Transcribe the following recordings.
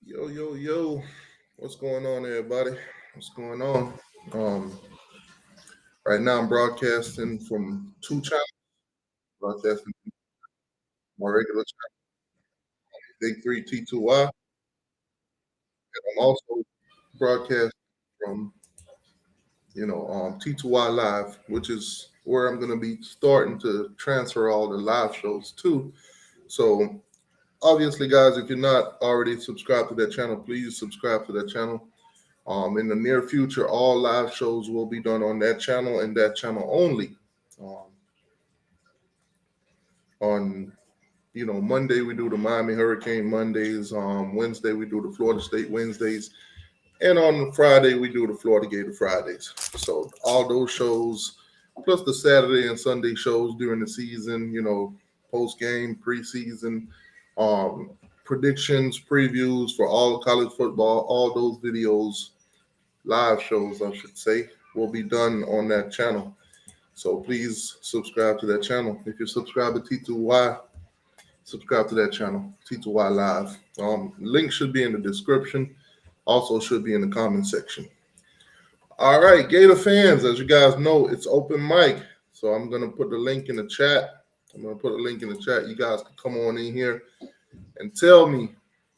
Yo, yo, yo. What's going on, everybody? What's going on? Um, right now I'm broadcasting from two channels, broadcasting my regular channel, Big 3 T2Y, and I'm also broadcasting from, T2Y Live, which is where I'm gonna be starting to transfer all the live shows to. So obviously, guys, if you're not already subscribed to that channel, please subscribe to that channel. In the near future, all live shows will be done on that channel and that channel only. Um, on Monday we do the Miami Hurricane Mondays. Wednesday we do the Florida State Wednesdays, and on Friday we do the Florida Gator Fridays. So all those shows, plus the Saturday and Sunday shows during the season. Post game, preseason, um, predictions, previews for all college football. All those videos, live shows, I should say, will be done on that channel. So please subscribe to that channel. If you're subscribed to T2Y, subscribe to that channel, T2Y Live. Link should be in the description. Also should be in the comment section. All right, Gator fans, as you guys know, it's open mic. So I'm going to put the link in the chat. You guys can come on in here and tell me.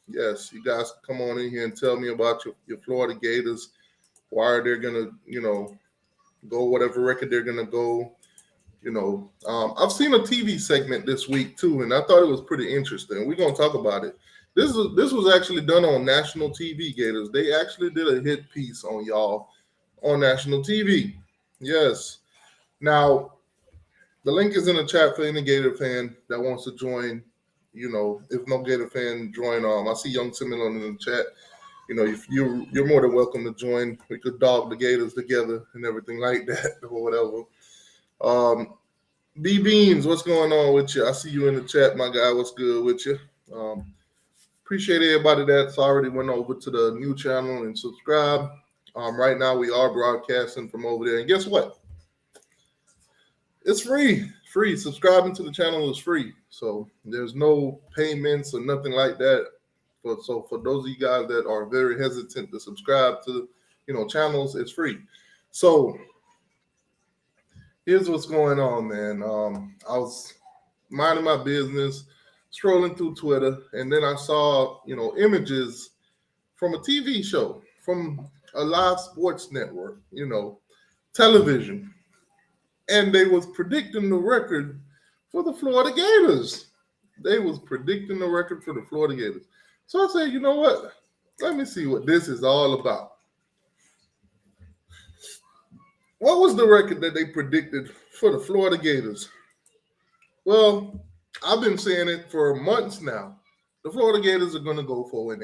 Yes, you guys can come on in here and tell me about your Florida Gators. Why are they going to, go whatever record they're going to go? I've seen a TV segment this week too, and I thought it was pretty interesting. We're gonna talk about it. This was actually done on national TV. Gators. They actually did a hit piece on y'all on national TV. Yes. Now the link is in the chat for any Gator fan that wants to join. If no Gator fan join, I see Young Similon in the chat. If you're more than welcome to join. We could dog the Gators together and everything like that or whatever. B Beans, what's going on with you? I see you in the chat, my guy. What's good with you? Appreciate everybody that's already went over to the new channel and subscribe. Right now we are broadcasting from over there, and guess what? It's free. Free. Subscribing to the channel is free, so there's no payments or nothing like that. So for those of you guys that are very hesitant to subscribe to channels, it's free. So here's what's going on, man. I was minding my business, scrolling through Twitter, and then I saw, images from a TV show, from a live sports network, television, and they was predicting the record for the Florida Gators. They was predicting the record for the Florida Gators. So I said, you know what? Let me see what this is all about. What was the record that they predicted for the Florida Gators? Well, I've been saying it for months now. The Florida Gators are going to go 4-8.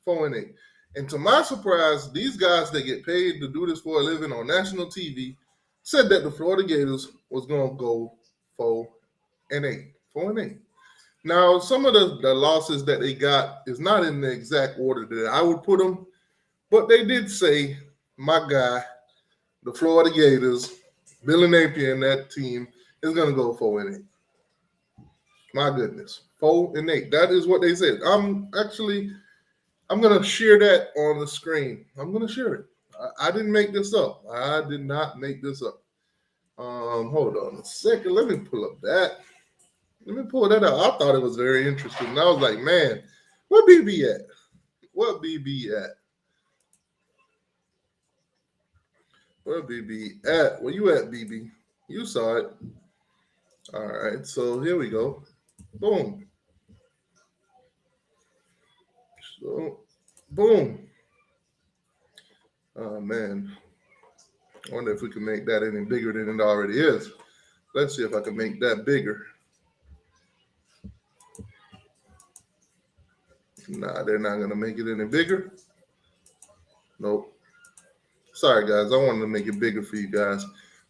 4-8. And to my surprise, these guys that get paid to do this for a living on national TV said that the Florida Gators was going to go 4-8. 4-8. Now, some of the losses that they got is not in the exact order that I would put them, but they did say, my guy, the Florida Gators, Billy Napier and that team is going to go 4-8. My goodness, 4-8. That is what they said. I'm gonna share that on the screen. I'm gonna share it. I didn't make this up. I did not make this up. Hold on a second. Let me pull up that. Let me pull that out. I thought it was very interesting. And I was like, man, where BB at? What BB at? Where BB at? Where you at, BB? You saw it. All right. So here we go. Boom. So, boom. Oh, man. I wonder if we can make that any bigger than it already is. Let's see if I can make that bigger. Nah, they're not going to make it any bigger. Nope. Sorry, guys. I wanted to make it bigger for you guys.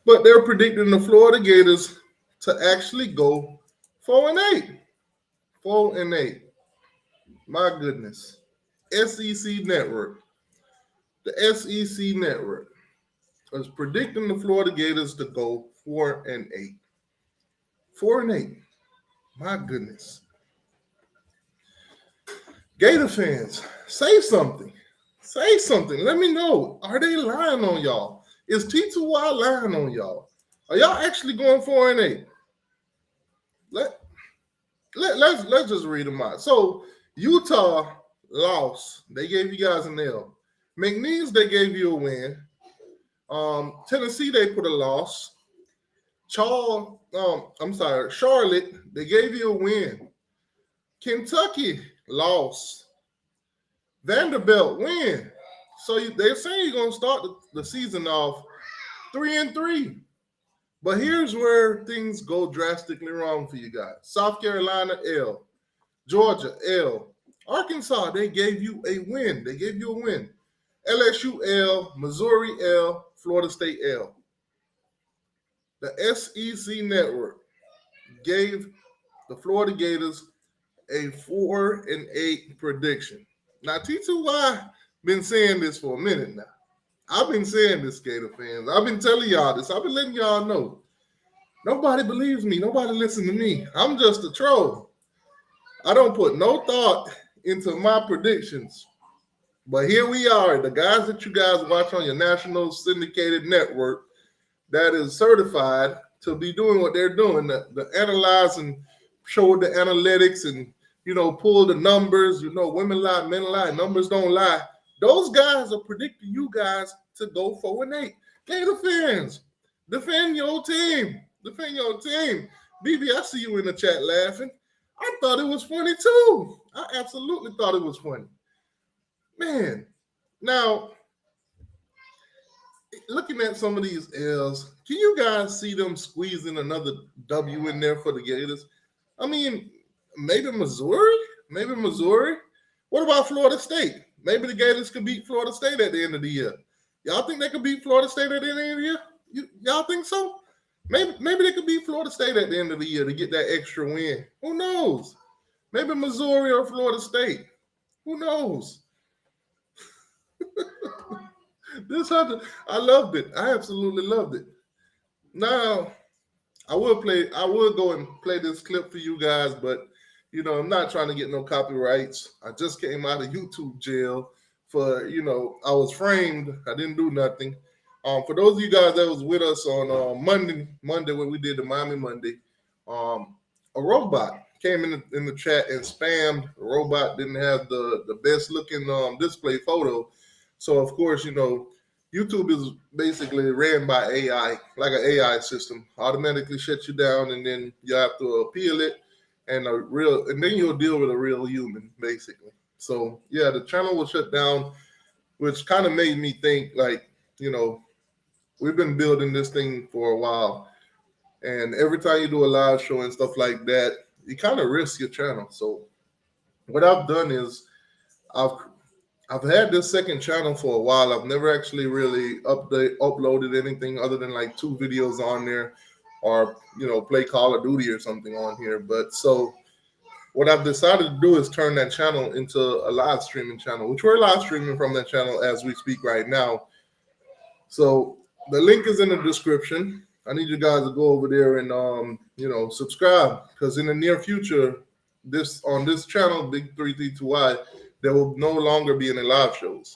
But they're predicting the Florida Gators to actually go 4-8. 4-8. My goodness. SEC Network. The SEC Network is predicting the Florida Gators to go 4-8. 4-8. My goodness. Gator fans, say something. Say something. Let me know. Are they lying on y'all? Is T2Y lying on y'all? Are y'all actually going 4-8? Let, let's just read them out. So Utah lost. They gave you guys an L. McNeese, they gave you a win. Tennessee, they put a loss. Charlotte, they gave you a win. Kentucky lost. Vanderbilt win. So they're saying you're gonna start the season off 3-3. But here's where things go drastically wrong for you guys. South Carolina L, Georgia L, Arkansas, they gave you a win. They gave you a win. LSU L, Missouri L, Florida State L. The SEC network gave the Florida Gators a 4-8 prediction. Now T2Y been saying this for a minute now. I've been saying this, Gator fans. I've been telling y'all this. I've been letting y'all know. Nobody believes me. Nobody listens to me. I'm just a troll. I don't put no thought into my predictions. But here we are, the guys that you guys watch on your national syndicated network that is certified to be doing what they're doing, the analyze and show the analytics and, pull the numbers, women lie, men lie, numbers don't lie. Those guys are predicting you guys to go 4-8. Gator fans, defend your team. Defend your team. BB, I see you in the chat laughing. I thought it was funny too. I absolutely thought it was funny. Man, now, looking at some of these L's, can you guys see them squeezing another W in there for the Gators? I mean, maybe Missouri? Maybe Missouri? What about Florida State? Maybe the Gators could beat Florida State at the end of the year. Y'all think they could beat Florida State at the end of the year? Y'all think so? Maybe they could beat Florida State at the end of the year to get that extra win. Who knows? Maybe Missouri or Florida State. Who knows? I loved it. I absolutely loved it. Now, I will go and play this clip for you guys, but I'm not trying to get no copyrights. I just came out of YouTube jail for, I was framed. I didn't do nothing. For those of you guys that was with us on Monday when we did the Miami Monday, a robot came in the chat and spammed. The robot didn't have the best looking display photo. So of course, YouTube is basically ran by AI, like an AI system, automatically shuts you down, and then you have to appeal it, and then you'll deal with a real human, basically. So yeah, the channel was shut down, which kind of made me think, like, we've been building this thing for a while, and every time you do a live show and stuff like that, you kind of risk your channel. So what I've done is I've had this second channel for a while. I've never actually really uploaded anything other than like 2 videos on there, or play Call of Duty or something on here. But so what I've decided to do is turn that channel into a live streaming channel, which we're live streaming from that channel as we speak right now. So the link is in the description. I need you guys to go over there and subscribe, because in the near future, on this channel, Big 3T2Y, there will no longer be any live shows.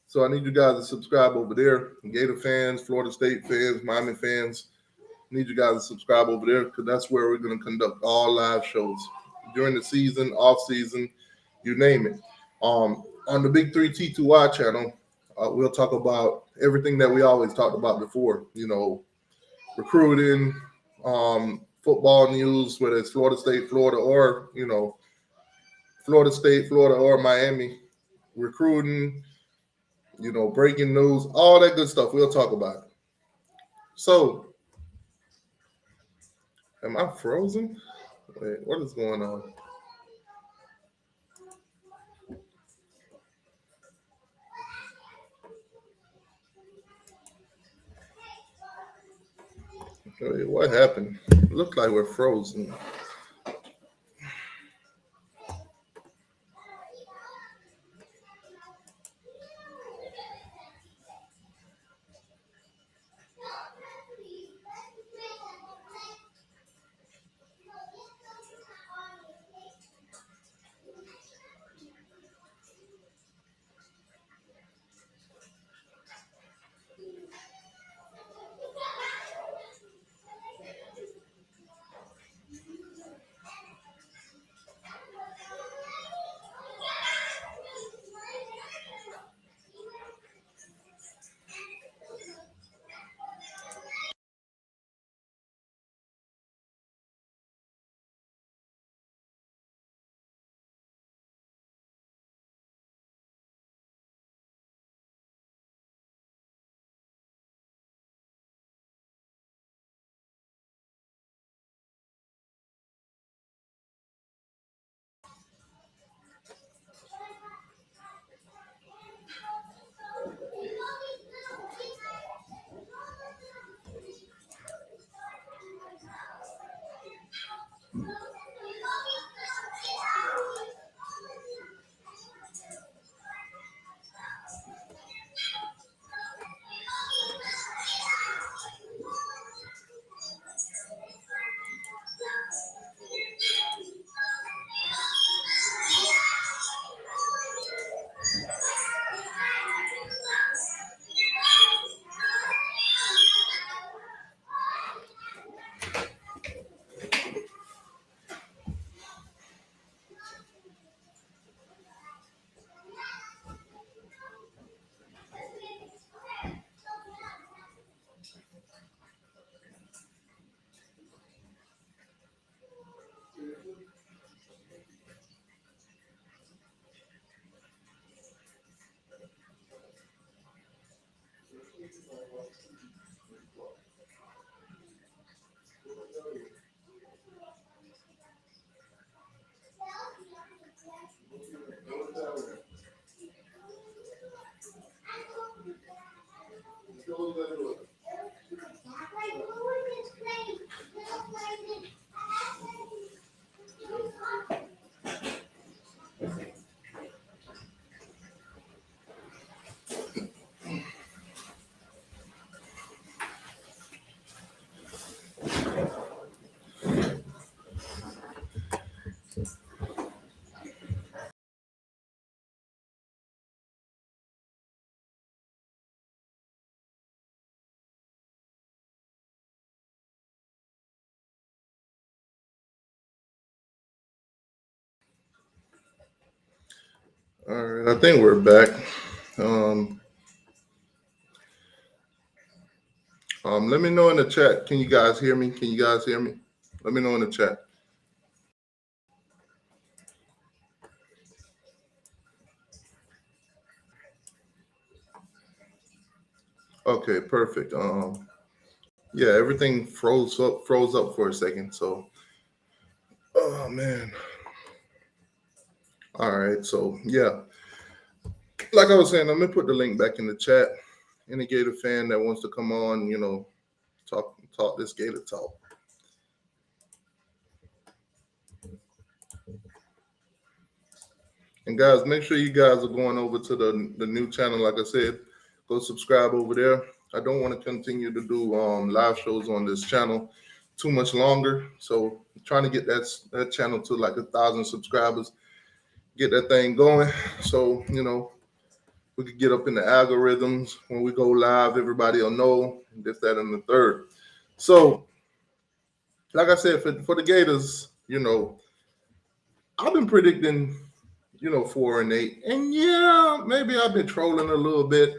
So I need you guys to subscribe over there. Gator fans, Florida State fans, Miami fans, I need you guys to subscribe over there, because that's where we're going to conduct all live shows during the season, off season, you name it. On the Big 3T2Y channel, we'll talk about everything that we always talked about before, recruiting, football news, whether it's Florida State, Florida, or, Florida State, Florida, or Miami, recruiting, breaking news, all that good stuff. We'll talk about it. So, am I frozen? Wait, what is going on? Wait, what happened? It looks like we're frozen. All right, I think we're back. Um, Let me know in the chat. Can you guys hear me? Can you guys hear me? Let me know in the chat. Okay, perfect. Yeah, everything froze up for a second. So, oh man. All right, so yeah, like I was saying, I'm gonna put the link back in the chat. Any Gator fan that wants to come on, talk this Gator talk. And guys, make sure you guys are going over to the new channel. Like I said, go subscribe over there. I don't want to continue to do live shows on this channel too much longer. So I'm trying to get that channel to like 1,000 subscribers, get that thing going. So, we could get up in the algorithms when we go live. Everybody will know this, that, and the third. So, like I said, for the Gators, I've been predicting 4-8. And yeah, maybe I've been trolling a little bit.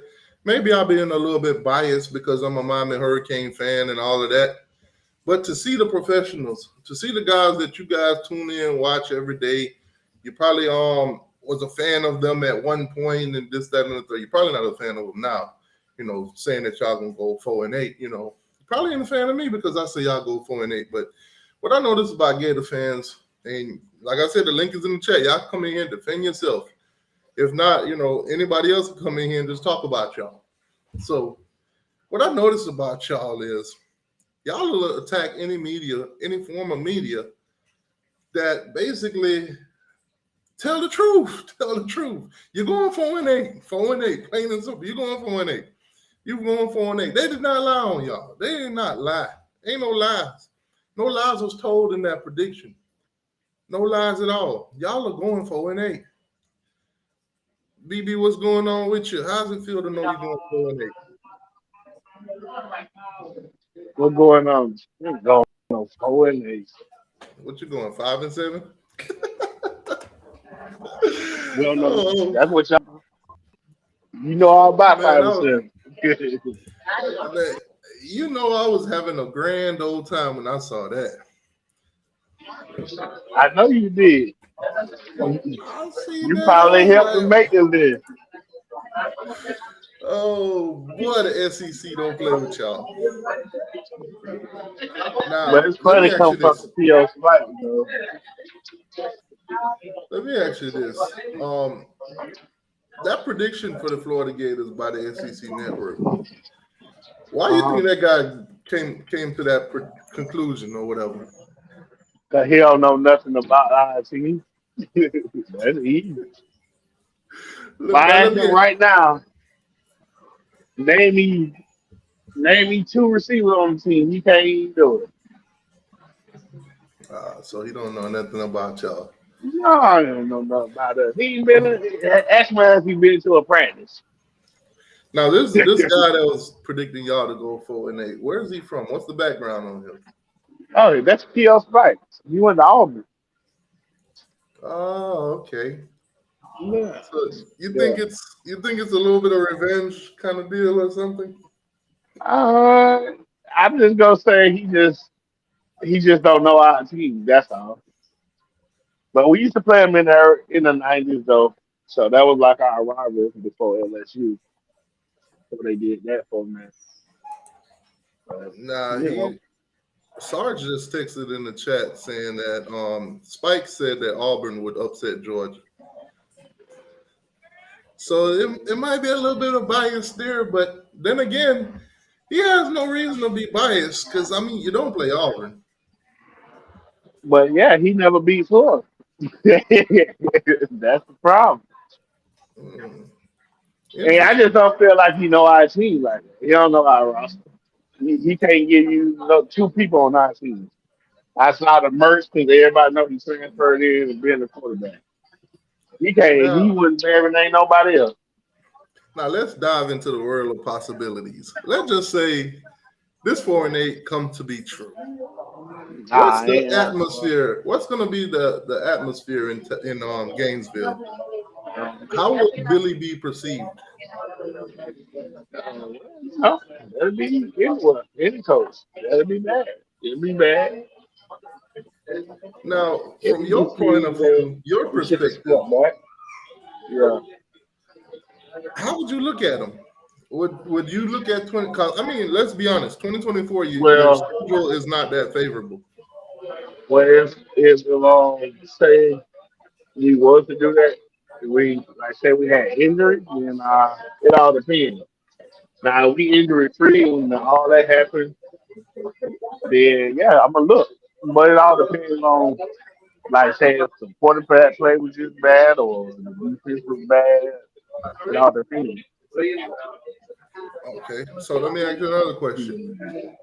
Maybe I've been a little bit biased because I'm a Miami Hurricane fan and all of that. But to see the professionals, to see the guys that you guys tune in, watch every day, you probably was a fan of them at one point and this, that, and the third. You're probably not a fan of them now, saying that y'all gonna go 4-8, You're probably ain't a fan of me because I say y'all go 4-8. But what I notice about Gator fans, and like I said, the link is in the chat. Y'all come in here and defend yourself. If not, anybody else can come in here and just talk about y'all. So what I notice about y'all is y'all will attack any media, any form of media that basically tell the truth. Tell the truth. You're going 4-8. 4-8. Plain and simple. You're going 4-8. You're going 4-8. They did not lie on y'all. They did not lie. Ain't no lies. No lies was told in that prediction. No lies at all. Y'all are going 4-8. BB, what's going on with you? How's it feel to know you're going 4-8? What's going on? What's going on? 4-8. What you going, 5-7? Well, no, Oh that's what y'all. You know all about man, 5-7. man, I was having a grand old time when I saw that. I know you did. I see You that. I probably was helped to like, make this list. oh boy, the SEC don't play with y'all. But Now, it's let me funny ask you coming from this. the PO fight, though. Let me ask you this. That prediction for the Florida Gators by the SEC network. Why do you think that guy came to that conclusion or whatever? Cause he don't know nothing about our team. That's easy. Now let Find me. him right now. Name me two receivers on the team. He can't even do it. So he don't know nothing about y'all. No, I don't know nothing about us. He ain't been. Ask me if he been to a practice. Now this guy that was predicting y'all to go 4-8. Where is he from? What's the background on him? Oh, that's P.L. Spikes. You went to Auburn. Oh, okay. Yeah. So you Yeah. think it's a little bit of revenge kind of deal or something? I'm just gonna say he just don't know our team. That's all. But we used to play him in the '90s though, so that was like our rival before LSU. before they did that for man. But, Nah, you know, Sarge just texted in the chat saying that Spike said that Auburn would upset Georgia. So it might be a little bit of bias there, but then again, he has no reason to be biased because I mean you don't play Auburn. but yeah, he never beat Florida. That's the problem. Mm, And I interesting. just don't feel like he know our team like that. He don't know our roster. He can't give you two people on our team. That's not a merch because everybody know he's transferred in and being a quarterback. He can't. Now, He wouldn't marinate nobody else. now let's dive into the world of possibilities. Let's just say this 4-8 come to be true. What's Nah, the ain't, atmosphere? What's going to be the atmosphere in Gainesville? How will Billy be perceived? no, that'd be anyone, any coach. That'd be bad. It'd be bad. Now, from It'd be your point of seen view, your we should have perspective, swept that. Yeah. how would you look at them? Would you look at 20? 'Cause, I mean, let's be honest. 2024, your Well, schedule is not that favorable. if say we was to do that, we like say we had injury, then it all depends. Now if we injury free and all that happened, then yeah, I'm gonna look. But it all depends on like say if the quarterback play was just bad or the defense was bad. It all depends. Okay, so let me ask you another question.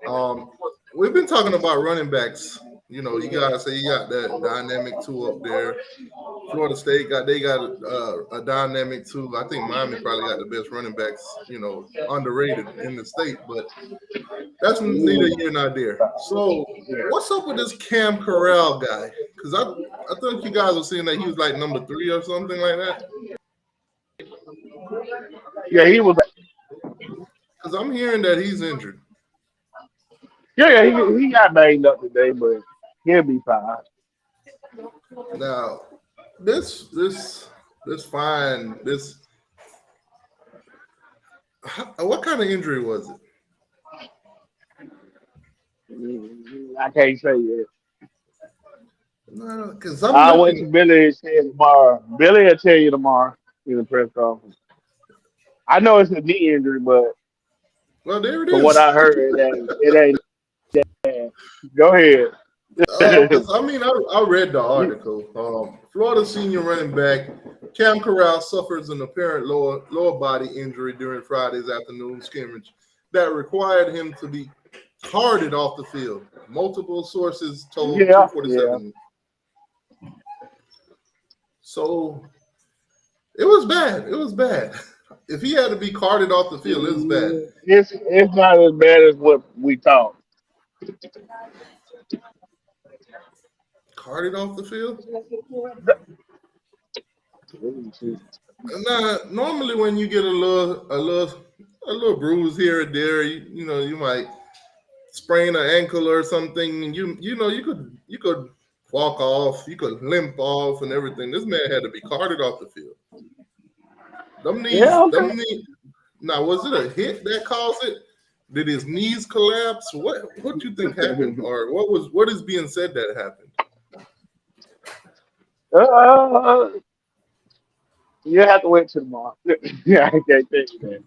Um, we've been talking about running backs. You know, you gotta say you got that dynamic two up there. Florida State got a dynamic too. I think Miami probably got the best running backs. You know, underrated in the state, but that's neither here nor there. So, what's up with this Cam Corral guy? Because I think you guys were saying that he was like number 3 or something like that. Yeah, he was. Because I'm hearing that he's injured. Yeah, he got banged up today, but he'll be fine. Now, this fine this what kind of injury was it? I can't say yet. No, because I'm I went to looking. Billy and said tomorrow. Billy will tell you tomorrow in the press conference. I know it's a knee injury, but Well, there it from what is. I heard, it ain't bad. Go ahead. Because I mean, I read the article. Florida senior running back Cam Corral suffers an apparent lower body injury during Friday's afternoon scrimmage that required him to be carted off the field. Multiple sources told Yeah, yeah. 247. So it was bad. It was bad. If he had to be carted off the field, it was bad. It's not as bad as what we thought. Carted off the field? Nah, normally when you get a little bruise here or there, you know, you might sprain an ankle or something, and you could walk off, you could limp off and everything. This man had to be carted off the field. Them Yeah, knees, okay. them knee. Now, was it a hit that caused it? Did his knees collapse? What do you think happened, or what is being said that happened? uh, you have to wait till tomorrow. Yeah, I can't tell you that.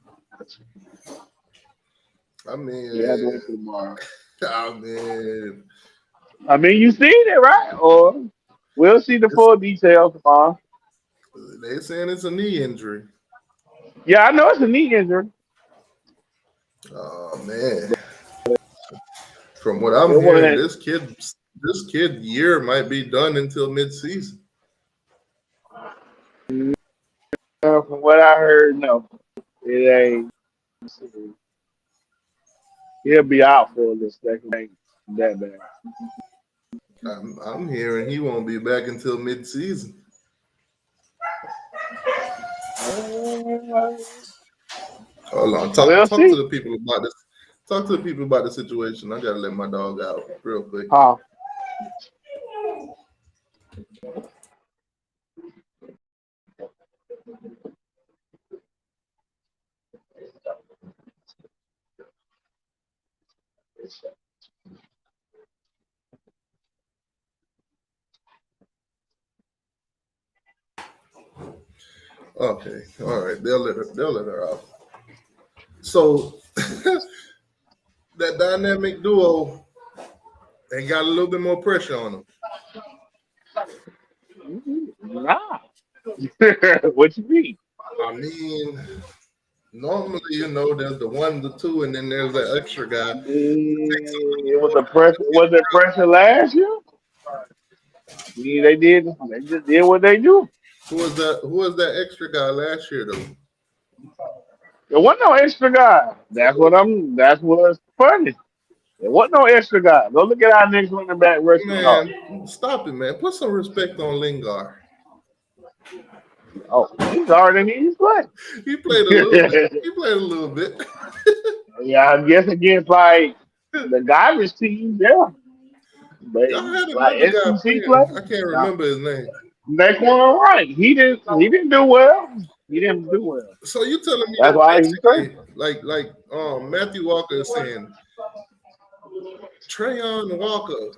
I You have to mean, wait till tomorrow. I mean, I mean, you seen it, right? Or we'll see the it's, full details tomorrow. they saying it's a knee injury. Yeah, I know it's a knee injury. Oh man, from what I'm It hearing, wasn't. this kid year might be done until midseason. From what I heard, no, it ain't. He'll be out for this second. Ain't that bad. I'm hearing he won't be back until midseason. Uh, Hold on, talk we'll talk to see. the people about this. Talk to the people about the situation. I gotta let my dog out real quick. Huh? Okay, all right. They'll let her out. So that dynamic duo, they got a little bit more pressure on them. Nah. What you mean? I mean, normally, there's the one, the two, and then there's that extra guy. It was the pressure. Was it pressure last year? Yeah, they did. They just did what they do. Who was that? Who was that extra guy last year though? There wasn't no extra guy. That's what's funny. There wasn't no extra guy. Go look at our next running back rushing yard. Man, stop it, man. Put some respect on Lingard. Oh, he's already in his play. He played a little bit. He played a little bit. Yeah, I guess against like the garbage team, yeah. But Y'all had like another guy SEC play, playing. I can't nah. remember his name. Next one right. He didn't do well. He didn't do well. So you telling me That's that why he's basically, crazy. Matthew Walker is saying Trayon Walker,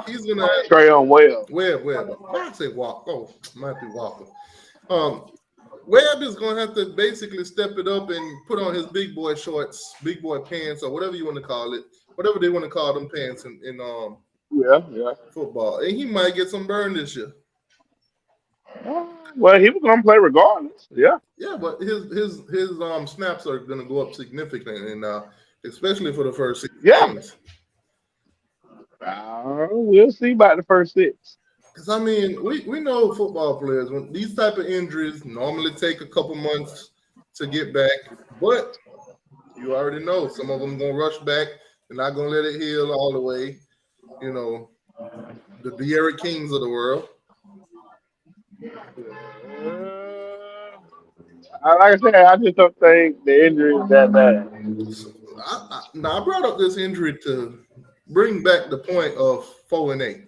he's gonna have Trey on well. Webb. Why I say Walker? Oh, Matthew Walker. Webb is gonna have to basically step it up and put on his big boy shorts, big boy pants, or whatever you want to call it, whatever they want to call them pants in Yeah. football, and he might get some burn this year. Well, he was gonna play regardless. Yeah. Yeah, but his snaps are gonna go up significantly now, especially for the first 6 Yeah. games. We'll see about the first 6. Because I mean, we know football players when these type of injuries normally take a couple months to get back, but you already know some of them gonna rush back. They're not gonna let it heal all the way. The De'Aaron Kings of the world. Like I said, I just don't think the injury is that bad. So I brought up this injury to bring back the point of 4-8.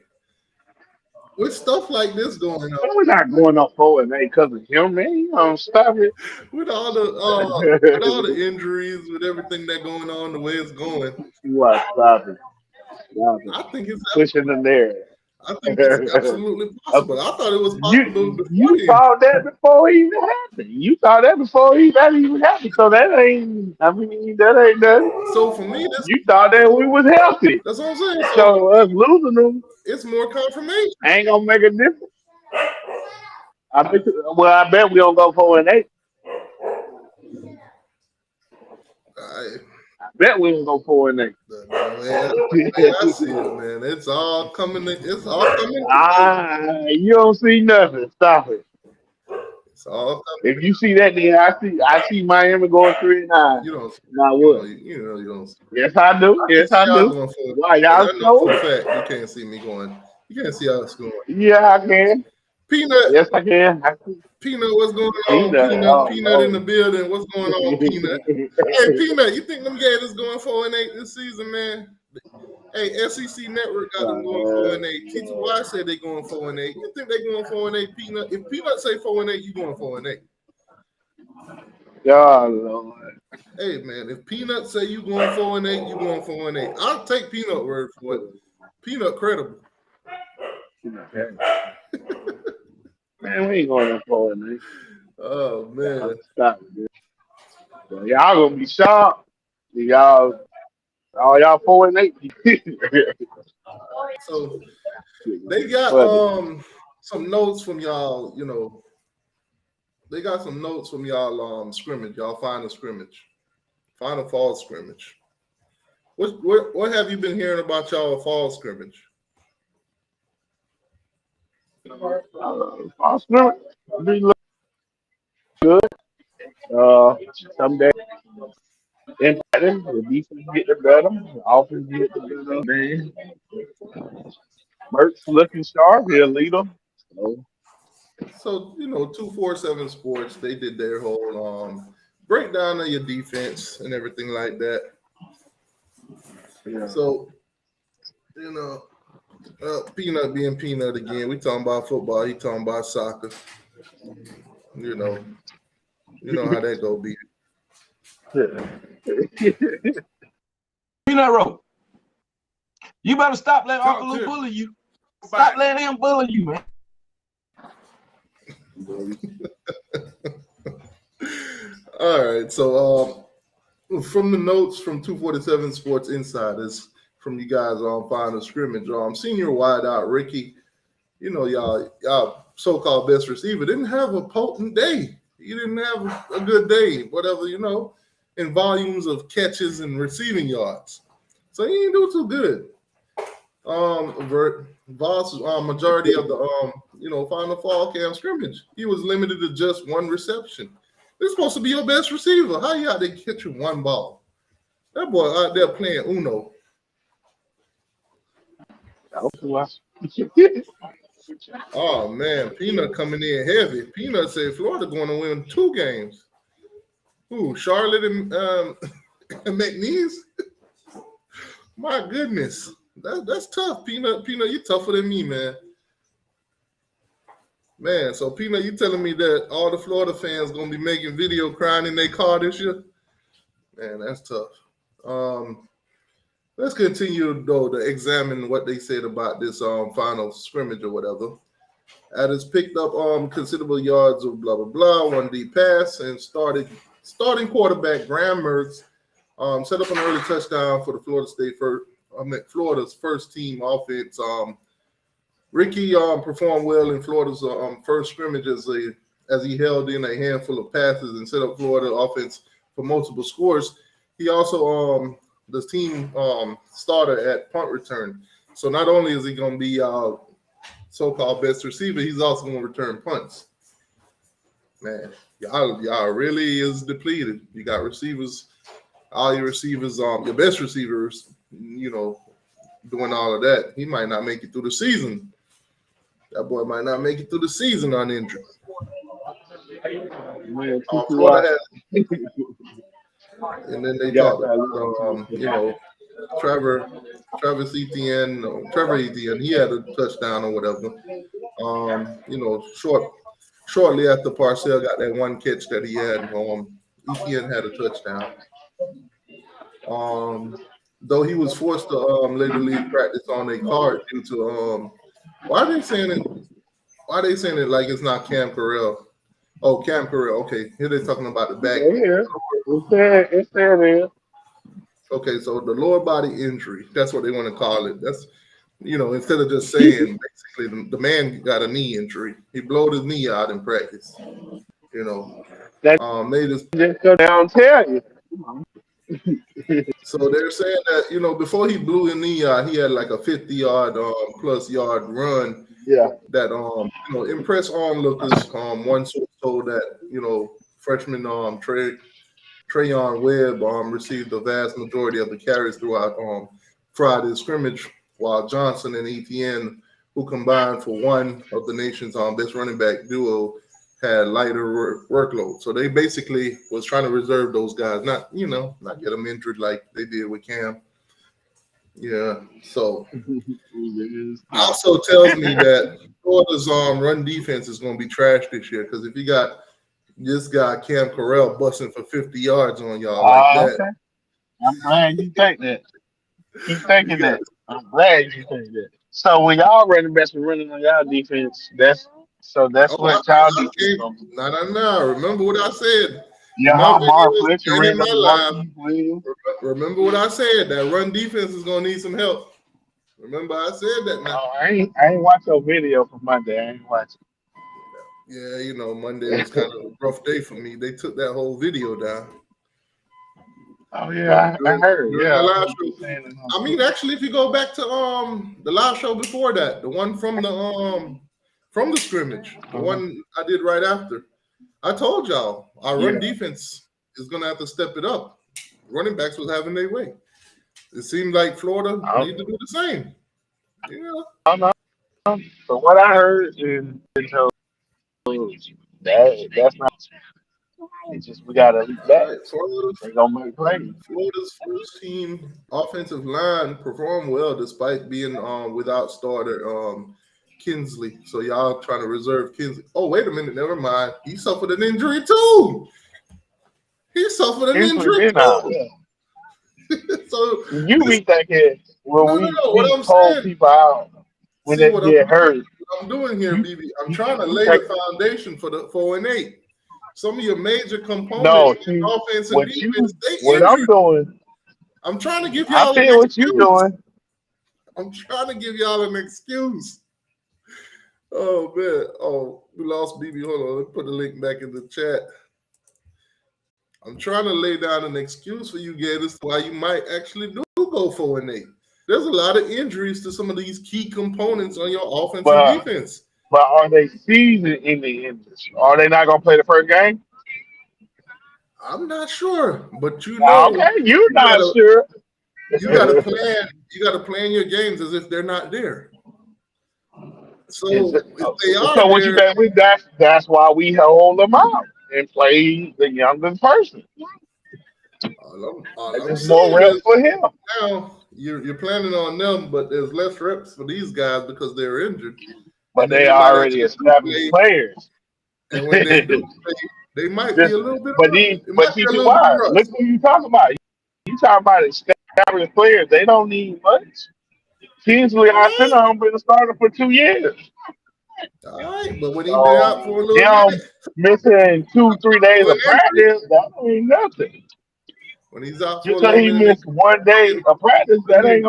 With stuff like this going on, We're not going up 4-8 because of him, man. You don't stop it. with all the injuries, with everything that going on, the way it's going, You are stop it. I think it's Pushing in there. I think it's absolutely possible. I thought it was possible before You the thought that before it even happened. You thought that before that even happened. So that ain't. I mean, that ain't nothing. So for me, You thought that we was healthy. that's what I'm saying. So us losing them It's more confirmation. ain't gonna make a difference. I bet we don't go 4-8. I Bet we don't go 4-8. I see it, man. It's all coming. It's all coming. You don't see nothing. Stop it. It's all coming. If you see that, then I see Miami going 3-9. You don't. Now what? You don't. Yes, I do. Yes, I Y'all do. going for it. Why I y'all know for know? a fact you can't see me going. You can't see us going. Yeah, I can. Peanut, Yes, I can. Peanut, what's going on? Peanut in the building. What's going on, Peanut? Hey, Peanut, you think them Gators going 4-8 this season, man? Hey, SEC Network got them going 4-8. T2Y said they going 4-8. You think they going 4-8, Peanut? If Peanut say 4-8, you going 4-8. God, Lord. Hey, man, if Peanut say you going 4-8, you going 4-8. I'll take Peanut word for it. Peanut credible. Man, we ain't going no 4-8. Oh man. Stop it, dude. Well, y'all gonna be sharp. Y'all, all y'all 4-8. So they got some notes from y'all. They got some notes from y'all scrimmage. Y'all final scrimmage, final fall scrimmage. What have you been hearing about y'all fall scrimmage? Arsenal be looking good. Someday impacting the defense get the better, the offense get the better. Man, Mertz looking sharp. He'll lead them. So 247 Sports, they did their whole breakdown of your defense and everything like that. Yeah. So Peanut being Peanut again. We talking about football. He talking about soccer. You know how that go be. Peanut rope. You better stop letting Talk Uncle Lou to bully you. Bye. Stop letting him bully you, man. All right, so from the notes from 247 Sports Insiders, from you guys on final scrimmage, senior wideout Ricky, you know, y'all so-called best receiver didn't have a potent day. He didn't have a good day, whatever, you know, in volumes of catches and receiving yards. So he didn't do too good. Voss, majority of the final fall camp scrimmage, he was limited to just one reception. This supposed to be your best receiver. How you out there catching one ball? That boy out there playing Uno. Oh man, Peanut coming in heavy. Peanut said Florida going to win 2 games. Who? Charlotte and and McNeese? My goodness. That's tough, Peanut. Peanut, you tougher than me, man. Man, so Peanut, you telling me that all the Florida fans gonna be making video crying in their car this year? Man, that's tough. Let's continue though to examine what they said about this final scrimmage or whatever. Addis picked up considerable yards of blah blah blah, 1 deep pass, and starting quarterback Graham Mertz set up an early touchdown for the Florida's first team offense. Ricky performed well in Florida's first scrimmage as he held in a handful of passes and set up Florida offense for multiple scores. He also the team starter at punt return. So not only is he going to be so-called best receiver, he's also going to return punts. Man, y'all really is depleted. You got receivers, all your receivers, your best receivers, you know, doing all of that. He might not make it through the season. That boy might not make it through the season uninjured. Florida has, and then they talked about, Trevor Etienne, he had a touchdown or whatever. Shortly after Parcell got that one catch that he had, Etienne had a touchdown. Though he was forced to later leave practice on a card due to why are they saying it like it's not Cam Carell? Oh, Cam Carell. Okay, here they're talking about the back. It's there. Okay, so the lower body injury, that's what they want to call it. That's, instead of just saying basically the man got a knee injury. He blowed his knee out in practice. Made his Just go down and tell you. So they're saying that, before he blew his knee out, he had like a 50-yard plus yard run. Yeah. That impressed onlookers. One source told that, freshman Trayon Webb received the vast majority of the carries throughout Friday's scrimmage, while Johnson and Etienne, who combined for one of the nation's best running back duo, had lighter workload. So they basically was trying to reserve those guys, not get them injured like they did with Cam. Yeah. So also tells me that Florida's run defense is going to be trash this year, because if you got this guy Cam Carell busting for 50 yards on y'all like that. Okay. I'm glad you think that. Keep thinking that. I'm glad you think that. So when y'all running backs are running on y'all defense, that's what y'all defense. No. Remember what I said. Yeah, Mark Fletcher ran in my live. Remember what I said. That run defense is gonna need some help. Remember I said that. Now. Oh, I ain't watch your video from Monday. I ain't watching. Yeah, Monday was kind of a rough day for me. They took that whole video down. Oh yeah, I heard. Yeah. The live show. I mean, actually, if you go back to the live show before that, the one from the scrimmage, the one I did right after, I told y'all our run defense is gonna have to step it up. Running backs was having their way. It seemed like Florida need to do the same. Yeah. So what I heard is that's not. It's just we gotta leap back. They're gonna make plays. Florida's first team offensive line performed well despite being without starter Kinsley. So y'all trying to reserve Kinsley. Oh, wait a minute, never mind. He suffered an injury too. He suffered an injury too. So You this, be thinking, well, no. What we I'm hold saying, people out when see they what get hurt. I'm doing here, You, BB. I'm you, trying to you lay take the foundation for the 4-8. Some of your major components, no. See offense and defense, they what I'm injured. doing. I'm trying to give I y'all an feel what you excuse. doing, I'm trying to give y'all an excuse. Oh man. Oh, we lost BB. Hold on. Let's put the link back in the chat. I'm trying to lay down an excuse for you Gators why you might actually do go 4-8. There's a lot of injuries to some of these key components on your offense and but defense. are they seasoned in the industry? Are they not gonna play the first game? I'm not sure, but Okay, you're you not gotta sure. you gotta plan. You gotta plan your games as if they're not there. Is So it, if they are so what you there, think? That's why we hold them out and play the youngest person. all That's I'm just more saying reps is for him. now you're planning on them, but there's less reps for these guys because they're injured, But and then they they might already actually do established play. players. And when they do play, they might be Just, a little bit. It but might be a little bit of TTY, look rust. who you talking about. You talking about established players. They don't need much. Kingsley, All our right, center, been a starter for 2 years. all right. But when he been out So for a little them minute, missing 2-3 days to an of injury, practice, that ain't nothing. when he's out for Just a because little he minute, they missed one day can of practice, put him in.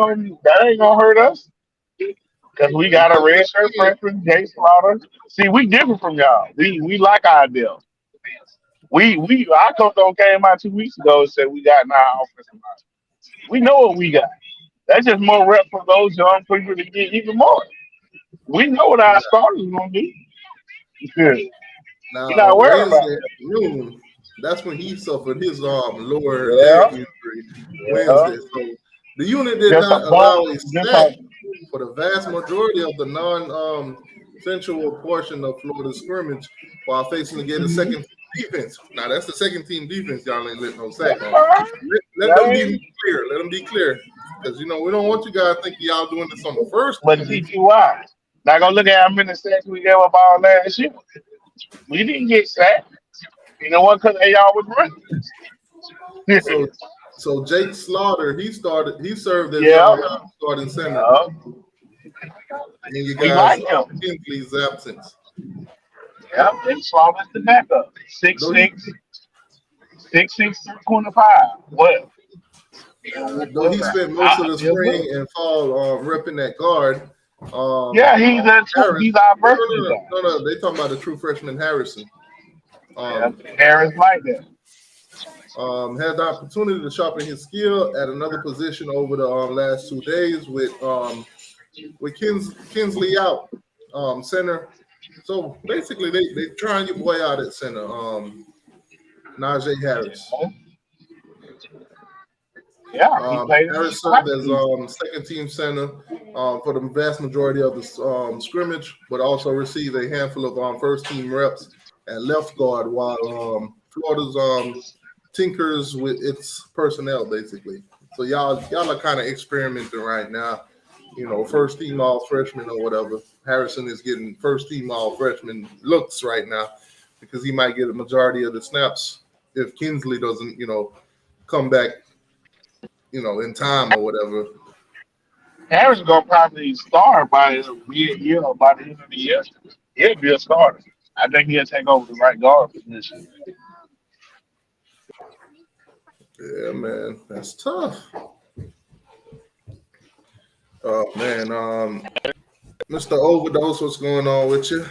that ain't gonna hurt us. Because we When he got a comes red back shirt in, freshman, Jay Slaughter. See, we different from y'all. We like our deal. We our coach on came out 2 weeks ago and said we got in our offensive line. We know what we got. That's just more rep for those young people to get even more. We know what our yeah. starters gonna do. We're Now not on worried about Wednesday at noon, that's when he suffered his lower leg it. injury. Yeah. Wednesday, so the unit did Just a not bump. allow a Just sack a for the vast majority of the non-sensual portion of Florida scrimmage while facing the Gators' second team defense. Now that's the second team defense. Y'all ain't let no that's sack on. fine. Let That them be ain't clear. Let them be clear, because we don't want you guys thinking y'all doing this on the first but team defense. TTY. Now go look at how many sacks we gave up all last year. We didn't get sacked. You know what? Because y'all was So, running. so Jake Slaughter, he started. He served as Yeah. y'all starting center Yeah. in you We guys like him. Kinsley's absence. Yeah. They saw us the backup. Six Though he six, 6'6", 25. What? though he spent most of the Feel spring good. and fall repping that guard. Yeah, Harris. he's our No, varsity guy. no. They talking about the true freshman Harrison. Yeah, Um, Harris like that. had the opportunity to sharpen his skill at another position over the last 2 days with Kinsley out center. So basically, they trying your boy out at center. Najee Harris. Yeah, he played in the Harris served practice. as second team center for the vast majority of the scrimmage, but also received a handful of first team reps at left guard while Florida's tinkers with its personnel basically. So y'all are kind of experimenting right now. First team all freshman or whatever. Harrison is getting first team all freshman looks right now because he might get a majority of the snaps if Kinsley doesn't, come back in time or whatever. Harris is gonna probably start by mid-year or by the end of the year. He'll be a starter. I think he'll take over the right guard position. Yeah, man, that's tough. Oh man, Mr. Overdose, what's going on with you?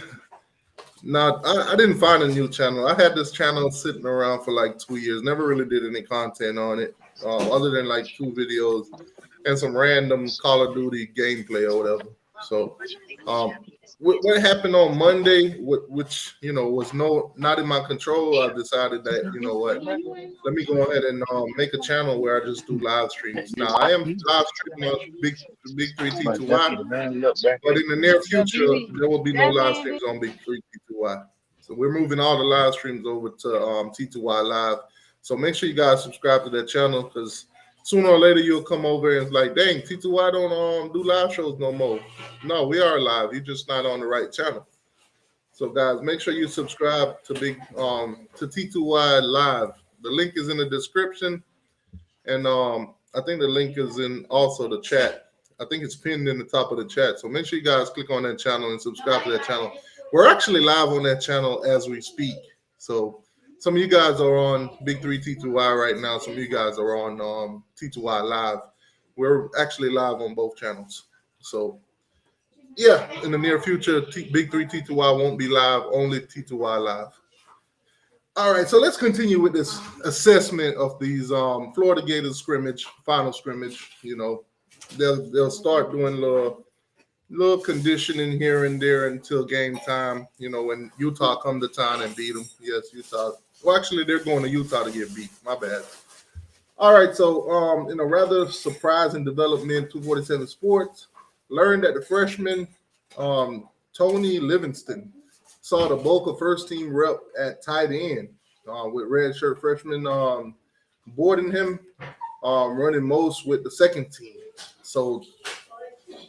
Now, I didn't find a new channel. I had this channel sitting around for like 2 years. Never really did any content on it, other than like 2 videos and some random Call of Duty gameplay or whatever. So, what happened on Monday, which was not in my control, I decided that what, let me go ahead and make a channel where I just do live streams. Now I am live streaming on Big Three But T2Y, definitely, man, look back but at in the near future there will be no live streams on Big Three T2Y. So we're moving all the live streams over to T2Y Live. So make sure you guys subscribe to that channel because sooner or later you'll come over and it's like, dang, T2Y don't do live shows no more. No, we are live. You're just not on the right channel. So guys, make sure you subscribe to T2Y Live. The link is in the description. And I think the link is in also the chat. I think it's pinned in the top of the chat. So make sure you guys click on that channel and subscribe to that channel. We're actually live on that channel as we speak. So some of you guys are on Big 3 T2Y right now. Some of you guys are on T2Y Live. We're actually live on both channels. So yeah, in the near future, Big 3 T2Y won't be live, only T2Y Live. All right, so let's continue with this assessment of these Florida Gators scrimmage, final scrimmage. You know, they'll start doing little conditioning here and there until game time. You know, when Utah come to town and beat them. Yes, Utah. Well, actually, they're going to Utah to get beat. My bad. All right, so in a rather surprising development, 247 Sports learned that the freshman Tony Livingston saw the bulk of first team rep at tight end with redshirt freshman boarding him, running most with the second team. So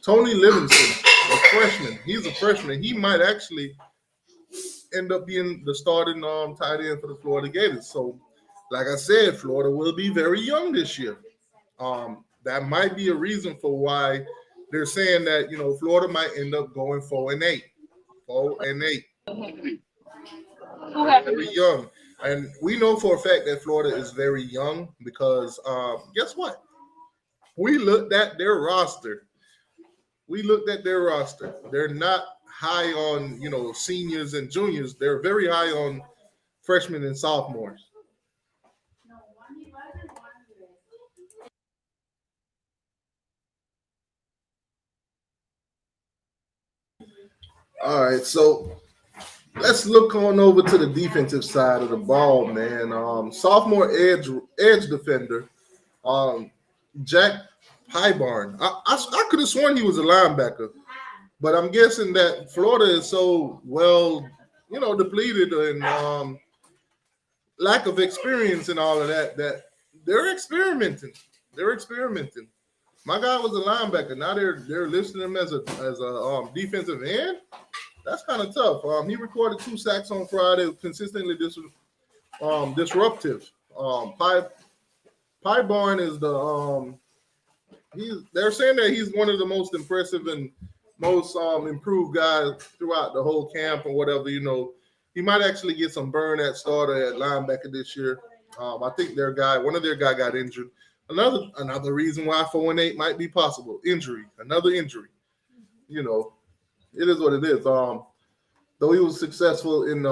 Tony Livingston, a freshman, he's a freshman. He might actually end up being the starting tight end for the Florida Gators. So, like I said, Florida will be very young this year. That might be a reason for why they're saying that, you know, Florida might end up going 4-8. 4-8. Very young. And we know for a fact that Florida is very young because guess what? We looked at their roster. They're not high on, you know, seniors and juniors. They're very high on freshmen and sophomores. All right, so let's look on over to the defensive side of the ball, man. Sophomore edge defender, Jack Highbarn. I could have sworn he was a linebacker, but I'm guessing that Florida is so well, you know, depleted and lack of experience and all of that they're experimenting. My guy was a linebacker. Now they're listing him as a defensive end. That's kind of tough. He recorded 2 sacks on Friday, consistently disruptive. Pybarn is they're saying that he's one of the most impressive and most improved guys throughout the whole camp or whatever. You know, he might actually get some burn at starter at linebacker this year. I think one of their guy got injured. Another reason why 4-8 might be possible. Another injury. You know, it is what it is. Though he was successful in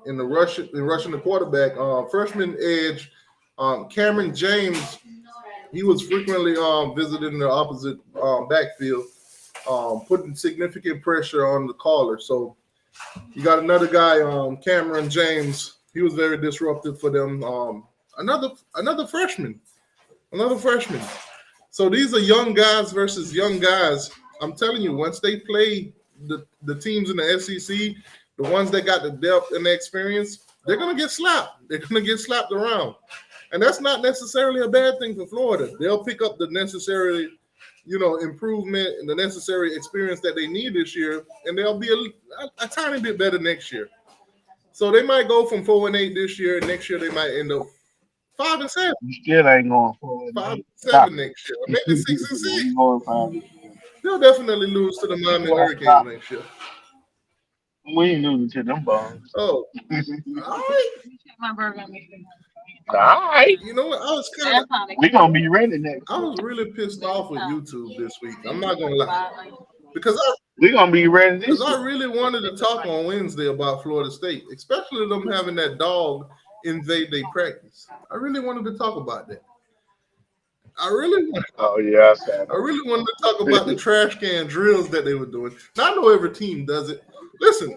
rushing the quarterback, freshman edge Cameron James, he was frequently visiting the opposite backfield, putting significant pressure on the caller. So you got another guy, Cameron James. He was very disruptive for them. Another freshman. So these are young guys versus young guys. I'm telling you, once they play the teams in the SEC, the ones that got the depth and the experience, they're going to get slapped. They're going to get slapped around. And that's not necessarily a bad thing for Florida. They'll pick up the necessary, you know, improvement and the necessary experience that they need this year, and they'll be a tiny bit better next year. So they might go from 4-8 this year, and next year they might end up 5-7. You still ain't going 5-7 next year, or maybe 6-6. They'll definitely lose to the Miami Hurricanes next year. We ain't losing to them bombs. Oh, all right. All right. You know what? We're going to be ready next. I was really pissed off with YouTube this week. I'm not going to lie. Because we're going to be ready because I really wanted to talk on Wednesday about Florida State, especially them having that dog invade their practice. I really wanted to talk about that. I really wanted to talk about the trash can drills that they were doing. Now, I know every team does it. Listen,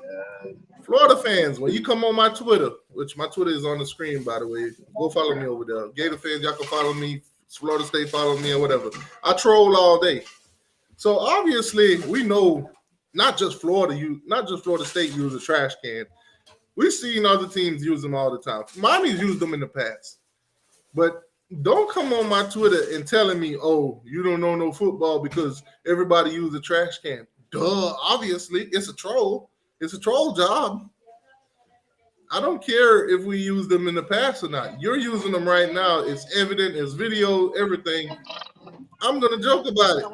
Florida fans, when you come on my Twitter, which my Twitter is on the screen, by the way, go follow me over there. Gator fans, y'all can follow me. Florida State, follow me or whatever. I troll all day. So obviously, we know not just Florida State use a trash can. We've seen other teams use them all the time. Miami's used them in the past. But don't come on my Twitter and telling me, oh, you don't know no football because everybody uses a trash can. Duh, obviously, it's a troll. It's a troll job. I don't care if we use them in the past or not. You're using them right now. It's evident. It's video. Everything. I'm gonna joke about it.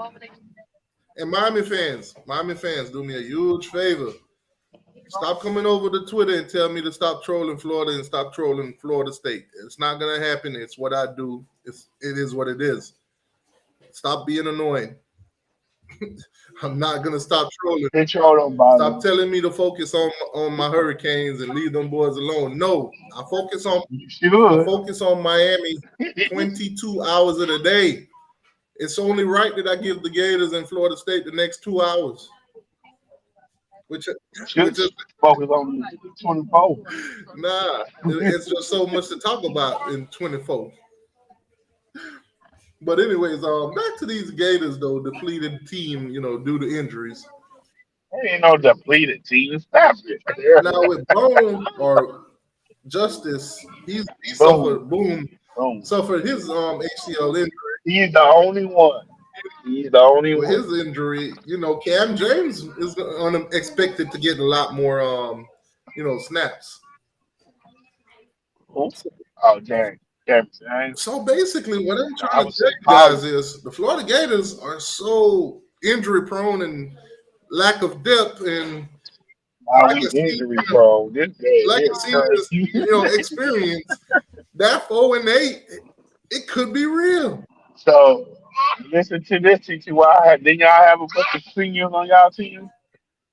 And Miami fans, do me a huge favor. Stop coming over to Twitter and tell me to stop trolling Florida and stop trolling Florida State. It's not gonna happen. It's what I do. It is what it is. Stop being annoying. I'm not gonna stop trolling. They troll them, Bobby. Stop telling me to focus on my Hurricanes and leave them boys alone. No, I focus on Miami 22 hours of the day. It's only right that I give the Gators and Florida State the next 2 hours. Which is focus on 24. Nah, it's just so much to talk about in 24. But anyways, back to these Gators though, depleted team, due to injuries. Ain't no depleted team. Stop it. Now with Bone or Justice, he suffered his ACL injury. He's the only one. With his injury, Cam James is expected to get a lot more snaps. Oh, dang. So basically, what I'm trying to tell you guys is the Florida Gators are so injury prone and lack of depth and injury prone. Experience. That 4-8, it could be real. So listen to this, TTY. Didn't y'all have a bunch of seniors on y'all team?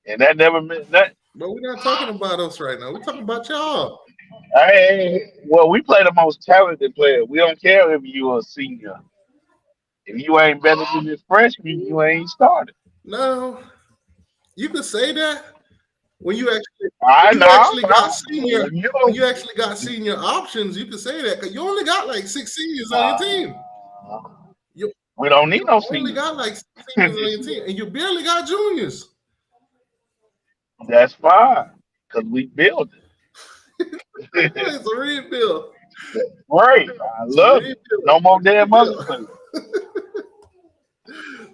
And that never meant nothing. But we're not talking about us right now. We're talking about y'all. Well, we play the most talented player. We don't care if you're a senior. If you ain't better than this freshman, you ain't started. No, you could say that when you actually got senior options. You could say that because you only got like 6 seniors on your team. We don't need no seniors. You only got like 6 seniors on your team, and you barely got juniors. That's fine because we build it. It's a rebuild. Great. I love it. No more damn motherfuckers.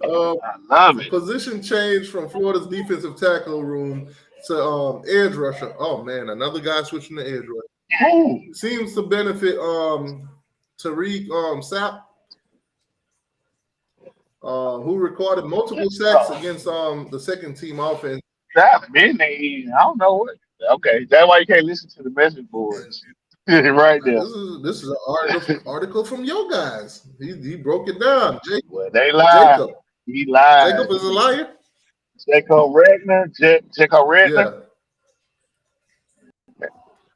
I love it. Position change from Florida's defensive tackle room to edge rusher. Oh man, another guy switching to edge rusher. Seems to benefit Tariq Sapp, who recorded multiple sacks against the second team offense. Sapp been there. I don't know what. Okay, that's why you can't listen to the message boards. Right there. This is an article from your guys. He broke it down. They lied. Jacob. He lied. Jacob is a liar. Jacob Redner.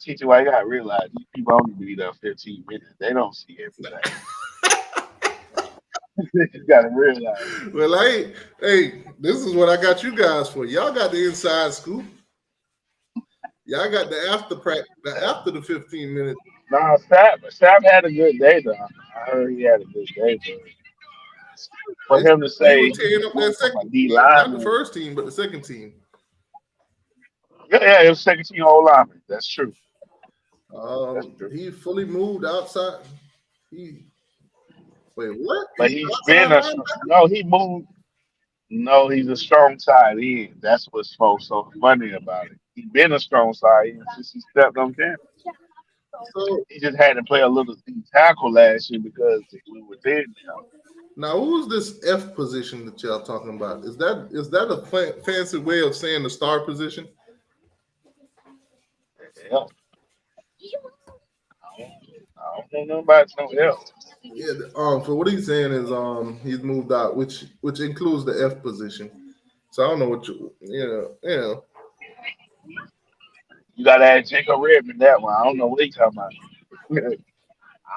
Teacher, why you gotta realize these people only be there 15 minutes. They don't see everything. You gotta realize. Well, hey, this is what I got you guys for. Y'all got the inside scoop. Y'all got the after the 15 minutes. Nah, Sapp had a good day though. I heard he had a good day. For him to say tearing up that second team, not the first team, but the second team. Yeah, it was second team all lineman. That's true. He fully moved outside. Wait, what? But he moved. No, he's a strong side end. That's what's so funny about it. He's been a strong side end since he stepped on campus. So he just had to play a little tackle last year because we were there now. Now, who's this F position that y'all talking about? Is that a fancy way of saying the star position? Yeah. I don't know about no else. Yeah. So what he's saying is he's moved out, which includes the F position. So I don't know what you. You gotta add Jacob Redmond that one. I don't know what he's talking about.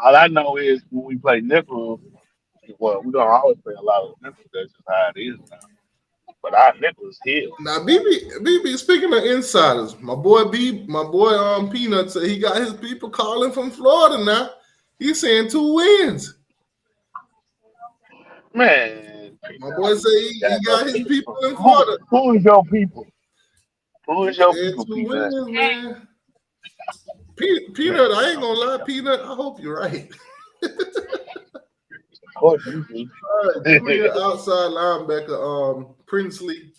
All I know is when we play nickel, well, we don't always play a lot of nickel. That's just how it is now. But our nickel is here. Now, BB. Speaking of insiders, my boy Peanut said he got his people calling from Florida now. He's saying 2 wins. Man, my boy say he got his people in Florida. Who is your people? Who is your people? 2 wins, man. Peanut, I ain't gonna lie, Peanut. I hope you're right. All right, outside linebacker Princely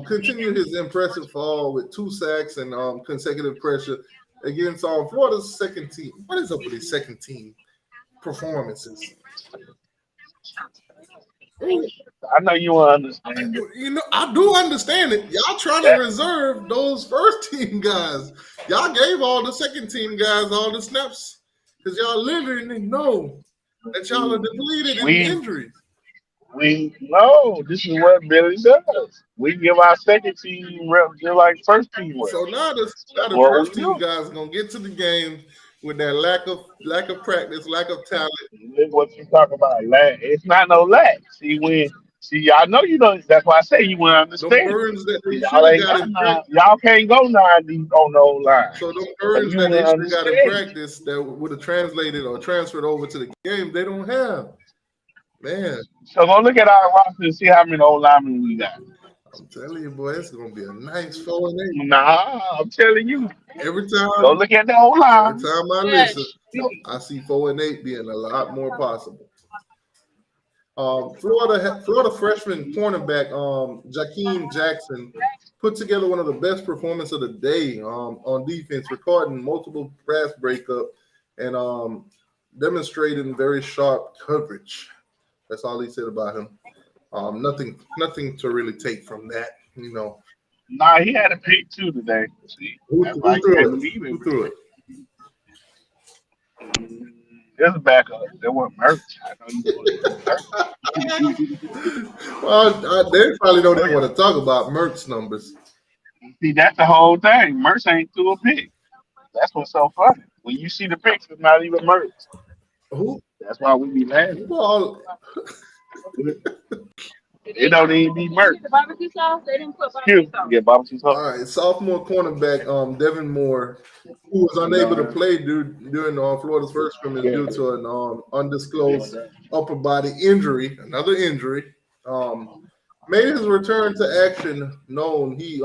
continued his impressive fall with 2 sacks and consecutive pressure. against Florida's second team. What is up with these second team performances? I know you will understand it. You know, I do understand it. Y'all trying to reserve those first team guys. Y'all gave all the second team guys all the snaps because y'all literally know that y'all are depleted in We injuries. we know this is what Billy does. We give our second team reps just like first team So reps. now That's the what we first team do. guys gonna get to the game with that lack of practice, lack of talent. This is what you talk about. Lag. It's not no lag. See, I know you don't. That's why I say you wouldn't Them understand it. burns that they should Y'all have ain't got got in nine. practice. Y'all can't go 90 on no line. So them So burns you that they wouldn't should have got in understand it. practice that would have translated or transferred over to the game, they don't have. Man, So go look at our roster and see how many old linemen we got. I'm telling you, boy, it's gonna be a nice 4-8. Nah, I'm telling you. Every Go time, look at the old every line. time I listen, I see 4-8 being a lot more possible. Florida freshman cornerback Jakeem Jackson put together one of the best performances of the day on defense, recording multiple pass breakup and demonstrating very sharp coverage. That's all he said about him. Nothing to really take from that. You know, Nah, he had a pick too today. See, that's why who you can't threw it? believe Who threw everything. it? There's a backup. There wasn't merch. I know you want merch. Well, they probably don't Oh even yeah. want to talk about Merck's numbers. See, that's the whole thing. Merch ain't threw a pick. That's what's so funny. When you see the picks, it's not even merch. Who? That's why we be laughing. Who all? It don't even be merch. Excuse me. Get barbecue sauce. All right, sophomore cornerback Devin Moore, who was unable to No, play during Florida's first scrimmage yeah. due to an undisclosed upper body injury, another injury, made his return to action known. He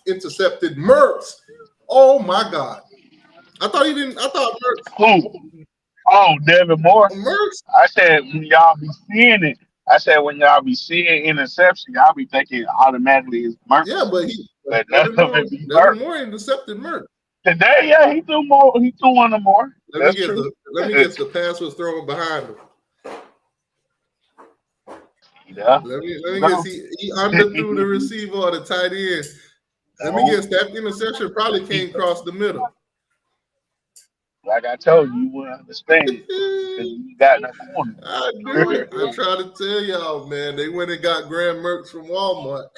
intercepted Mertz. Oh my God! I thought he didn't. I thought Who? Oh, Devin Moore. Mertz. I said when y'all be seeing it. I said when y'all be seeing interception, y'all be thinking automatically it's merch. Yeah, but But none of it be Devin merch. Moore intercepted Mertz. Today, yeah, he threw more. He threw one or more. That's true. Let me guess. The pass was thrown behind him. Yeah. Let me guess. He underthrew the receiver or the tight end. Let me No. guess. That interception probably came across the middle. Like I told you, you wouldn't understand it because you got no corner. I knew it. I try to tell y'all, man. They went and got Graham Mertz from Walmart.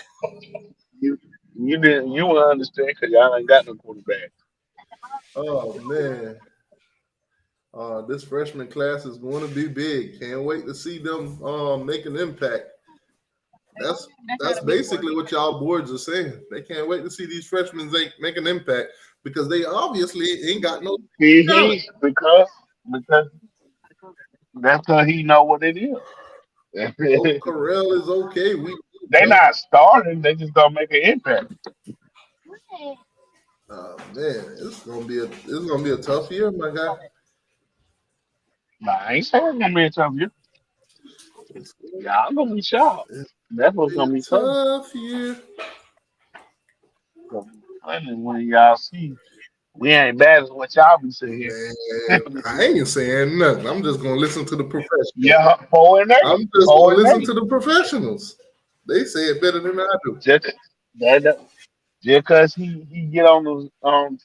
You didn't. You wouldn't understand because y'all ain't got no quarterback. Oh man. This freshman class is going to be big. Can't wait to see them make an impact. That's basically what y'all boards are saying. They can't wait to see these freshmen make an impact because they obviously ain't got no talent. Because that's because he know what it is. Oh, Corral is okay. They not starting. They just don't make an impact. Man, it's gonna be a tough year, my guy. Nah, I ain't saying it's gonna be a tough year. It's Y'all gonna be shocked. That's gonna what's be a gonna be tough. tough year. And when y'all see we ain't bad as what y'all be saying. Man, I ain't saying nothing. I'm just gonna listen to the professionals. Yeah, 4-8. I'm just gonna listen 4-8. to the professionals. They say it better than I do. Just that just cause he get on the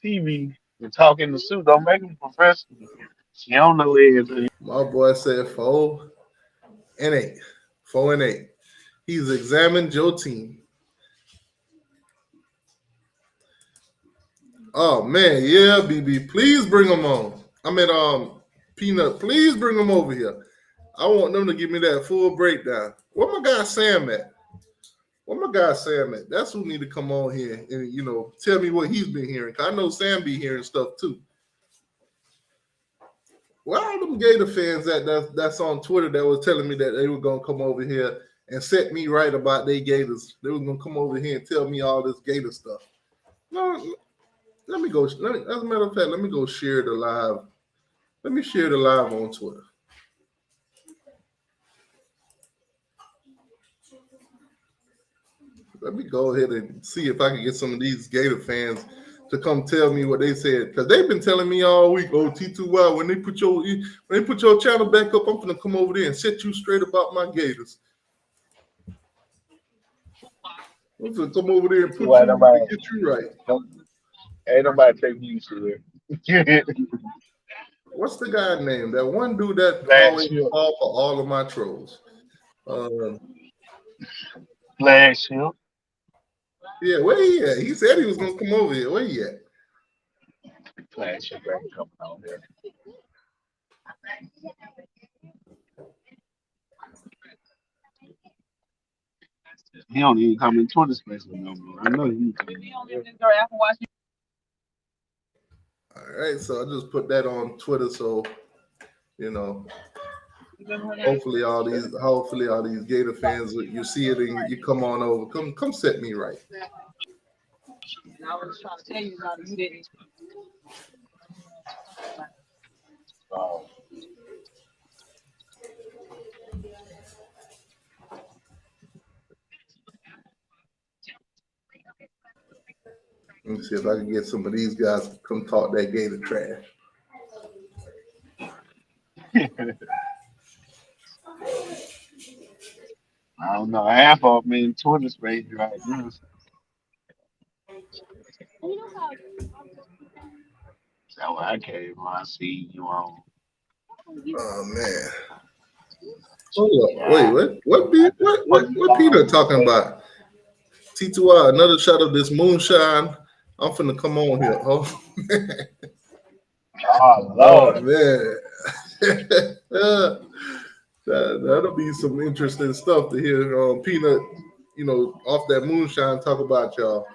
TV and talk in the suit don't make him professional. She don't know everything. My boy said 4-8. 4-8. He's examined your team. Oh man, yeah, BB. Please bring them on. I mean, Peanut, please bring them over here. I want them to give me that full breakdown. Where my guy Sam at? Where my guy Sam at? That's who need to come on here and tell me what he's been hearing. 'Cause I know Sam be hearing stuff too. Where are them Gator fans that's on Twitter that was telling me that they were gonna come over here and set me right about they Gators? They were gonna come over here and tell me all this Gator stuff. No, let me go. As a matter of fact, let me go share the live. Let me share the live on Twitter. Let me go ahead and see if I can get some of these Gator fans to come tell me what they said because they've been telling me all week. Oh, T2Y, when they put your channel back up, I'm gonna come over there and set you straight about my Gators. I'm gonna come over there and See why nobody, get you right. ain't nobody taking you serious. What's the guy name? That one dude that Flash always Hill. fall for all of my trolls. Um, Flash Hill. yeah, where he at? He said he was gonna come over here. Where he at? Flash Hill ain't coming out there. He don't even come in Twitter space no more. I know he coming. All right, so I just put that on Twitter, so you know, hopefully all these Gator fans, you see it and you come on over, come set me right. Let me see if I can get some of these guys to come talk that Gator trash. I don't know. Half of them in Twitter space right now. So I came on. I see you on. Oh man. Hold up. Wait, Yeah. I just put you what Peter down. talking about? T2I, another shot of this moonshine. I'm finna come on here. Oh, Oh oh Lord. man. That'll be some interesting stuff to hear Peanut, off that moonshine talk about y'all.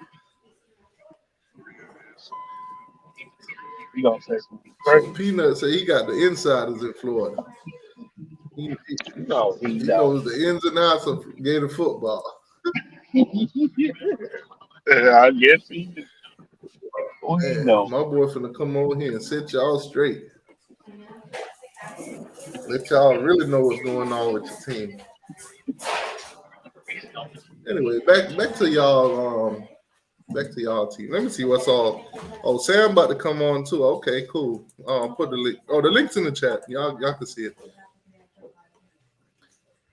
We gonna say something So crazy. Peanut said he got the insiders in Florida. No, he He don't. knows the ins and outs of Gator football. I guess he do. Who he Man, know? my boy finna come over here and set y'all straight. Let y'all really know what's going on with your team. Anyway, back to y'all. Back to y'all team. Let me see what's all. Oh, Sam about to come on too. Okay, cool. Put the link. Oh, the link's in the chat. Y'all can see it.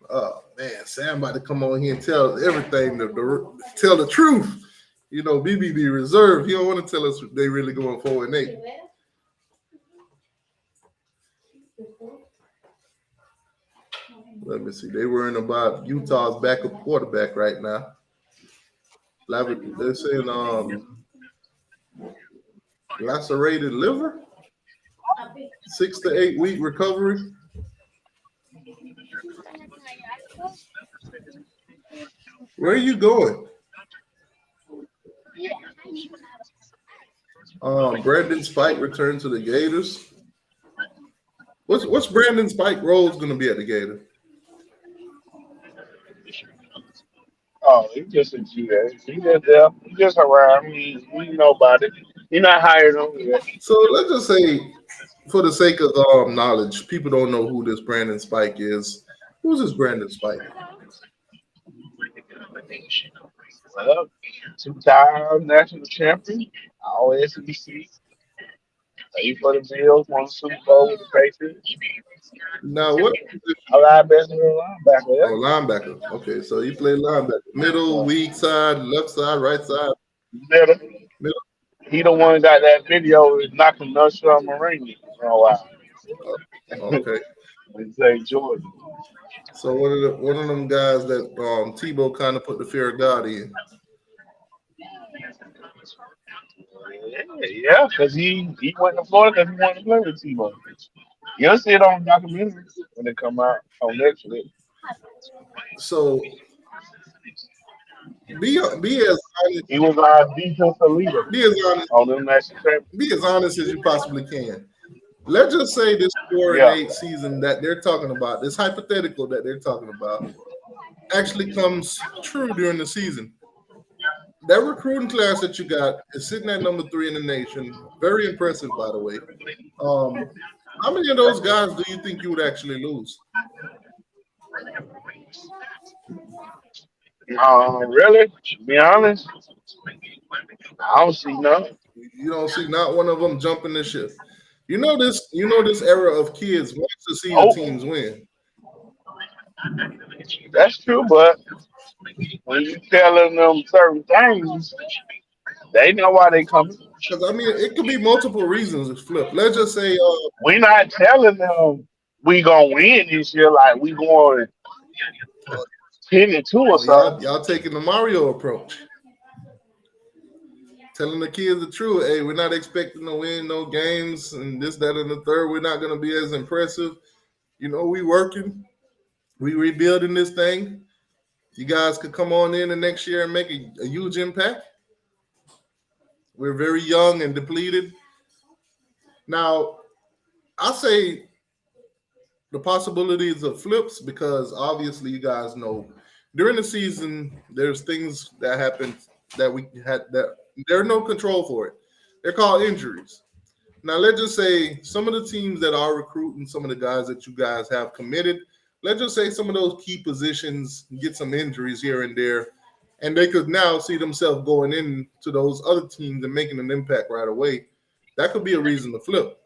Oh man, Sam about to come on here and tell everything. Tell the truth. BBB reserve. He don't want to tell us they really going 4-8. Let me see. They worrying about Utah's backup quarterback right now. They're saying lacerated liver, 6 to 8 week recovery. Where are you going? Brandon Spike returned to the Gators. What's Brandon Spike role's going to be at the Gators? Oh, he just a GA. He just there. He just around. We know about it. He not hired on yet. So let's just say, for the sake of knowledge, people don't know who this Brandon Spike is. Who's this Brandon Spike? Well, 2 time national champion. All SEC. Played for the Bills. Won the Super Bowl with the Patriots. Now, what? A linebacker, linebacker. Oh, linebacker. Okay, so he played linebacker. Middle, weak side, left side, right side, Yeah. middle. He the one got that video is knocking Nusher Marine for a while. Okay. In St. George. So one of them guys that Tebow kind of put the fear of God in. Yeah, because he went to Florida because he wanted to play with Tebow. You'll see it on documentaries when they come out on Netflix. So be as honest, He was our defensive leader be as honest, on them national champions. be as honest as you possibly can. Let's just say this four and Yeah. eight season that they're talking about, this hypothetical that they're talking about, actually comes true during the season. That recruiting class that you got is sitting at number 3 in the nation. Very impressive, by the way. How many of those guys do you think you would actually lose? Really? To be honest, I don't see none. You don't see not one of them jumping the ship. You know this. You know this era of kids wants to see the Oh, teams win. that's true, but when you telling them certain things, they know why they coming. Because I mean, it could be multiple reasons. It's flip. Let's just say, We not telling them we gonna win this year, like we going 10-2 or oh, something. y'all taking the Mario approach, telling the kids the truth. Hey, we're not expecting to win no games and this, that, and the third. We're not going to be as impressive. You know, we working, we rebuilding this thing. You guys could come on in the next year and make a huge impact. We're very young and depleted. Now, I say the possibilities of flips because obviously you guys know during the season there's things that happen that we had that there's no control for it. They're called injuries. Now let's just say some of the teams that are recruiting some of the guys that you guys have committed, let's just say some of those key positions get some injuries here and there, and they could now see themselves going into those other teams and making an impact right away. That could be a reason to flip.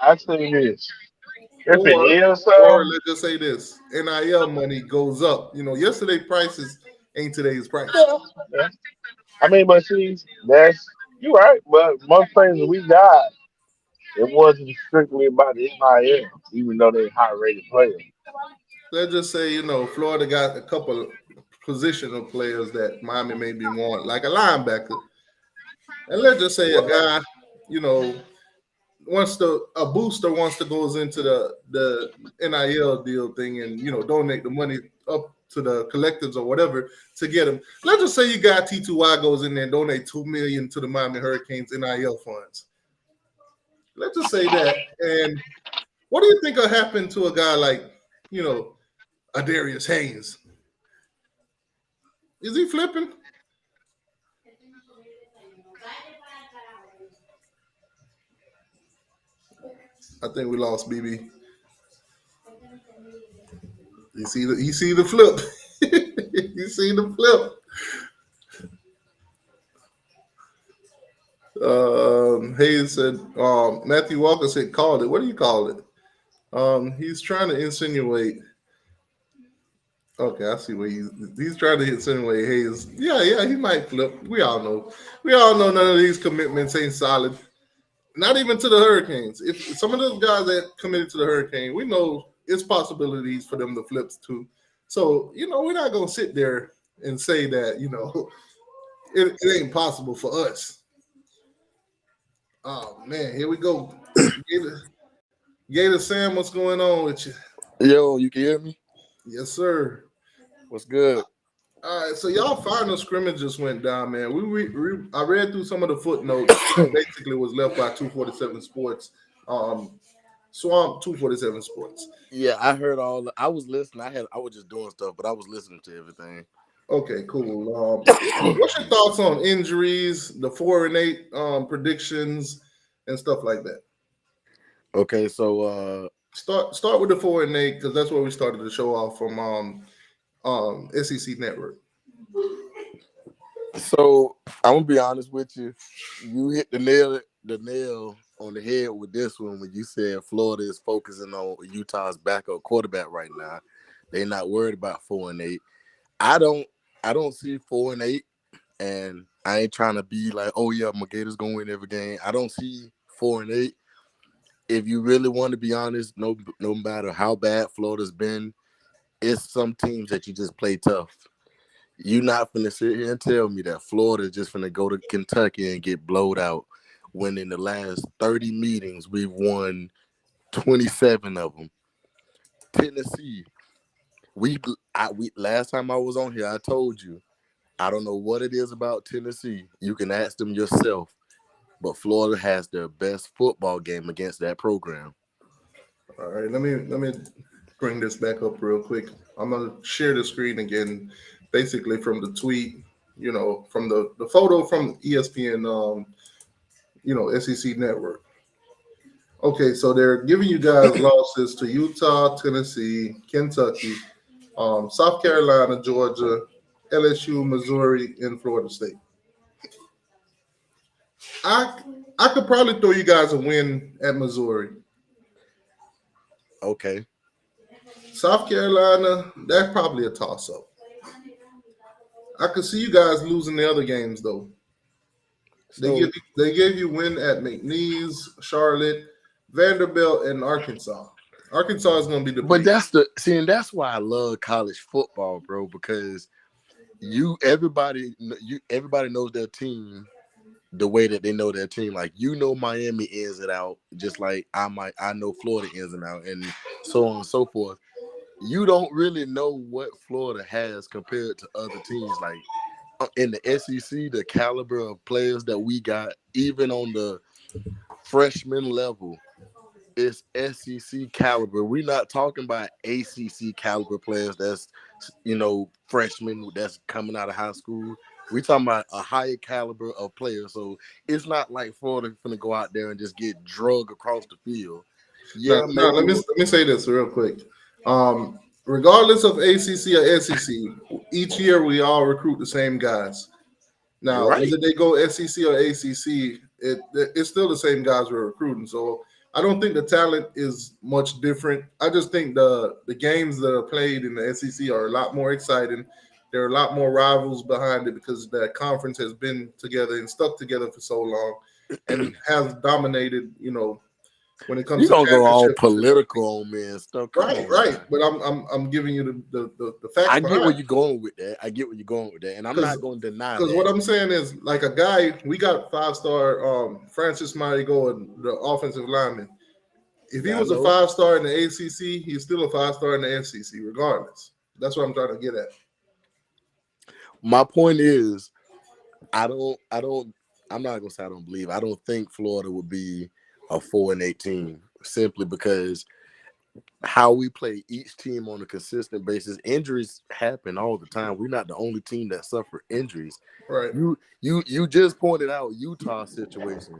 I say this. If it Or is or so, let's just say this: NIL money goes up. You know, yesterday prices ain't today's price. yeah, yeah. I mean, but see, that's you right. But most players we got, it wasn't strictly about the NIL, even though they high rated players. Let's just say, you know, Florida got a couple of positional players that Miami maybe want, like a linebacker. And let's just say a Well, guy, you know, wants to a booster wants to goes into the NIL deal thing and donate the money up to the collectives or whatever to get him. Let's just say you got T2Y goes in there and donate 2 million to the Miami Hurricanes NIL funds. Let's just say that. And what do you think will happen to a guy like, you know, Adarius Haynes? Is he flipping? I think we lost BB. You see the flip. You see the flip. Hayes said, Matthew Walker said, called it. What do you call it? He's trying to insinuate. Okay, I see what he's trying to insinuate. Hayes, yeah, he might flip. We all know. We all know none of these commitments ain't solid. Not even to the Hurricanes. If some of those guys that committed to the Hurricane, we know it's possibilities for them to flip too. So we're not gonna sit there and say that it ain't possible for us. Oh man, here we go. Gator Sam, what's going on with you? Yo, you can hear me? Yes, sir. What's good? All right, so y'all final scrimmage just went down, man. I read through some of the footnotes. Basically, was left by 247 Sports, Swamp 247 Sports. Yeah, I heard all. I was listening. I was just doing stuff, but I was listening to everything. Okay, cool. What's your thoughts on injuries, the 4-8 predictions, and stuff like that? Okay, so Start with the 4-8 because that's where we started the show off from SEC Network. so I'm gonna be honest with you. You hit the nail on the head with this one when you said Florida is focusing on Utah's backup quarterback right now. They're not worried about 4-8. I don't see 4-8, and I ain't trying to be like, oh yeah, my Gators gonna win every game. I don't see 4-8. If you really want to be honest, no matter how bad Florida's been, it's some teams that you just play tough. You're not finna sit here and tell me that Florida just finna go to Kentucky and get blowed out when in the last 30 meetings we've won 27 of them. Tennessee, we last time I was on here, I told you I don't know what it is about Tennessee. You can ask them yourself, but Florida has their best football game against that program. All right, let me bring this back up real quick. I'm gonna share the screen again, basically from the tweet, from the photo from ESPN, SEC Network. Okay, so they're giving you guys losses to Utah, Tennessee, Kentucky, South Carolina, Georgia, LSU, Missouri, and Florida State. I I could probably throw you guys a win at Missouri. Okay. South Carolina, that's probably a toss up. I could see you guys losing the other games though. So, They gave you win at McNeese, Charlotte, Vanderbilt, and Arkansas. Arkansas is going to be but depleted. and that's why I love college football, bro, because everybody knows their team the way that they know their team. Like Miami ins and out, just like I know Florida ins and out, and so on and so forth. You don't really know what Florida has compared to other teams. Like in the SEC, the caliber of players that we got, even on the freshman level, it's SEC caliber. We're not talking about ACC caliber players that's freshmen that's coming out of high school. We're talking about a higher caliber of players. So it's not like Florida gonna go out there and just get drug across the field. Now, Yeah, now maybe. let me say this real quick. Regardless of ACC or SEC, each year we all recruit the same guys. Now, Right. whether they go SEC or ACC, it's still the same guys we're recruiting. So I don't think the talent is much different. I just think the games that are played in the SEC are a lot more exciting. There are a lot more rivals behind it because that conference has been together and stuck together for so long and has dominated, when it comes You to gonna go all championships and everything. political on me and stuff. Come Right, on right. now. But I'm giving you the facts I get where behind. you're going with that. And I'm not going to deny Because what that. I'm saying is, like a guy, we got 5-star Francis Marigo, and the offensive lineman. If he I was a know. 5-star in the ACC, he's still a 5-star in the SEC, regardless. That's what I'm trying to get at. My point is, I don't. I'm not gonna say I don't believe. I don't think Florida would be a 4-8 team simply because how we play each team on a consistent basis. Injuries happen all the time. We're not the only team that suffer injuries. Right. You just pointed out Utah's situation.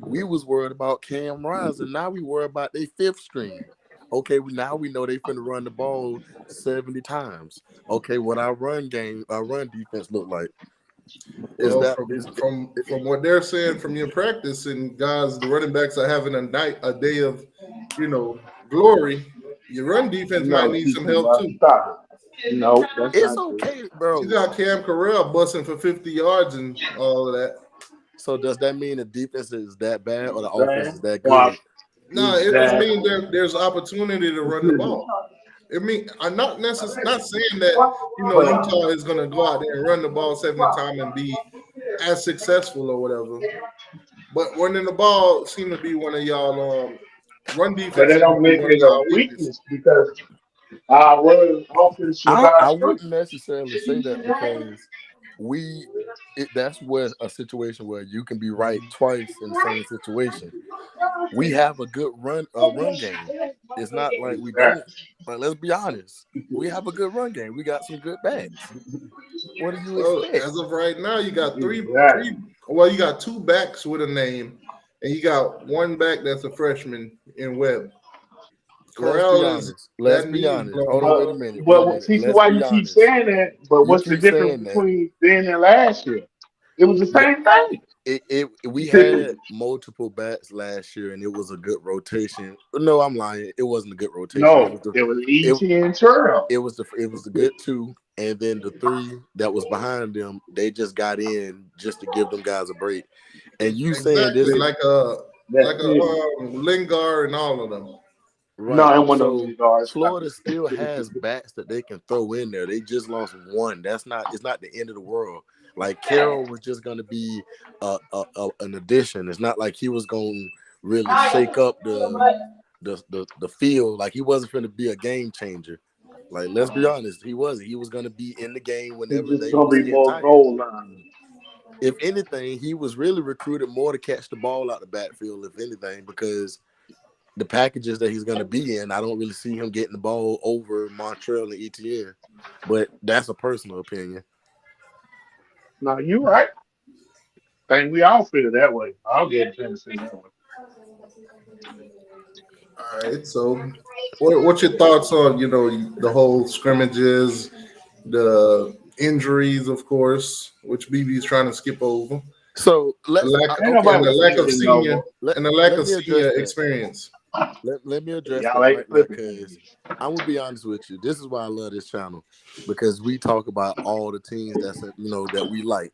We was worried about Cam Rising. Now we worry about their fifth string. Okay, now we know they finna run the ball 70 times. Okay, what our run defense look like? Is Well, that from is from from what they're saying from your practice, and guys, the running backs are having a day of, glory. Your run defense might No, need some teaching, help bro. too. Stop it. No, that's it's not true. okay, You bro. got Cam Corral busting for 50 yards and all of that. So does that mean the defense is that bad or the offense is Exactly. that Well, good? No, it means exactly. there's opportunity to run the ball. It mean I'm not saying that But Utah is going to go out there and run the ball 70 times and be as successful or whatever. But running the ball seem to be one of y'all run but defense that seem to don't be make one of it a y'all weaknesses. weakness because our run offense was our I strength. wouldn't necessarily say that because that's where a situation where you can be right twice in the same situation. We have a good run game. It's not like we don't. Exactly. But let's be honest, we have a good run game. We got some good backs. What do you Well, expect? as of right now, you got Exactly. you got two backs with a name, and you got one back that's a freshman in Webb. Let's be Corral is honest. Let's that be knee is honest. blown Hold on, out. wait a minute. Wait a But minute. see Let's why be you keep honest. saying that. But You what's the keep difference saying that. between then and last year? It was the The, same thing. we had multiple bats last year and it was a good rotation. No, I'm lying. It wasn't a good rotation. No, it was It ET and Terrell. it was the good two, and then the three that was behind them, they just got in just to give them guys a break. And you saying Exactly, this is That's like a it. Lingard and all of them. No, right. it wasn't no So lead guard. Stop Florida still has bats that they can throw in there. They just lost one. It's not the end of the world. Like Carroll was just going to be an addition. It's not like he was going to really shake up the field. Like he wasn't going to be a game changer. Like let's be honest, he wasn't. He was going to be in the game It's whenever just they gonna was be getting more tired. goal line. If anything, he was really recruited more to catch the ball out the backfield. If anything, because the packages that he's going to be in, I don't really see him getting the ball over Montreal and ETN. But that's a personal opinion. No, you right. I think we all feel that way. I'll get Tennessee that way. All right. So, what's your thoughts on the whole scrimmages, the injuries, of course, which BB is trying to skip over. So A let's lack Ain't okay. and nobody a Let's lack of flipping no senior more. and a lack let of me address senior that. experience. Let me address Y'all that ain't right now flipping. because I'm gonna be honest with you. This is why I love this channel because we talk about all the teams that we like.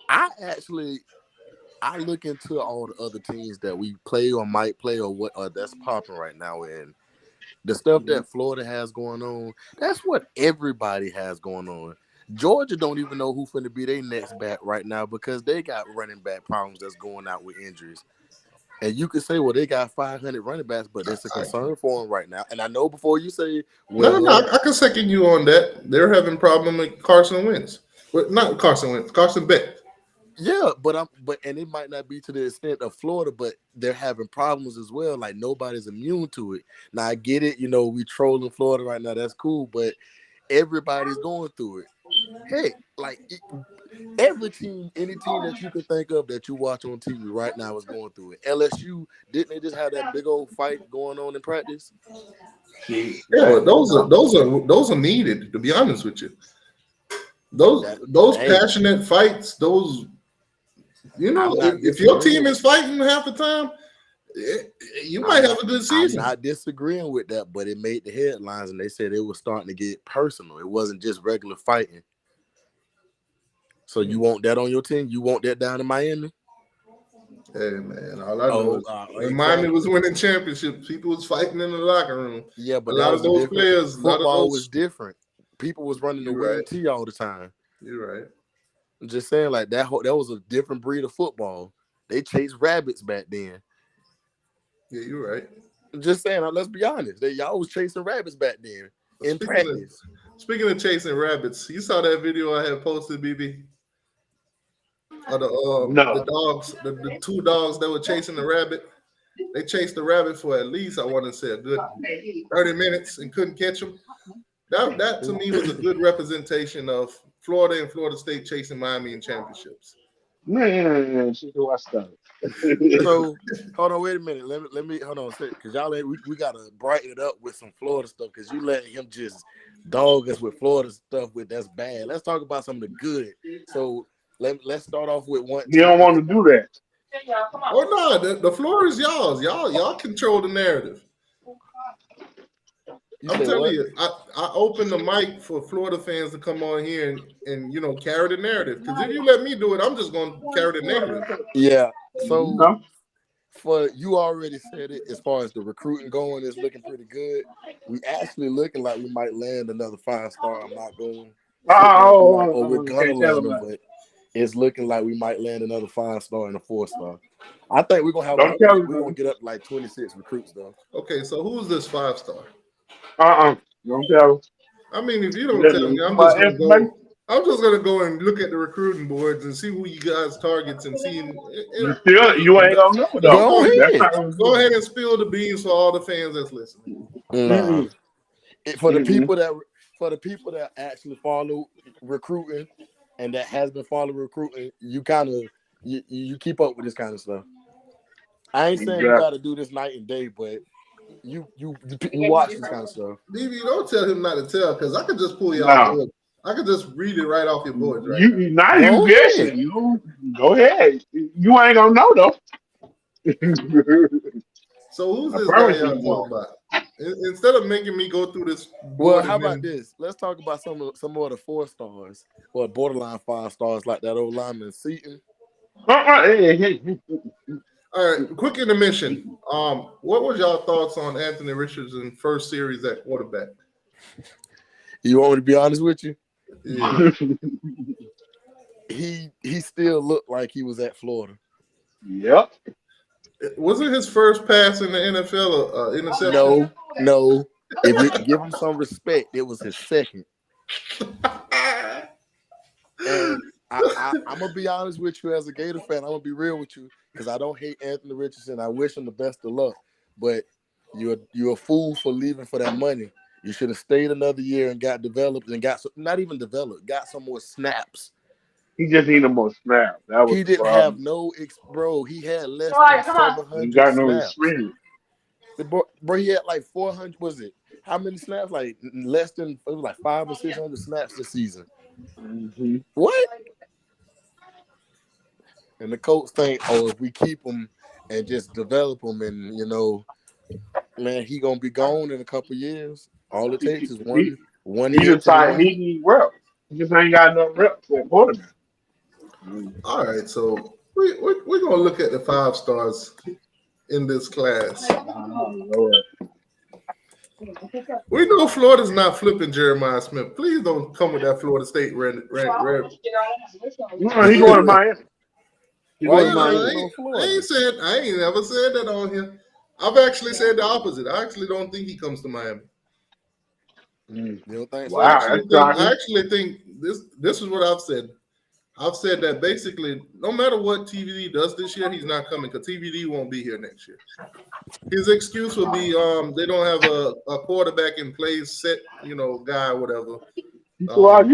I look into all the other teams that we play or might play or what that's popping right now, and the stuff that Florida has going on, that's what everybody has going on. Georgia don't even know who finna be their next back right now because they got running back problems that's going out with injuries. And you could say, well, they got 500 running backs, but it's a concern for them right now. And I know before you say, No. well, I can second you on that. They're having problem with Carson Wentz. But not Carson Wentz, Carson Beck. yeah, and it might not be to the extent of Florida, but they're having problems as well. Like nobody's immune to it. Now I get it, we trolling Florida right now. That's cool, but everybody's going through it. Heck, every team, any team that you can think of that you watch on TV right now is going through it. LSU, didn't they just have that big old fight going on in practice? Shit. Yeah, but No. those are needed, to be honest with you. Those Hey, passionate fights, I'm not if your team disagreeing. is fighting half the time, you might have a good I'm season. not disagreeing with that, but it made the headlines, and they said it was starting to get personal. It wasn't just regular fighting. So you want that on your team? You want that down in Miami? Hey man, all I know is when Miami Exactly. was winning championships, people was fighting in the locker room. Yeah, A but that lot of was a those different players, a lot of football was those. different. People was running the You're wing right. T all the time. You're right. I'm just saying, like that was a different breed of football. They chased rabbits back then. Yeah, you're right. I'm just saying, let's be honest. Y'all was chasing rabbits back then in practice. Speaking of chasing rabbits, you saw that video I had posted, BB, of the No. dogs, the two dogs that were chasing the rabbit. They chased the rabbit for at least, I want to say, a good 30 minutes and couldn't catch them. That to me was a good representation of Florida and Florida State chasing Miami in championships. Man, she do I stuff. So hold on, wait a minute. Let me hold on, because y'all we gotta brighten it up with some Florida stuff because you letting him just dog us with Florida stuff that's bad. Let's talk about some of the good. So let's start off with one You team. don't want to do that. Oh no, the floor is y'all's. Y'all control the narrative. You I'm say telling what? you, I opened the mic for Florida fans to come on here and carry the narrative. Because if you let me do it, I'm just gonna carry the narrative. Yeah. So No. for you already said it, as far as the recruiting going is looking pretty good. We actually looking like we might land another 5-star. I'm not going to sit there and be like, oh, we're gonna Can't tell land them, them. but it's looking like we might land another 5-star and a 4-star. I think we're gonna have Don't tell we're gonna them. get up to like 26 recruits though. Okay, so who's this 5-star? Don't tell them. I mean, if you don't Let tell them me, do my information. I'm just gonna go and look at the recruiting boards and see who you guys targets and see. You ain't gonna know though. Go That's ahead. how it's Go going. ahead and spill the beans for all the fans that's listening. Nah. Mm-mm. For the Mm-mm. people that actually follow recruiting and that has been following recruiting, you kind of you keep up with this kind of stuff. I ain't saying you got to do this night and day, but you watch this kind of stuff. DB, don't tell him not to tell, because I could just pull you off the No. hook. I could just read it right off your boards right now. You now you Go ahead. guessing. You go ahead. You ain't gonna know though. So who's I this guy promise you y'all you won't. talking about? Instead of making me go through this Well, board how and about then, this? Let's talk about some more of the 4-stars or borderline 5-stars like that old lineman Seaton. Hey. all right, quick intermission. What was y'all thoughts on Anthony Richardson's first series at quarterback? You want me to be honest with you? Yeah. He still looked like he was at Florida. Yep. Wasn't his first pass in the NFL interception? No. If you give him some respect, it was his second. And I'm gonna be honest with you as a Gator fan. I'm gonna be real with you because I don't hate Anthony Richardson. I wish him the best of luck, but you're a fool for leaving for that money. You should have stayed another year and got developed and not even developed, got some more snaps. He just needed more snap. That was He the didn't have problem. bro. He had less than You 700 got no snaps. experience. Bro, he had like 400. Was it how many snaps? Like less than it was like 500 or 600 snaps this season. Mm-hmm. What? And the coach think, oh, if we keep him and just develop him, and man, he gonna be gone in a couple years. All it takes is He, one he year just to the tired. He league. need reps. He just ain't got no reps at quarterback. All right, so we're gonna look at the 5 stars in this class. Lord. We know Florida's not flipping Jeremiah Smith. Please don't come with that Florida State red. No, he going to Miami. He Why going to you Miami. hating on Florida? I ain't never said that on here. I've actually said the opposite. I actually don't think he comes to Miami. You don't think so? Wow, that's shocking. I actually think this is what I've said. I've said that basically, no matter what TVD does this year, he's not coming because TVD won't be here next year. His excuse will be they don't have a quarterback in place, set guy, whatever. Let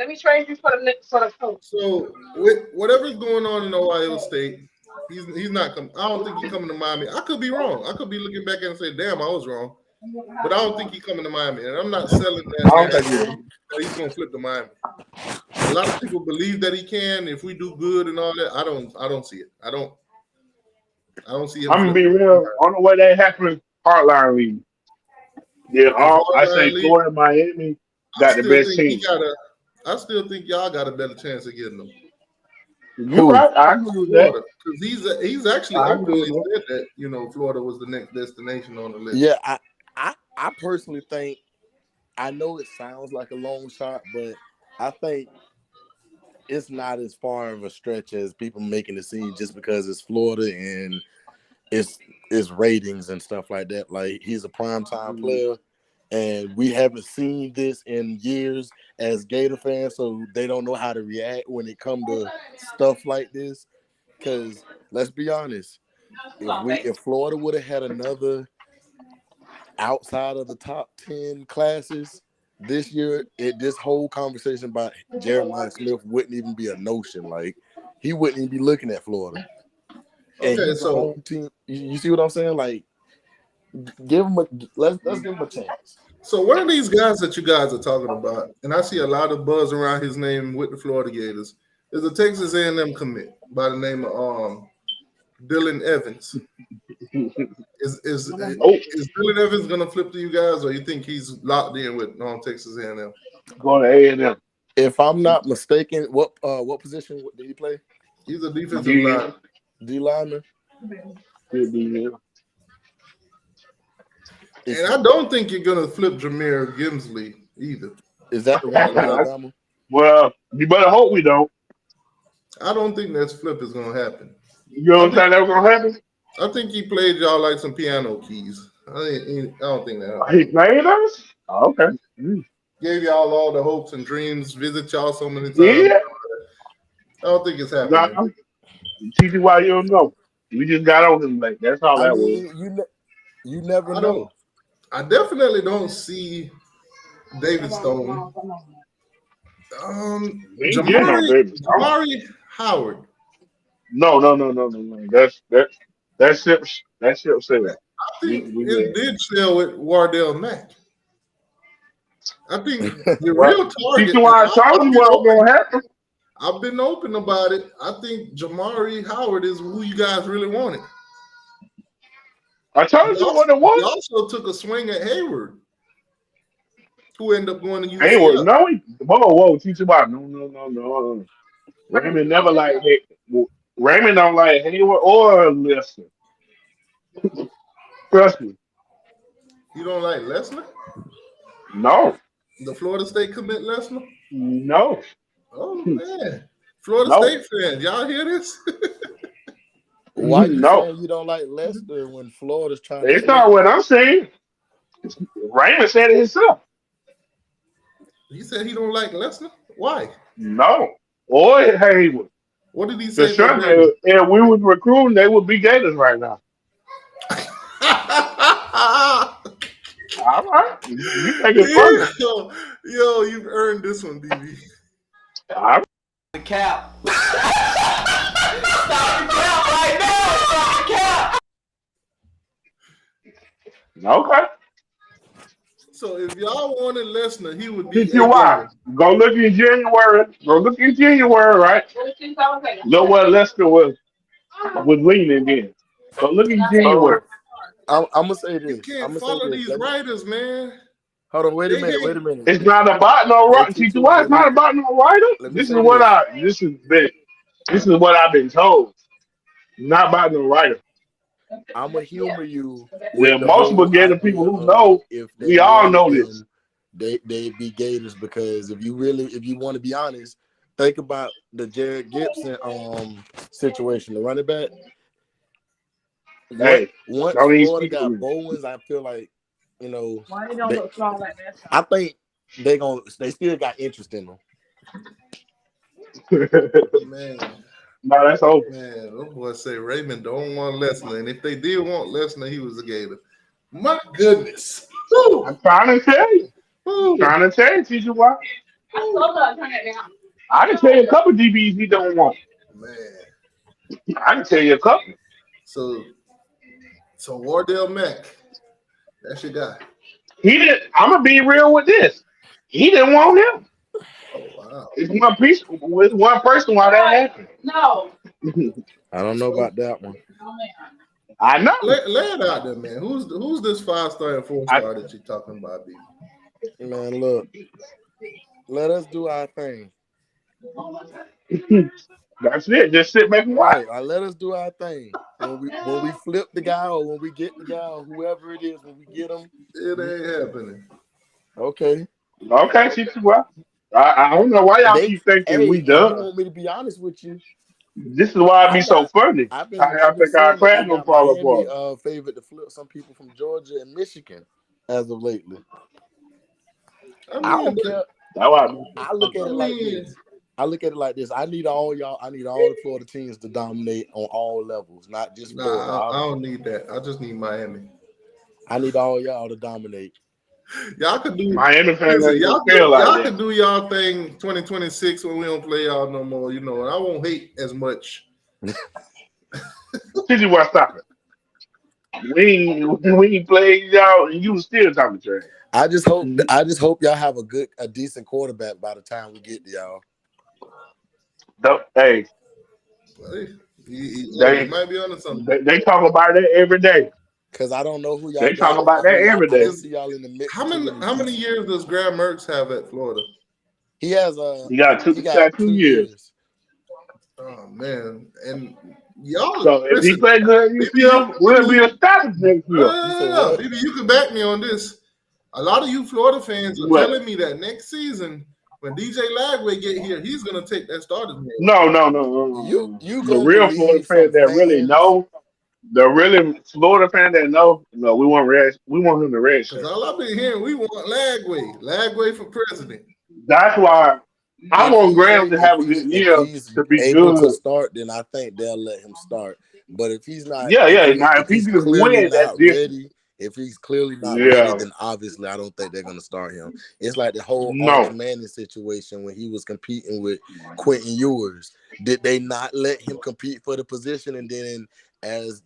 me trade you for the coach. So with whatever's going on in Ohio State, he's not coming. I don't think he's coming to Miami. I could be wrong. I could be looking back and say, damn, I was wrong. But I don't think he's coming to Miami. And I'm not selling that he's gonna flip to Miami. A lot of people believe that he can if we do good and all that. I don't see it. I don't see him. I'm gonna be real. On the way that happened, Heartline League. Yeah, I say Florida, Miami got the best team. I still think y'all got a better chance of getting him. You're right. I agree with that. Because he's actually openly said that Florida was the next destination on the list. Yeah, I personally think, I know it sounds like a long shot, but I think it's not as far of a stretch as people making it seem just because it's Florida and it's ratings and stuff like that. Like, he's a primetime player, and we haven't seen this in years as Gator fans, so they don't know how to react when it comes to stuff like this. Because let's be honest, if Florida would have had another outside of the top 10 classes this year, this whole conversation about Jeremiah Smith wouldn't even be a notion. Like, he wouldn't even be looking at Florida. And he's the home team. You see what I'm saying? Like, let's give him a chance. So one of these guys that you guys are talking about, and I see a lot of buzz around his name with the Florida Gators, is a Texas A&M commit by the name of Dylan Evans. Is Dylan Evans gonna flip to you guys, or you think he's locked in with Texas A&M? Going to A&M. If I'm not mistaken, what position did he play? He's a defensive lineman. D lineman. And I don't think you're gonna flip Jameer Gimsley either. Is that the one in Alabama? Well, you better hope we don't. I don't think that flip is gonna happen. You don't think that's gonna happen? I think he played y'all like some piano keys. I don't think that happened. He played us? Oh, okay. Gave y'all all the hopes and dreams, visit y'all so many times. Yeah. I don't think it's happening. Teach you why you don't know. We just got on him late. That's all that was. You never know. I definitely don't see David Stone. Jamari Howard. No. That ship sailed. I think it did sail with Wardell Mack. I think the real target. I've been open about it. I think Jamari Howard is who you guys really wanted. I told you what it was. He also took a swing at Hayward, who ended up going to UCF. Hayward, whoa, teach about no. Raymond never liked Hayward. Raymond don't like Hayward or Lester. Trust me. You don't like Lesnar? No. The Florida State commit Lesnar? No. Oh man, Florida State fans, y'all hear this? Why you saying you don't like Lester when Florida's trying? It's not what I'm saying. Raymond said it himself. He said he don't like Lesnar. Why? No. Or Hayward. What did he say? If we was recruiting, they would be Gators right now. All right. You make it fun. Yo, you've earned this one, DB. All right. The cap. Stop the cap right now. Stop the cap. Okay. So if y'all wanted Lesnar, he would be Teach a you why. Gator. Go look in January. Go look in January, right? Look what Lester was leaning in. Go look in So January. I'm gonna say You this. I'm can't gonna say follow this. these writers, man. Hold on. Wait a They minute. Wait hate. a minute. It's not about no Hey right. Teach you T2, why. It's not about no writer. let me say this. This is what I've been told. Not about no writer. I'm gonna humor you with Well, the most whole Gator people idea who of know, if they we all wanted know this. them, they'd be Gators, because if you want to be honest, think about the Jared Gibson situation, the running back. Hey, Once don't even Florida speak for got me. Bowens, I feel like, I think they still got interest in them. Man, No, that's over. man, those boys say Raymond don't want Lesnar, and if they did want Lesnar, he was a Gator. My goodness. I'm Woo, trying to tell you. woo, Trying to tell you, teacher, why. woo. I can tell you a couple DBs he don't want. Man, I can tell you a couple. so Wardell Mack, that's your guy. He didn't. I'm gonna be real with this. He didn't want him. Oh wow. It's one piece with one person why that happened. No. I don't know So about that one. I know. lay it out there, man. Who's this 5-star and 4-star that you're talking about, B? Man, look, let us do our thing. That's it. Just sit back and watch. Right. Let us do our thing. When we flip the guy, or when we get the guy, or whoever it is, when we get him, It ain't happening. okay. Okay, teacher, well, I don't know why y'all keep thinking we If you done. want me to be honest with you, This is why it I be so got funny. How I've y'all been think our seeing that they class gonna got fall Miami apart? favored to flip some people from Georgia and Michigan as of lately. I I mean, don't but care. That's why I be so I look at I it like mean, this. I look at it like this. I need all y'all. I need all the Florida teams to dominate on all levels, not just Florida. nah, I don't need that. I just need Miami. I need all y'all to dominate. Y'all could do Miami fans listen, ain't gonna feel like y'all that. could do y'all thing 2026 when we don't play y'all no more, and I won't hate as much. Teacher, what stop it? We ain't played y'all, and you still talking trash. I just hope y'all have a decent quarterback by the time we get to y'all. Hey, Hey, you they, might be onto something. they talk about that every day. Cause I don't know who y'all They talk got. about that every I day. didn't see y'all in the mix. How many years does Graham Mertz have at Florida? He has You got he got 2 2 years. years. Oh man, and y'all So if he listen, play good this year, we'll be established next year. You said what? maybe you can back me on this. A lot of you Florida fans are What? telling me that next season, when DJ Lagway get here, he's gonna take that starter's role. You The gonna real Florida believe some fans that really fans? know, the really Florida fan that know, no, we want him to red Because shirt. all I've been hearing, we want Lagway for president. That's why I If want he's Graham a, to have a good if year he's to be able to good. start, then I think they'll let him start. But if he's not, Yeah, yeah. Now if he if he's just clearly win, that's not different. ready, if he's clearly not ready, Yeah. then obviously I don't think they're gonna start him. It's like the whole Arch No. Manning situation when he was competing with Quentin Ewers. Did they not let him compete for the position? And then as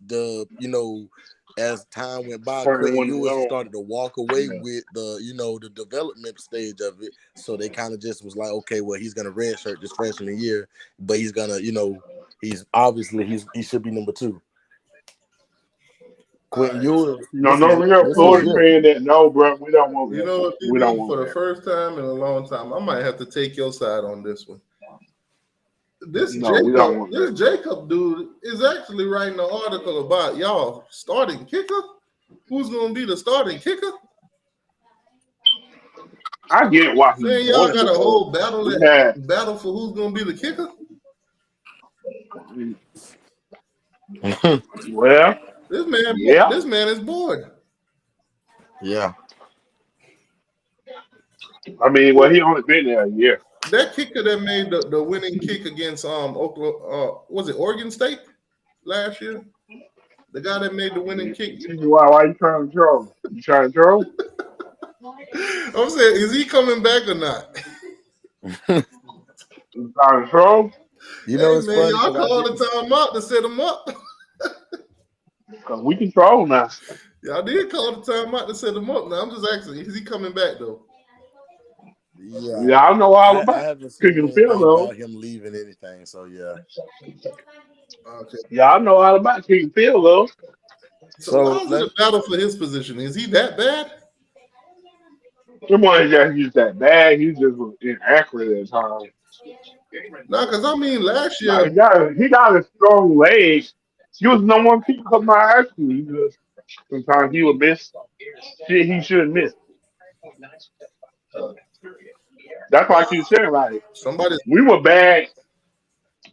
time went by, Turn Quentin one Ewers on. started to walk away with the development stage of it. So they kind of just was like, okay, well, he's gonna redshirt this freshman year, but he's gonna, he's obviously he should be number 2. All Quentin right, so Ewers, No, no real you know Florida what? fan that no, bro. We don't want You that. know what, We don't PB? want For the that. first time in a long time, I might have to take your side on this one. No, we don't want This that. Jacob dude is actually writing an article about y'all starting kicker. Who's gonna be the starting kicker? I get why he Saying y'all wanted got to a go. whole We had battle for who's gonna be the kicker. well, yeah. This man is bored. yeah. I mean, well, he only been there a year. That kicker that made the winning kick against Oklahoma, was it Oregon State last year? The guy that made the winning kick. Why you trying to troll? You trying to troll? I'm saying, is he coming back or not? You trying to troll? Hey It's man, funny y'all because I call did. the time out to set him up. Because we control now. Y'all did call the timeout to set him up. Now I'm just asking, is he coming back though? Yeah, Y'all know all I about haven't seen kicking the field anything goal. about him leaving anything. So yeah. Okay. Y'all know all about kicking field goal. So So how's it a battle for his position? Is he that bad? Them ones just used that bad. He just was inaccurate at times. No, because I mean last Like, year, he got a strong leg. He was no one keeper coming out of high school. He just sometimes he would miss shit he shouldn't miss. That's why I keep saying like somebody we were bad.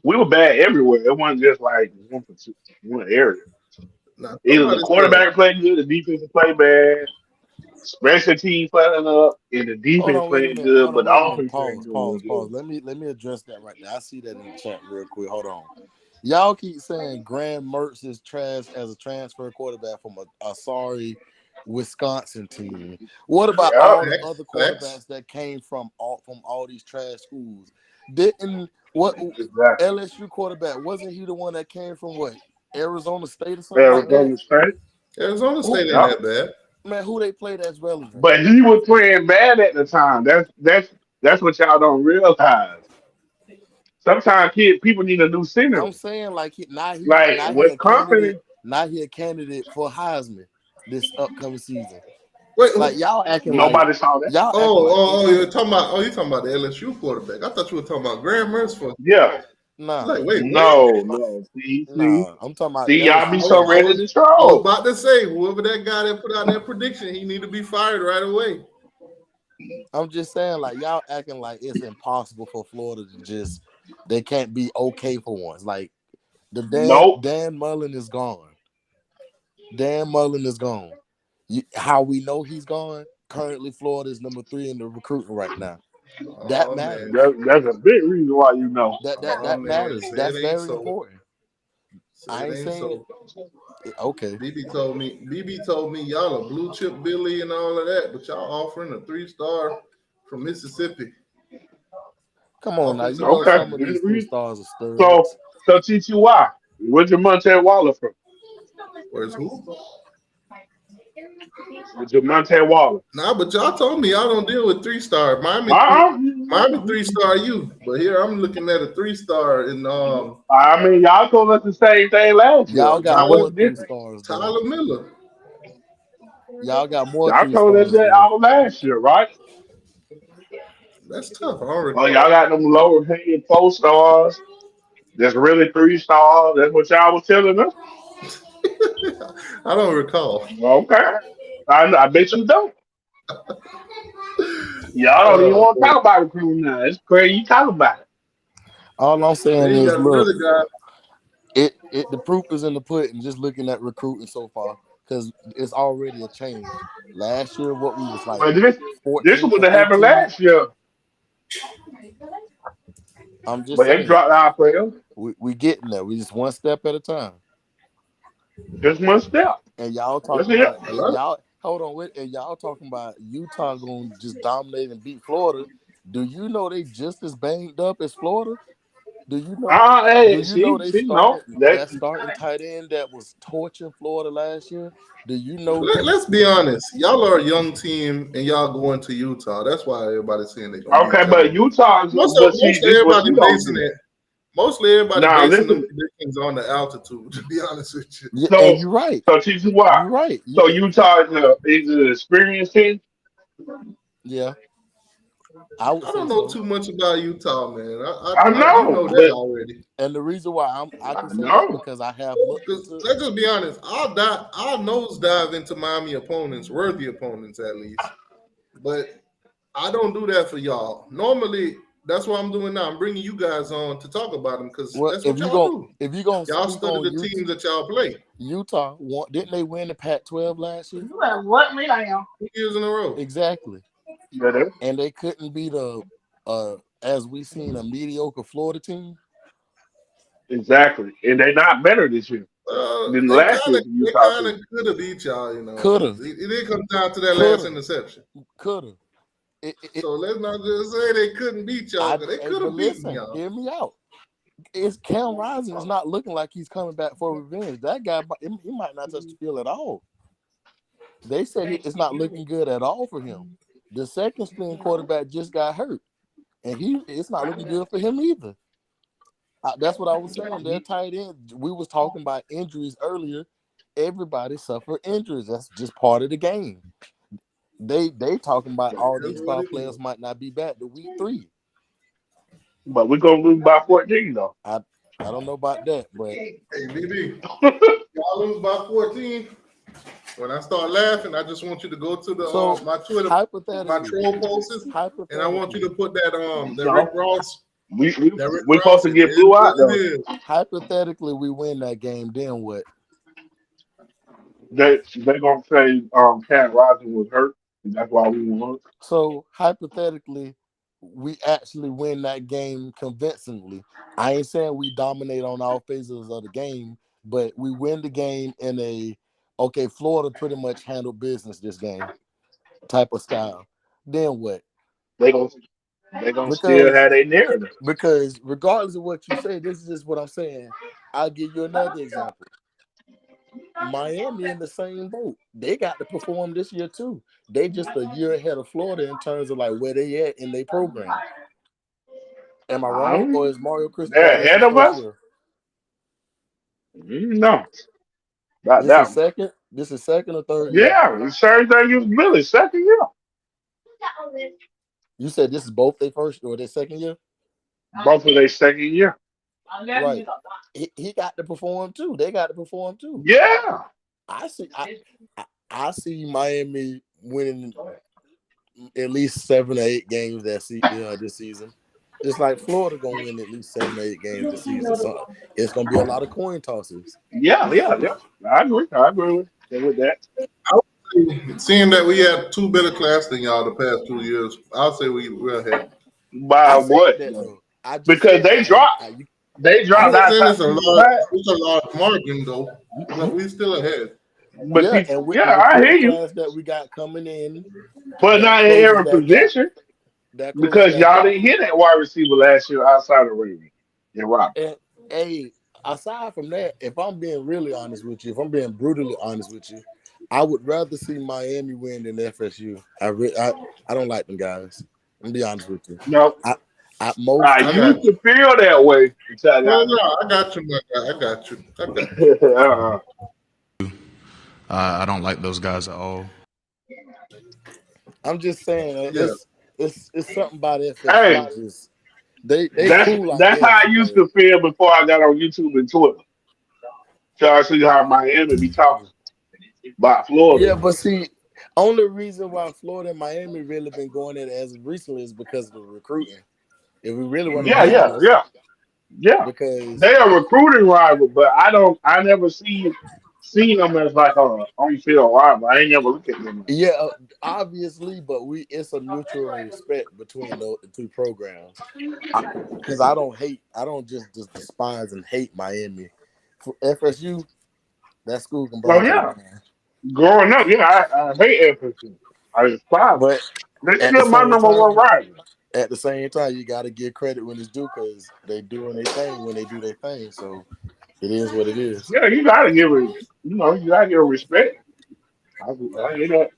We were bad everywhere. It wasn't just like one area. now Either the somebody said quarterback played good, the defense played bad, special team playing up, and the hold defense on, wait a played minute. good, Hold but on, the wait a minute. offense ain't Pause, doing pause, pause. good. Let me address that right there. I see that in the chat real quick. Hold on. Y'all keep saying Graham Mertz is trash as a transfer quarterback from a sorry Wisconsin team. What about Yeah, all the other facts. quarterbacks that came from all these trash schools? Didn't what exactly. LSU quarterback wasn't he the one that came from what Arizona State or something like that? Arizona State. Arizona Who State ain't Yeah. that bad. man? Who they played as relevant? But he was playing bad at the time. That's what y'all don't realize. Sometimes people need a new I'm scenery. saying like Like now he a candidate. Wisconsin, Now he a candidate for Heisman this upcoming season. Wait, Like who? nobody saw that. You're talking about the LSU quarterback. I thought you were talking about Graham Mertz. Yeah. nah, Like, wait, what? No. I'm talking about Y'all be I so was, I ready was to I was troll. about to say, whoever that guy that put out that prediction, he need to be fired right away. I'm just saying like y'all acting like it's impossible for Florida to just they can't be okay for once. Like the Nope. Dan Mullen is gone. Dan Mullen is gone. How we know he's gone? Currently, Florida is number 3 in the recruiting right now. That Oh man, matters. That's a big reason why you know. That matters. say it That's ain't very so. important. Say I it ain't ain't saying so. okay. BB told me y'all a blue chip Billy and all of that, but y'all offering a 3-star from Mississippi. Come on now. You Offensive know Okay. some lineman. of these 3 stars are So studs. teach you why. Where's your Monte Waller from? Where's who? With your Monte Waller. Nah, but y'all told me y'all don't deal with 3-star. Uh-uh. Miami 3-star you. But here I'm looking at a 3-star in I mean, y'all told us the same thing last year. Y'all got Now what's more the three difference? stars though. Tyler Miller. Y'all got more Y'all three told us stars that though. all last year, right? That's tough. I don't Oh, y'all recall. got them lower hanging 4 stars. That's really 3 stars. That's what y'all was telling us. I don't recall. Okay. I bet you don't. Y'all don't even want to Man. talk about recruiting now. It's crazy you talk about it. All I'm Then saying you is, got look, another guy. the proof is in the pudding. Just looking at recruiting so far, because it's already a change. Last year, what we was like But this 14th would or have happened 15th. last year. I'm just But they saying, dropped our players. we getting there. We just one step at a time. Just one step. And y'all That's talking it. about A lot. y'all. Hold on, wait. And y'all talking about Utah going to just dominate and beat Florida. Do you know they just as banged up as Florida? Do you know? Do Hey, you know see, they no. started that starting tight end that was torching Florida last year? Do you know he? Let's be honest. Y'all are a young team and y'all going to Utah. That's why everybody's saying they're gonna beat Okay, but y'all. Utah, but see, Most this is what everybody you don't basing do. it. Mostly everybody Now, basing them listen. predictions on the altitude, to be honest with you. Yeah, and So, you're right. teach you why. You're right. So Utah is an experienced team. Yeah, I would I say don't know so. too much about Utah, man. I You know, know that but already. And the reason why I I can say that know. because I have looked Because into. let's just be honest, I'll nosedive into Miami opponents, worthy opponents at least. But I don't do that for y'all. Normally, that's what I'm doing now. I'm bringing you guys on to talk about them because Well, that's what y'all do. if you gonna Y'all speak study on the teams that y'all play Utah, didn't they win the Pac-12 last year? You better what me down. 2 years in a row. Exactly, Yeah, and they couldn't beat as we seen a mediocre Florida team. exactly. And they're not better this year than They last kind of year's they Utah kind team. of could have beat y'all, Coulda, because it did come down to that last coulda, interception. coulda. It, So let's not just say they couldn't beat y'all because they could but have beaten listen, y'all. hear me out. It's Cam Rising is not looking like he's coming back for revenge. That guy, he might not touch the field at all. They said it's not looking good at all for him. The second string quarterback just got hurt, and it's not looking good for him either. That's what I was saying. They're tight end. We was talking about injuries earlier. Everybody suffer injuries. That's just part of the game. They talking about all these star players might not be back to week 3. But we're gonna lose by 14 though. I don't know about that, but Hey, BB, y'all lose by 14. When I start laughing, I just want you to go to the my Twitter, my troll posts, and I want you to put that Rick Ross. We're supposed to get blew out though. Hypothetically, we win that game. Then what? They're gonna say Cat Rising was hurt, and that's why we won. So hypothetically, we actually win that game convincingly. I ain't saying we dominate on all phases of the game, but we win the game in Florida pretty much handled business this game type of style. Then what? They gonna still have their narrative. Because regardless of what you say, this is just what I'm saying. I'll give you another example. Miami in the same boat. They got to perform this year too. They just a year ahead of Florida in terms of like where they at in their program. Am I wrong, or is Mario Cristobal they're ahead of us? No, not that. This is second or third year? Yeah, the same thing you Billy second year. You said this is both their first or their second year? Both of their second year. Right. He got to perform too. They got to perform too. Yeah. I see Miami winning at least 7 or 8 games this season. Just like Florida gonna win at least 7 or 8 games this season. So it's gonna be a lot of coin tosses. Yeah. I agree with that. Seeing that we had 2 better class than y'all the past 2 years, I'll say we're ahead. By what? Because they dropped. They dropped that. It's a large margin though, but we still ahead. But I hear you. Class that we got coming in, but not in every position. Because y'all didn't hit that wide receiver last year outside of Ravens and Rock. And aside from that, if I'm being really honest with you, if I'm being brutally honest with you, I would rather see Miami win than FSU. I don't like them guys. I'm gonna be honest with you. No. I used to feel that way. No, I got you, I got you. I don't like those guys at all. I'm just saying it's something about FSU. That's cool how I used to feel before I got on YouTube and Twitter. So I see how Miami be talking about Florida. Yeah, but see, only reason why Florida and Miami really been going at it as recently is because of the recruiting. If we really want to yeah. Because they are recruiting rival, but I never seen them as like a on-field rival. I ain't never looked at them. Yeah, obviously, but it's a mutual respect between the 2 programs. Because I don't just despise and hate Miami. For FSU, that school can burn. Growing up, I hate FSU. I despise, but they're still my number 1 rival. At the same time, you got to give credit when it's due because they doing their thing when they do their thing. So it is what it is. Yeah, you got to give it. You got to give respect. I hear that.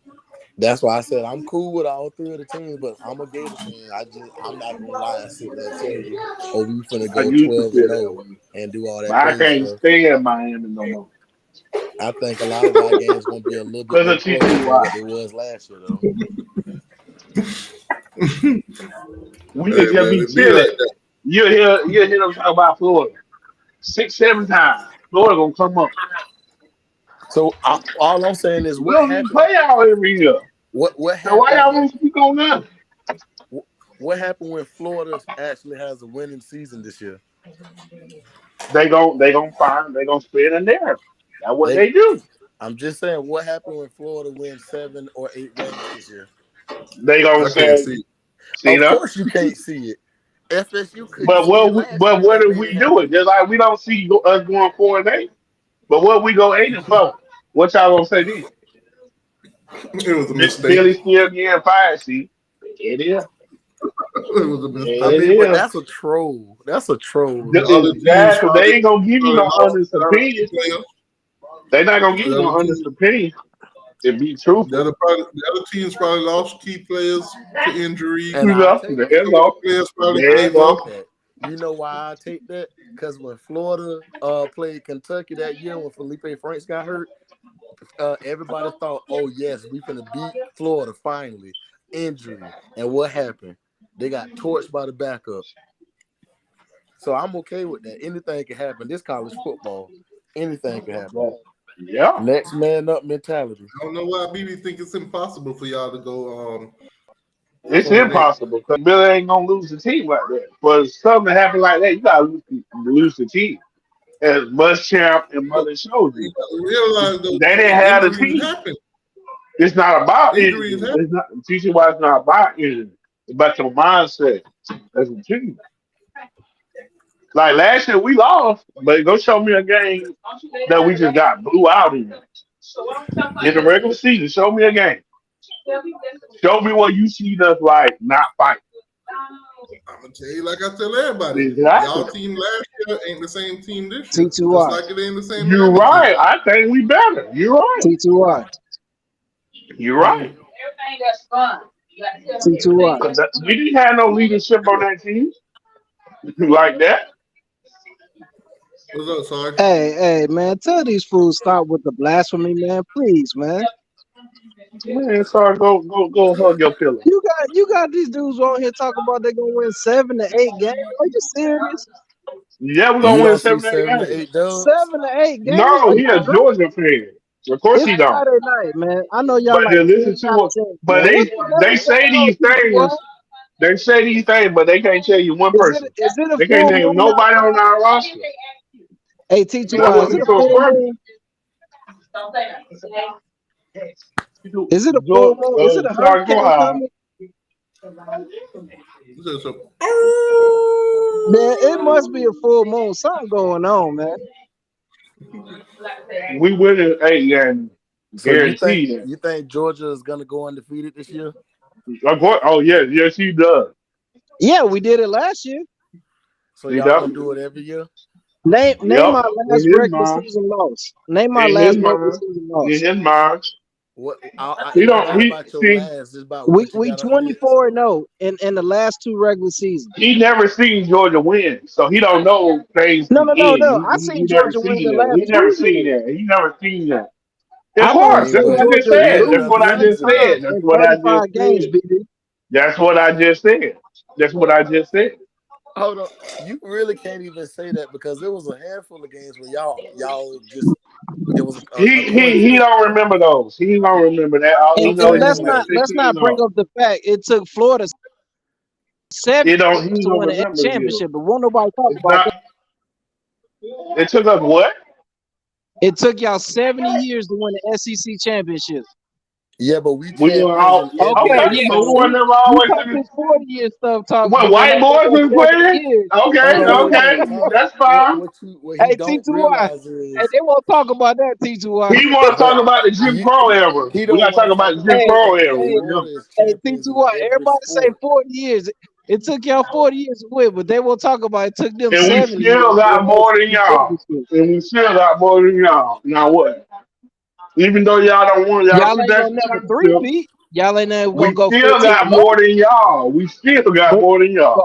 That's why I said I'm cool with all 3 of the teams, but I'm a Gator fan. I'm not gonna lie and sit there and tell you, we finna go 12-0 and do all that. I can't stand Miami no more. I think a lot of our games gonna be a little bit more closer than what it was last year, though. We could just be chilling. You'll hear them talk about Florida 6-7 times. Florida gonna come up. So all I'm saying is, what happened? Play out every year. What happened? So why y'all want to speak on that? What happened when Florida actually has a winning season this year? They gonna spin in there. That's what they do. I'm just saying, what happened when Florida wins 7 or 8 games this year? They gonna say, of course you can't see it. FSU could. But what are we doing? Just like we don't see us going 4-8. But what we go 8-4? What y'all gonna say then? It was a mistake. Billy still getting fired. See, it is. It was a mistake. I It mean, but is. that's a troll. That's a troll. The other teams Exactly. They ain't gonna give you no honest opinion. They not gonna give you no honest opinion. To be truthful. The other teams probably lost key players to injury. And You I'll know, take there that. you go. Players probably There you gave go. up. That. You know why I take that? Because when Florida played Kentucky that year when Felipe Franks got hurt, everybody thought, oh, yes, we finna beat Florida finally. Injury. And what happened? They got torched by the backup. So I'm okay with that. Anything can happen. This college football, anything can happen. Yeah. Next man up mentality. I don't know why BB think it's impossible for y'all to go. It's 4-8. impossible because Billy ain't gonna lose the team like that. For something to happen like that, you gotta lose the team. As Bus Champ and Mother showed You you. gotta realize though, They didn't have the injuries team. happen. It's not about Injuries injury. happen. It's not teaching why it's not about injury. It's about your mindset as a team. Like last year we lost, but go show me a game that we just got blew out in the regular season. Show me a game. Show me what you see us like not fight. I'm gonna tell you like I tell everybody. Exactly. Y'all team last year ain't the same team this year. Just T2Y. like it ain't the same. You're right. I think we better. You're right. T2Y. You're right. Everything that's fun. You got to tell me T2Y. everything. We didn't have no leadership on that team like that. What's up, Sarge? Hey, man, tell these fools stop with the blasphemy, man. Please, man. Man, sorry, go hug your pillow. You got these dudes on here talking about they're gonna win 7 to 8 games. Are you serious? Yeah, we're You gonna win don't see 7 8 7 to games. 8 dubs? 7 to 8 games? No, Are he you a crazy? Georgia fan. Of course It's he don't. Friday night, man. I know y'all But like they 10 listen to out of what 10, but man. Let they me say know, these T2Y. things. They say these things, but they can't tell you one Is person. it a They can't full name moon nobody on outside? our roster. Hey, That T2Y, is it wasn't a so full funny. moon? Is it a full moon? Is it a Sorry, go hurricane ahead. coming? What's up? Man, it must be a full moon. Something going on, man. We winning 8 games. So Guaranteed. you think Georgia is gonna go undefeated this year? Of course. Oh yes, he does. Yeah, we did it last year. So He y'all gonna does. do it every year? Name Yep. my last In his regular mind. season loss. Name my In his last regular mind. season In loss. his mind. What? He It's don't. not He about your see. last. It's about what you We got up against. 24-0 in the last 2 regular seasons. He never seen Georgia win, so he don't know things No, can no, no, end. no. I He seen never Georgia win seen the that. He last never 2 seen years. that. He never seen that. Of I've I only course, mean, that's seen what but I just Georgia you said. win That's lose what I another 7 just season. said. times That's in what I just 35 games, said. BD. That's what I just said. That's what I just said. Hold on, you really can't even say that because there was a handful of games where y'all just it was a coin He flip. don't remember those. He don't remember that. All he I'm know And is saying let's we went not like bring 16-0. up the fact it took Florida 7 He don't. He to don't win an remember you. championship, but won't nobody talk It's about that. not. It took us what? It took y'all 70 years to win the SEC championship. yeah, but we We were champions all in every Okay, okay, yeah. but we division. were See, never you always talk in this the 40-year stuff talk, what but when white they go boys back was 70 playing? years, Okay, hey, Hold on, hey, we okay, gotta hey, talk. that's What fine. what you what he hey, don't T2Y. realize Hey, is, they won't talk about that, T2Y. He want to talk but about the Jim you Crow era. he We don't got to want talk to about talk the Jim about the Hey, Crow fact era. that hey, You Florida is hey, champions in T2Y. every Everybody say sport. 40 years. It took y'all 40 years to win, but they won't talk about it. It took them and we 70 years still to win got the more than SEC y'all. championship. And we still got more than y'all. Now what? Even though y'all don't want y'all Y'all see ain't that gonna never championship, three-peat. Y'all ain't never gonna we go still 15 got and 0. more than y'all. We still got But more than but y'all.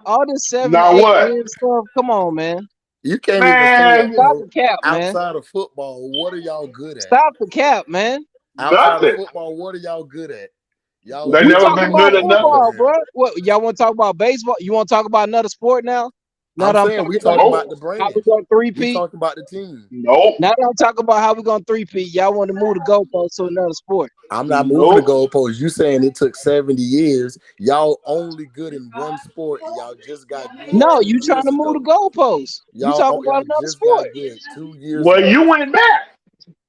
all this 7 to Now 8 what? win stuff, come on, man. You can't even say that, Man, Stop bro. the cap, man. Outside of football, what are y'all good at? Stop the cap, man. Outside of nothing. football, what are y'all good at? Y'all are They We never good talking been at about good at nothing. football, everything. bro. What y'all want to talk about baseball? You want to talk about another sport now? Now I'm that I'm saying we talking talking about about Nope. the how we brand. gonna We three-peat. talking about the team. Nope. Now that I'm talking about how we gonna three-peat, y'all want to move the goalpost to another sport. I'm not moving the Nope. goalposts. You saying it took 70 years. Y'all only good in one sport and y'all just got good No, 2 you trying years to move the ago. goalpost. You talking about Y'all another just got sport. good 2 years Well, ago. you went back.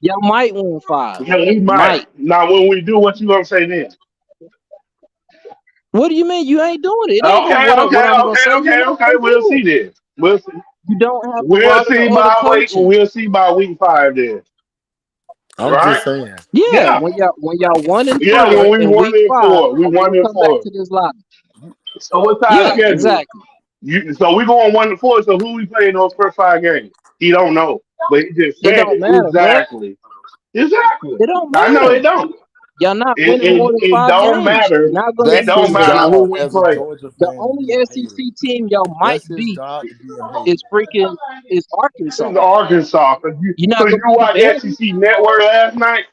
Y'all might win 5. Yeah, we might. Might. Now, when we do, what you gonna say then? What do you mean you ain't doing it? It ain't gonna Okay, what okay, I'm gonna okay, say. You're okay, not okay. gonna We'll do see it. then. We'll see. You don't have the We'll roster see or the by week. coaching. We'll see by week 5 then. I'm Right? just saying. Yeah, Yeah. when y'all 1 and Yeah. 4 When we in one week and 5, four, we we'll one and come back four. to this lobby. So what's our Yeah, schedule? exactly. So we going 1 and 4. So who we playing those first 5 games? He don't know, but he just It said don't it matter, bro. exactly. Exactly. It don't I know matter. it don't. Y'all not It, winning more it, than it 5 don't games. matter. You're not gonna It That's beat don't his matter Cincinnati. who job we as a play. Georgia The fan to only be a hater. SEC team y'all might That's his beat job to be a hater. is freaking is Arkansas. It's Arkansas. Cause You're not you gonna beat watched Vandy. SEC Network last night.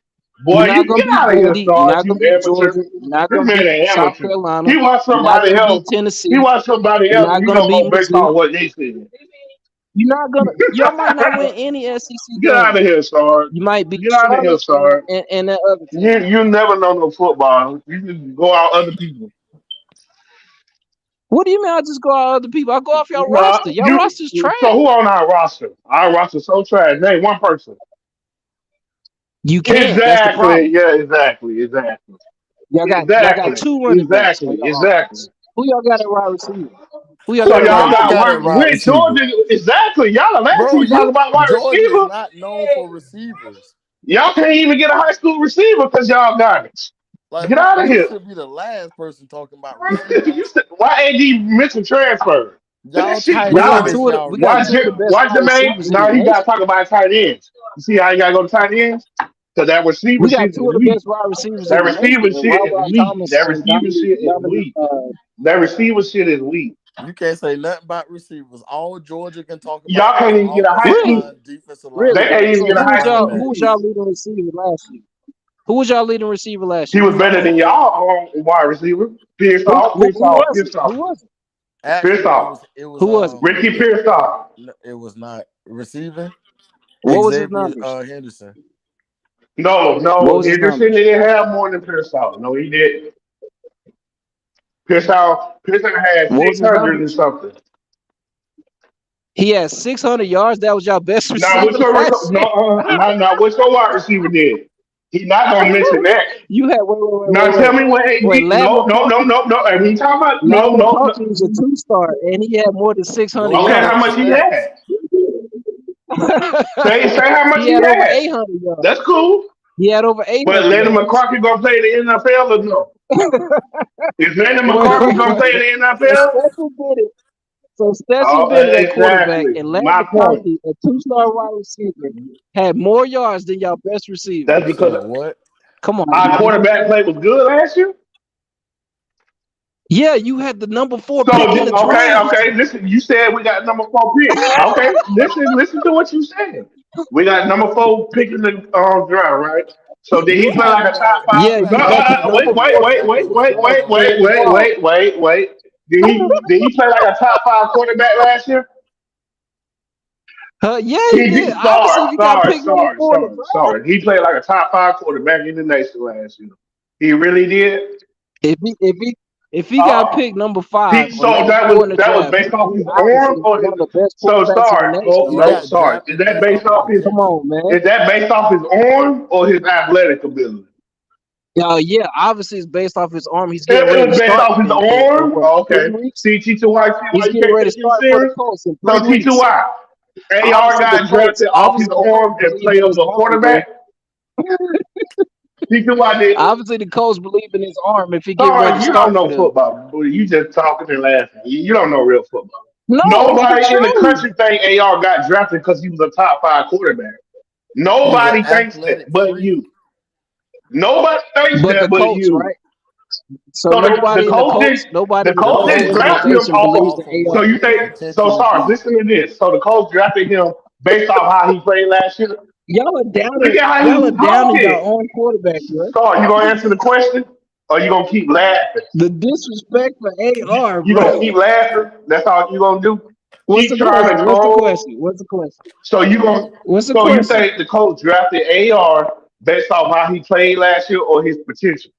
You're Boy, not you gonna get beat out of here, Vandy. You're Sarge. not You gonna beat amateur. Georgia. You're not This gonna man beat an South amateur. Carolina. He watched You're not somebody gonna beat else. He Tennessee. watched somebody You're else, and not he gonna gonna beat go based Mizzou. on what they said. You're not gonna. Y'all might not win any SEC Get out game. of here, Sarge. You might beat Get out of here, Charlotte and, Sarge. and, and that other You team. you never know no football. You just go out other people. What do you mean? I just go out other people? I go off y'all roster. Nah, Y'all roster's so trash. who on our roster? Our roster so trash. Name one person. You can't. That's the Exactly. problem. Yeah. Exactly. Y'all got Exactly. 2 running backs on Exactly. your Exactly. offense. Who y'all got at wide receiver? Who y'all So got at wide y'all Y'all got receiver? got a one wide with receiver. Georgia. Exactly. Y'all are Bro, actually talking about wide Georgia is receiver. not known for receivers. Y'all can't even get a high school receiver because y'all got it. Like Get out of you here. should be the last person talking about You receivers. said, why AD Mitchell transfer? That Y'all shit tight We got end garbage. is two of the y'all we got two of the receiver. best Why wide Jermaine? receivers in the Now he got to nation. talk about tight ends. You see how you got to go to tight ends? Because that receiver We got shit two is of the weak. best wide receivers in That the nation, receiver and shit is Robert weak. Thomas That and receiver shit is Dominic. weak. That receiver shit is weak. You can't say nothing about receivers. All Georgia can talk about Y'all is can't even get a high offensive school. Really, line, defensive line, They really. can't and even So get a who was high y'all school. who was linebackers. y'all leading receiver last year? Who was y'all leading receiver last He year? was better than y'all wide receiver. Pierce off, Pierce Who off, was it? Pierce Who off, was it? Pierce Actually, off. Who was it? Ricky Pierce off. it was not receiving. What was his Xavier numbers? Henderson. What No. was his Henderson numbers? didn't have more than Pierce off. No, he didn't. Pearson had What was his 600 and numbers? something. He had 600 yards. That was y'all best Now, receiver last year. what's your wide receiver did? He's not gonna mention that. You had Now tell me what wait. AD. Lad McConkey. No. And we talking about Lad no. McConkey was a 2-star, and he had more than 600 Go Okay, check how the much yards. he stats. had? Say how much He he had over had. 800 yards. That's cool. He had over But 800 Landon yards. McCarthy gonna play the NFL or no? Is Landon McCarthy gonna play Wait. the So NFL? Stetson Bennett. So Stetson Oh, Bennett at quarterback exactly. and Lad My point. McConkey, a 2-star wide receiver, had more yards than y'all best receiver. That's You said because what? Come on, our man. quarterback play was good last year. Yeah, you had the number 4 So pick in the draft. okay. Listen, you said we got number 4 pick. Okay, listen to what you said. We got number 4 pick in the draft, right? So did he You play like talking a top about five? Yeah, you No, act you no, like got no. the you no, know number Wait, who wait, the 4 wait, pick quarterback in wait, the was wait, draft, wait, last year. wait, Jalen wait, Waddle. wait, wait, wait. Did he play like a top 5 quarterback last year? Yeah, he He did. did. Obviously, if you got pick number 4 in the draft, Sorry. He played like a top 5 quarterback in the nation last year. He really did. if he got Uh, pick number 5 or so number that 4 in the was draft, based off he his obviously arm is or one his. of the best So quarterbacks in the sorry. nation, Oh He right? no, got sorry. Is drafted that based based off of off his? Come potential. on, man. Is that based off his arm or his athletic ability? Yeah, obviously it's based off his arm. He's getting ready It to was based start off his in arm. what, Oh, 3 okay. weeks? See, T2Y, see why He's you getting can't ready to take him start for the serious. Colts in So 3 weeks. T2Y, AR Obviously, the got Colts, drafted off his obviously the arm Colts and believe played in as his a arm, bro. quarterback. T2Y did. Obviously, the Colts believe in his arm if he getting ready to Sorry, you don't start for know them. football. Boy. You just talking and laughing. You don't know real football. No, it's the Nobody in the truth. country think AR got drafted because he was a top 5 quarterback. He's an Nobody thinks that, athletic but freak. you. Nobody thinks But that, the but Colts, you. right? So So the coach did nobody the in the The coach Colts didn't coach draft him drafted organization him off believes of. that off of So AR what you can his do think it. so? potential would Sorry, be. listen to this. So the coach drafted him based off how he played last year. Y'all are Look downing. at how Y'all are he's downing your talking. own quarterback, bro. Sorry, you gonna answer the question, or you gonna keep laughing? The disrespect for AR, You bro. gonna keep laughing? That's all you gonna do. What's Keep the trying question? to What's the troll. question? What's the question? So you gonna What's the so you question? think the coach drafted AR based off how he played last year or his potential?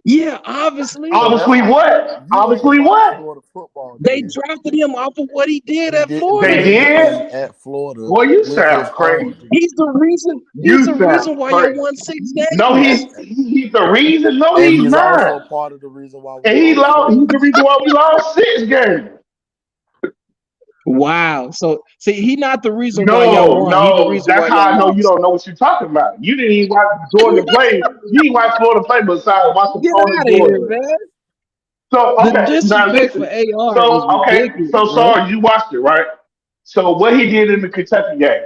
Yeah, obviously. So that's Obviously, why what? you ain't Obviously, watch what? Florida football. They Then drafted him off of what he did he at didn't Florida. They do anything did? at Florida Boy, you with his sound arm. crazy. He's the reason. He's You the sound reason why y'all crazy. won 6 No, games. he's the reason. No, And he's he's also not. part of the reason why we And he lost lost. He's the 7. reason why we lost 6 games. Wow. So see, he not the reason why y'all No, won. He the no. reason That's why how I y'all know you lost. don't know what you're talking about. You didn't even watch Georgia play. You didn't watch Florida play besides watching Get Florida out and of here, Georgia. man. So The okay, now disrespect for listen. AR is So okay, ridiculous, so bro. sorry you watched it, right? So what he did in the Kentucky game?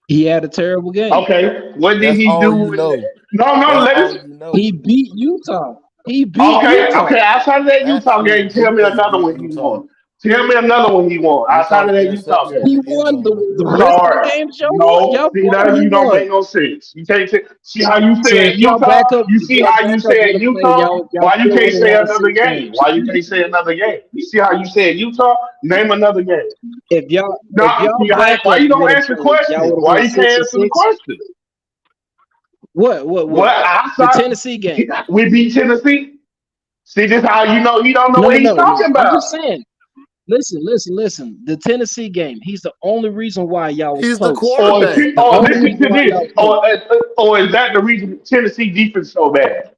He had a terrible game. Okay, what did That's he all you do? know. No, no, That's let all us. you know. He beat Utah. He beat Okay, Utah. okay. Outside of that Utah Actually, game, tell me defense another beat one he Utah. won. Tell me another one he won Utah outside of that Utah interception game. in He the end won zone. the rest of the Sorry. games y'all won. No, Y'all see won. that He you don't won. make no sense. You can't see how you So said Utah. You if see y'all how back you up on said the play, Utah. y'all Why you still can't would have say won another 6 game? games. Why you can't say another game? You see how you said Utah? Name another game. If No, y'all why backup you don't would have answer played, y'all questions? would have Why won you 6 can't and answer the 6. question? What? What The outside? Tennessee game. We beat Tennessee. See, this how you know he don't know No, what no, he's no, no. talking I'm just about. saying. Listen. The Tennessee game. He's the only reason why y'all was He's the close. quarterback. The Or only listen reason to why this. y'all was close. Or is that the reason Tennessee defense so bad?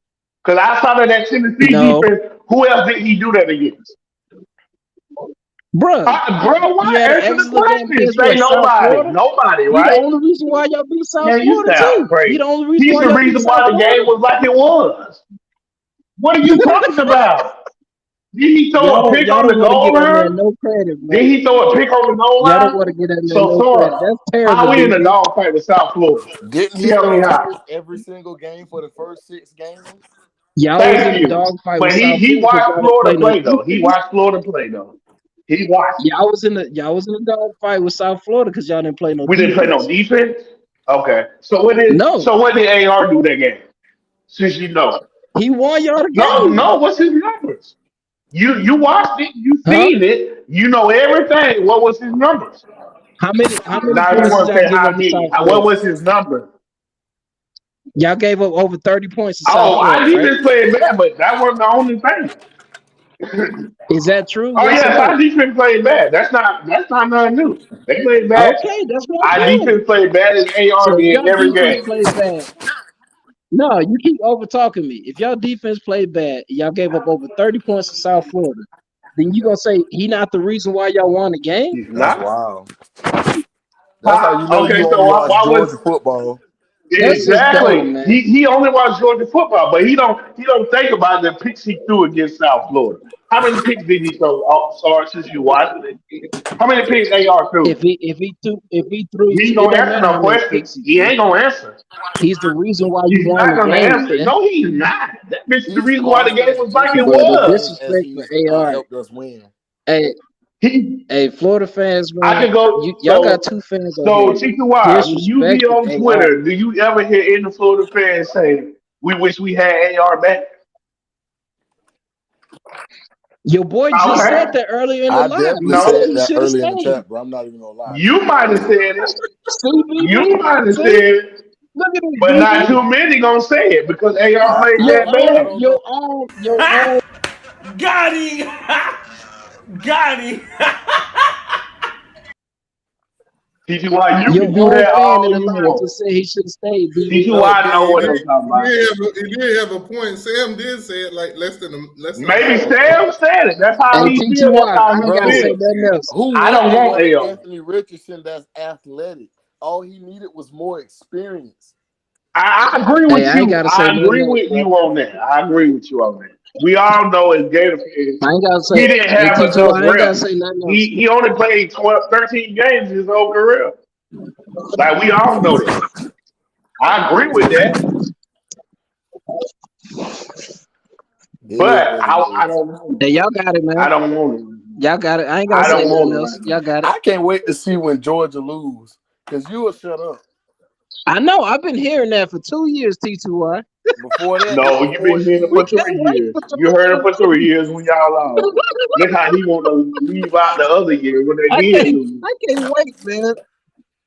Because outside of that Tennessee No, defense, who else did he do that against? bruh. Bro, He why? had an Answer the excellent game question. against Say what? South nobody. Florida. Nobody, He the right? only reason why y'all beat South Man, you Florida sound too. He the crazy. only reason He's why the y'all beat reason South why the game Florida. was like it was. What are you talking about? Did he throw a pick Y'all on the don't want to goal give that man line? no credit, Did man. he throw a pick on the goal Y'all don't line? want to give that man So no credit. sorry. That's terrible, How we in a defense. dog fight with South Florida? Didn't he Tell me throw how. average every single game for the first 6 games? Y'all was in Thank a you. dogfight with But South he Florida because watched y'all didn't play Florida no play though. He defense. watched Florida play though. He watched. Y'all was in a dogfight with South Florida because y'all didn't play no We didn't play no defense. defense. Okay. No, So what did AR do that game? Since you know. he won y'all the No, game, no, what's his numbers? You watched it, you huh? seen it, you know everything. What was his numbers? How many Now you points did want to y'all say give how up to many? South What Florida? was his number? Y'all gave up over 30 points to South Oh, Florida, I right? defense played bad, but that wasn't the only thing. Is that true? Oh Yes or yes, no? our defense played bad. That's not nothing new. They played bad. Okay, that's what I'm Our saying. defense played bad as So AR if did y'all every defense game. played bad, no, you keep over talking me. If y'all defense played bad, y'all gave up over 30 points to South Florida, then you gonna say he not the reason why y'all won the game? He's That's not. wild. That's how you know Okay, you so only watch why was Georgia football. That's just dumb, exactly man. he only watched Georgia football, but he don't think about the picks he threw against South Florida. How many picks did he throw? Oh, sorry, since you watched it. How many picks AR threw? If he threw, He ain't it gonna don't answer matter no how many question. picks he He threw. ain't gonna answer. He's the reason why you He's won not the gonna game, answer. man. No, he's not. That bitch is the He's reason why the lost game us was like just it as But many the was. games as disrespect for he's AR, helped us win. hey, He, hey, Florida fans, I man, could go. y'all got So, two fans on so here TQY, when you be disrespecting on AR. Twitter, do you ever hear any Florida fans say, "We wish we had AR back"? Your boy just said Okay. that earlier in the I live. He definitely said said he No, that should have early in the stayed. chat, bro. I'm not even gonna lie. you might have said it. See, You BB? might have said See? it, Look at this, but not BB. too many gonna say it because AR I played I, that I bad. don't know. Your own. Got him. Got him. TQY, you Your can do own that fan in all the you live want. just said he should have stayed, BB. No, TQY know He what did, I'm talking he about. did have a point. Sam did say it like less than an Maybe hour ago. Sam said it. That's how Hey, he feel. That's TTY, how I he ain't got to bro. say feel. nothing else. Who I wouldn't don't have want wanted AR. Anthony Richardson that's athletic? All he needed was more experience. I agree Hey, with I ain't you. got to say I nothing agree else, with bro. you on that. I agree with you on that. We all know as Gator fans, I ain't got to say, he didn't hey, have enough TTY, I ain't got to reps. say nothing else. He only played 12, 13 games his whole career. Like we all know that. I agree with that. It is But what it I is. don't want Hey, it. y'all got it, I man. don't want it. Y'all got it. I ain't got to I say don't want nothing it else. right Y'all now. got it. I can't wait to see when Georgia lose, because you will shut up. I know. I've been hearing that for 2 years, T2Y. Before that, No, you've before been you hearing it We for even can't 3 years. wait for You heard it for tomorrow. 3 years when y'all lost. Look how he want to leave out the other year when they did lose. I can't wait, man.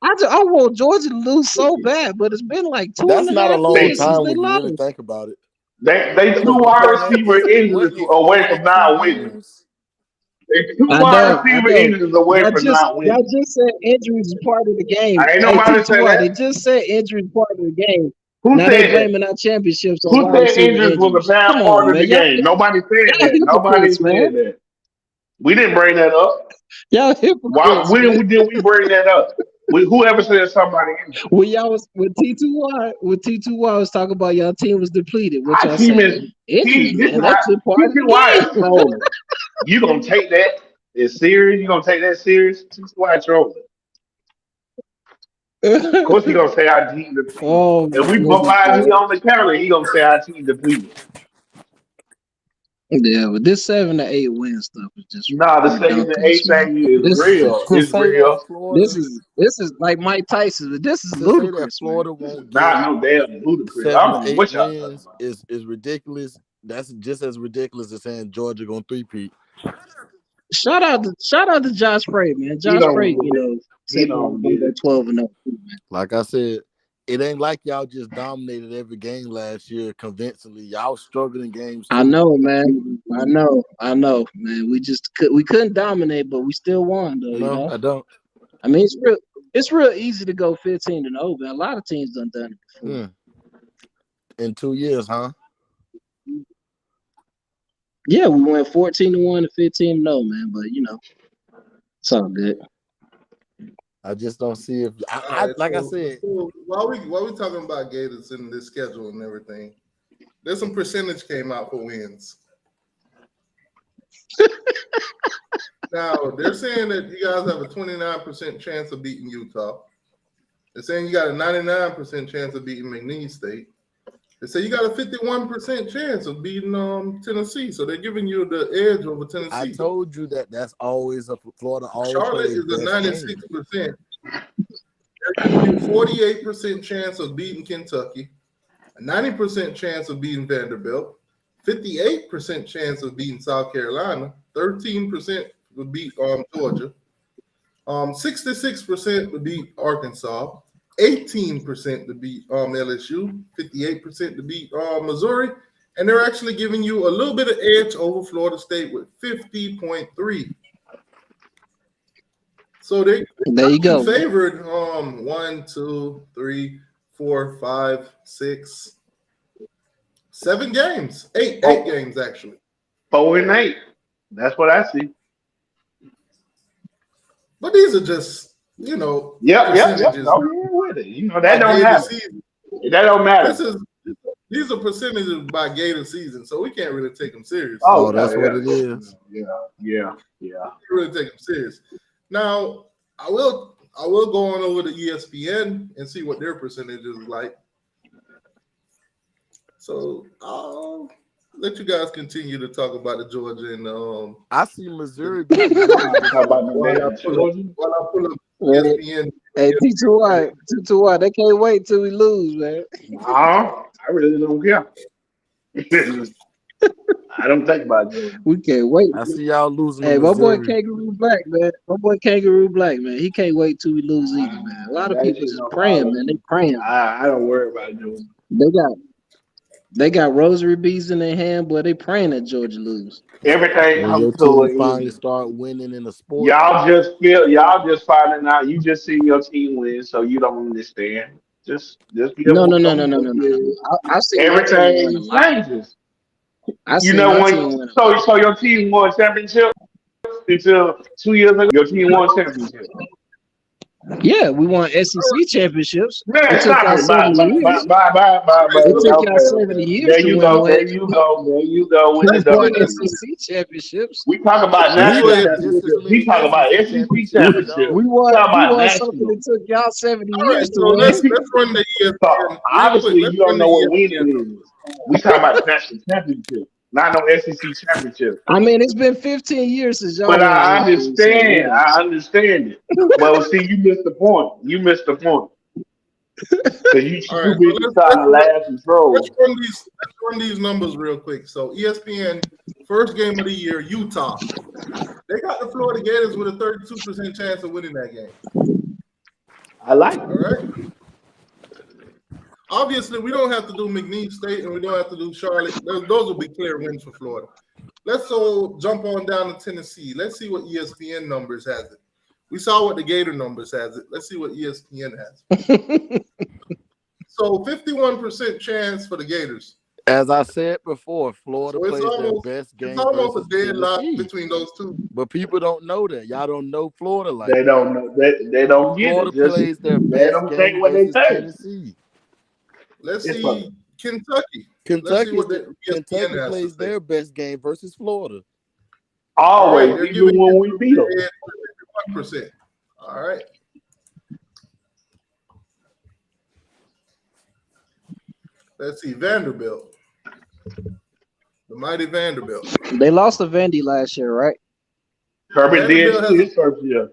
I want Georgia to lose so bad, but it's been like two That's and a not a half long years since time they when you really lost. think about it. They two Because wide before that, receiver injuries wasn't it away from 42 not winning. years? They two I wide know, I receiver know. injuries away from not Y'all winning. just said injuries is part of the game. Ain't Hey, nobody said T2R, they that. just said injuries is part of the game. Who Now they said that? blaming our championships on Who wide said receiver injuries was a injuries. bad Come part on, of the man. game? Nobody said Y'all that. Nobody hypocrites, man. said that. We didn't bring that up. Y'all Why? hypocrites, When man. did we bring that up? Whoever said somebody injured? When y'all was when T2Y was talking about y'all team was depleted, what Our y'all team say? is Injuries, this man. is That's how just part of TTY is the game. trolling. You gonna take that as serious? You gonna take that serious? TTY trolling. Of course he gonna say our team depleted. Oh If my we bump goodness, out man. here on the counter, he gonna say our team depleted. Yeah, but this 7 to 8 win stuff is just Nah, the second to ridiculous, eight man. thing is This real. To It's say that real. Florida, this is like Mike Tyson, but this is to say that ludicrous, man. Florida This is won't get not no damn ludicrous. I 7 to don't know 8 what y'all talking wins about. is ridiculous. That's just as ridiculous as saying Georgia gonna three-peat. Shout out to Josh Frey, man. He Josh don't Frey, get it. He said they're don't gonna get go it. 12-0, man. Like I said, it ain't like y'all just dominated every game last year convincingly. Y'all struggled in games I too. know, man. I know, man. We couldn't dominate, but we still won, though. No, I don't. I mean, it's real easy to go 15-0, man. A lot of teams done it before. In 2 years, huh? Yeah, we went 14-1 and 15-0, man. But it's all good. I just don't see if All I right, like I said. so while we talking about Gators and this schedule and everything, there's some percentage came out for wins. Now they're saying that you guys have a 29% chance of beating Utah. They're saying you got a 99% chance of beating McNeese State. They say you got a 51% chance of beating Tennessee. So they're giving you the edge over Tennessee. I told you that's always a Florida always Charlotte plays is a best game. 96%. They're giving you 48% chance of beating Kentucky, a 90% chance of beating Vanderbilt, 58% chance of beating South Carolina, 13% would beat Georgia, 66% to beat Arkansas, 18% to beat LSU, 58% to beat Missouri, and they're actually giving you a little bit of edge over Florida State with 50.3. So they There you go. favored 1, 2, 3, 4, 5, 6, 7 games. Eight games actually. 4-8. That's what I see. But these are just Yep. percentages. Go ahead with it. That don't matter. That don't matter. These are percentages by Gator season, so we can't really take them serious. Oh, that's what it is. Yeah. Really take them serious. Now, I will go on over to ESPN and see what their percentage is like. So I'll let you guys continue to talk about the Georgia and I see Missouri beating Georgia. while I pull up ESPN. Hey, T2Y, they can't wait till we lose, man. I really don't care. I don't think about it. We can't wait. I see y'all losing to Hey, my boy Missouri. Kangaroo Black, man. He can't wait till we lose either, man. A lot of people just praying, man. They praying. I don't worry about it. They got rosary beads in their hand, boy. They praying that Georgia lose. Everything When comes your to team an finally end. start winning in the sport, Y'all just finding out. You just see your team win, so you don't understand. Just give No. them. I seen my team win a Everything lot. changes. I You seen know my when team win a lot. so your team won championship until 2 years ago. Your team won championship. Yeah, we won SEC championships. Man, It took stop y'all it. 70 years. Bye. It took y'all Okay. 70 years There to you win go. one. There you go with the Won WWE. SEC championships. We talk about we national got just as championships. We many talk about SEC SEC championships as championships. y'all. We We talk about won something national. that took y'all 70 All right, years to so win. let's run the So ESPN real quick. obviously Let's you don't run the know what ESPN. winning is. We talk about national championship, not no SEC championship. I mean, it's been 15 years since y'all But won I anything, so you understand. know. I understand it. But see, you missed the point. Because you All too right, so busy trying to laugh and let's troll. run these numbers real quick. So ESPN first game of the year, Utah. They got the Florida Gators with a 32% chance of winning that game. I like All it. right. Obviously, we don't have to do McNeese State and we don't have to do Charlotte. Those will be clear wins for Florida. Let's jump on down to Tennessee. Let's see what ESPN numbers has it. We saw what the Gator numbers has it. Let's see what ESPN has. So 51% chance for the Gators. As I said before, Florida So it's plays their almost, best game it's almost a versus deadlock Tennessee. between those two. But people don't know that. Y'all don't know Florida like They that. don't know. They don't get Florida it. Just plays their let best them say game what they versus say. Tennessee. Let's It's see fun. Kentucky. Let's see Kentucky what the ESPN Kentucky has to plays say. their best game versus Florida. All right, Always, they're even giving when we beat them. 51%. All right. Let's see, Vanderbilt. The mighty Vanderbilt. They lost to Vandy last year, right? Kirby did Vanderbilt too has his first year.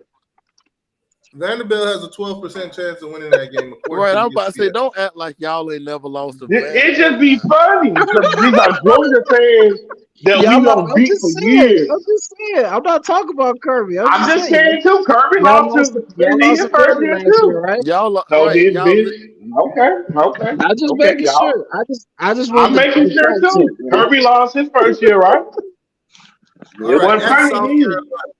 Vanderbilt has a 12% chance of winning that game. Right, according I'm to about to say, ESPN. don't act like y'all ain't never lost to It just Vanderbilt. be funny because these are Georgia fans that Y'all we lost, don't I'm beat just for saying. years. I'm just saying. I'm not talking about Kirby. I'm I'm just just saying. saying too. Kirby Y'all lost lost to to, y'all Vandy lost his to first Vandy year last year, too. right? So right, did y'all Vince. Okay. I just Okay, making y'all. sure. I just want I'm the making sure fact check, too. man. Kirby lost his first year, right? All It right, wasn't at funny South either. Carolina.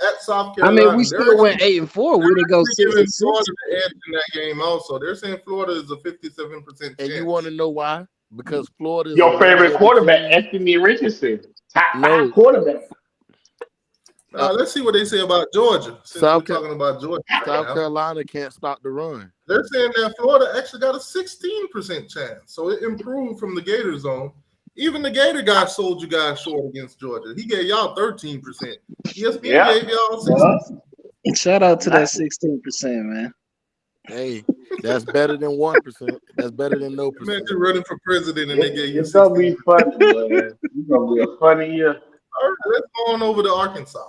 At South I mean, we Carolina, still went 8-4. We didn't go actually 6 giving and 6. Florida the edge in that game also. They're saying Florida is a 57% and you want to chance. know why? Because Florida is a Your favorite one-headed quarterback, team. Anthony Richardson, top 5 No, quarterback. Now, let's see what they say about Georgia, since we're South talking about Georgia right South now. Carolina can't stop the run. They're saying that Florida actually got a 16% chance. So it improved from the Gator zone. Even the Gator guy sold you guys short against Georgia. He gave y'all 13%. ESPN Yeah. gave y'all 16%. Shout out to that 16%, man. Hey, that's better than 1%. That's better than no percent. Imagine running for president and they gave you It's gonna 16%. be funny, man. It's gonna be a funny year. All right, let's go on over to Arkansas.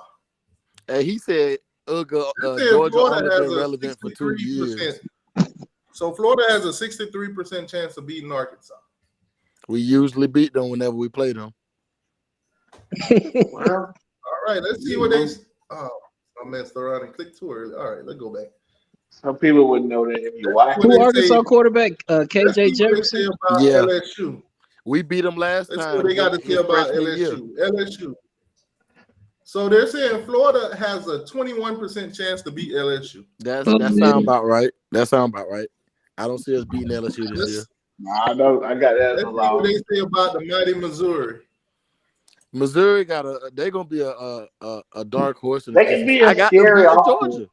Hey, he said They're saying Georgia Florida only has been a relevant for 2 years. 63%. So Florida has a 63% chance of beating Arkansas. We usually beat them whenever we play them. Well, All right, let's see what they. Oh, I messed around and clicked too early. All right, let's go back. some people wouldn't know that if you Let's watch. see what Who they Arkansas say. quarterback? Let's KJ see what they say Jefferson. about Yeah. LSU. We beat them last Let's see time what they got to say his about freshman year. LSU. So they're saying Florida has a 21% chance to beat LSU. That Oh, sound man. about right. That sound about right. I don't see us beating LSU this year. Nah, I know. I got that as Let's a see what loss. they say about the mighty Missouri. Missouri they're gonna be a dark horse in They the can SEC. be a I got them scary beating offense. Georgia.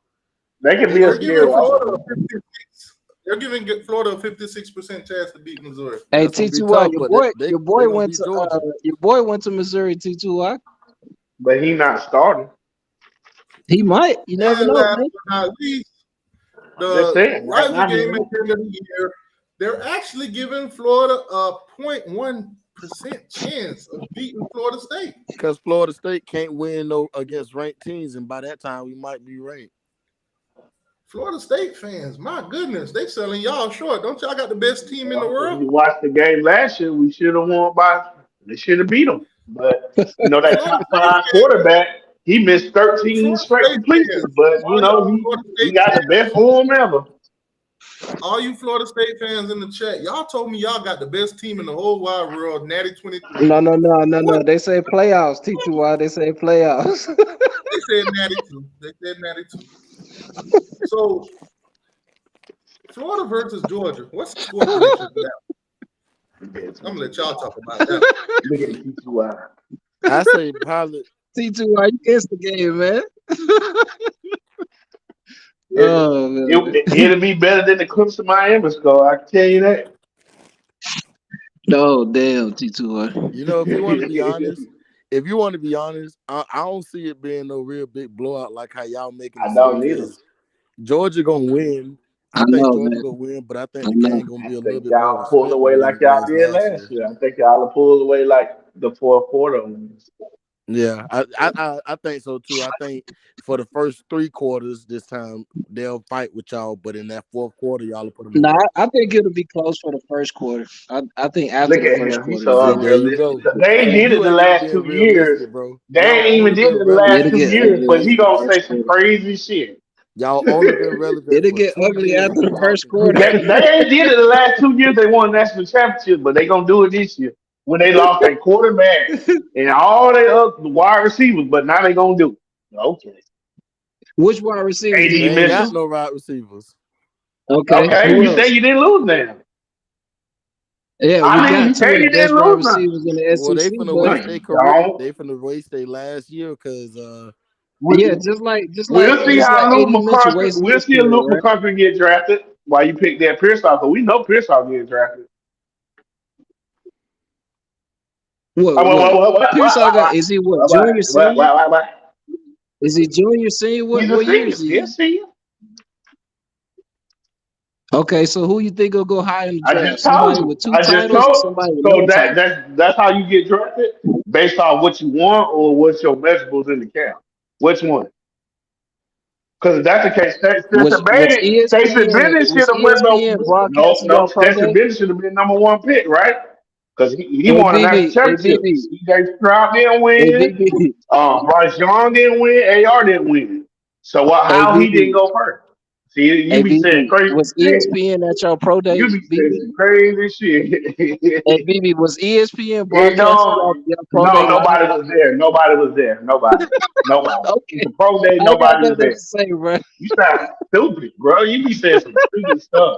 They can be a They're scary giving Florida offense. a 56. They're giving Florida a 56% chance to beat Missouri. Hey, That's gonna be T2Y, tough, but they gonna went beat to Georgia. your boy went to Missouri. T2Y. But he not starting. He might. You never And know, last man. but not least, Just the saying. Right rival now, he game at not. the end of the year, they're actually giving Florida a 0.1% chance of beating Florida State. Because Florida State can't win against ranked teams, and by that time we might be ranked. Florida State fans, my goodness, they selling y'all short. Don't y'all got the best team in the If world? you watched the game last year, we should have won by. They should have beat them. But that Florida top State 5 fans, quarterback, he missed 13 Florida straight State completions. fans, But all y'all Florida he State got the fans, best form ever. all you Florida State fans in the chat, y'all told me y'all got the best team in the whole wide world, Natty 23. No. They say playoffs. T2Y. They say playoffs. They said Natty 2. They said Natty 2. So Florida versus Georgia. What's the score prediction for that? I'm gonna let y'all talk about that. Look at T2I. I say probably T2Y, you kissed the game, man. It'll be better than the Clemson Miami score. I can tell you that. No, damn, T2Y. if you want to be honest, I don't see it being no real big blowout like how y'all making it I seem. don't either. Georgia gonna win. I think Georgia gonna win, but I think the game gonna be a little bit more Y'all pull away respectable than like it y'all was did last last year. year. I think y'all will pull away like the fourth quarter. Yeah, I think so too. I think for the first 3 quarters this time they'll fight with y'all, but in that fourth quarter y'all will put them Nah, away. I think it'll be close for the first quarter. I think after Look the at first him. He's quarter, so it'll See, be there you unrealistic. go. They ain't See, did it you the ain't even last being 2 years. realistic, bro. They Y'all ain't even only did been it the last it'll 2 relevant get years. ugly But in he the gonna say first some quarter. crazy shit. Y'all only been relevant It'll for get 2 ugly years, after and the y'all first can come quarter. back. They ain't did it the last 2 years. They won national championship, but they gonna do it this year when they lost their quarterback and all their other wide receivers. But now they gonna do it. Okay. Which wide receivers did They AD we ain't got lose? missing. no wide receivers. Okay, Okay, who you say else? you didn't lose now. Yeah, we I mean, got you two say of the you best didn't wide lose now. receivers in the Well, they SEC, finna but No, waste you their career. don't. They finna waste their last year because yeah, We, we'll see just like how AD Luke Mitchell McCarthy. wasting We'll his see if career, Luke right? McCarthy get drafted. Why you pick that Pearsall? Because we know Pearsall get drafted. What? What? What? What? What? Pearsall What? got? What? Is he what? What? Junior, senior? What? Is he junior, senior? He's a What year senior. is he He's a in? senior. Okay, so who you think will go high in the I draft? just told Somebody you. with two I just titles or told. somebody with So no title? that's how you get drafted based on what you want or what's your measurables in the camp. Which one? Because if that's the case, Was Stetson ESPN Bennett should was have went no, ESPN broadcasting no. y'all pro Stetson day? Bennett should have been number one pick, right? Because he Hey won a national BB, hey championship. BB, CJ Stroud didn't hey win. BB, Bryce Young didn't win. AR didn't win. So what? hey How he didn't BB, go first? See, you hey be saying BB. crazy Was shit. ESPN at y'all pro You day, be saying BB? some crazy shit. Hey BB, was ESPN It broadcasting don't. y'all pro No, day live? nobody was there. Nobody was there. Nobody. Nobody. Okay, The pro day, I ain't got nobody was nothing else there. to say, bro. You sound stupid, bro. You be saying some stupid stuff.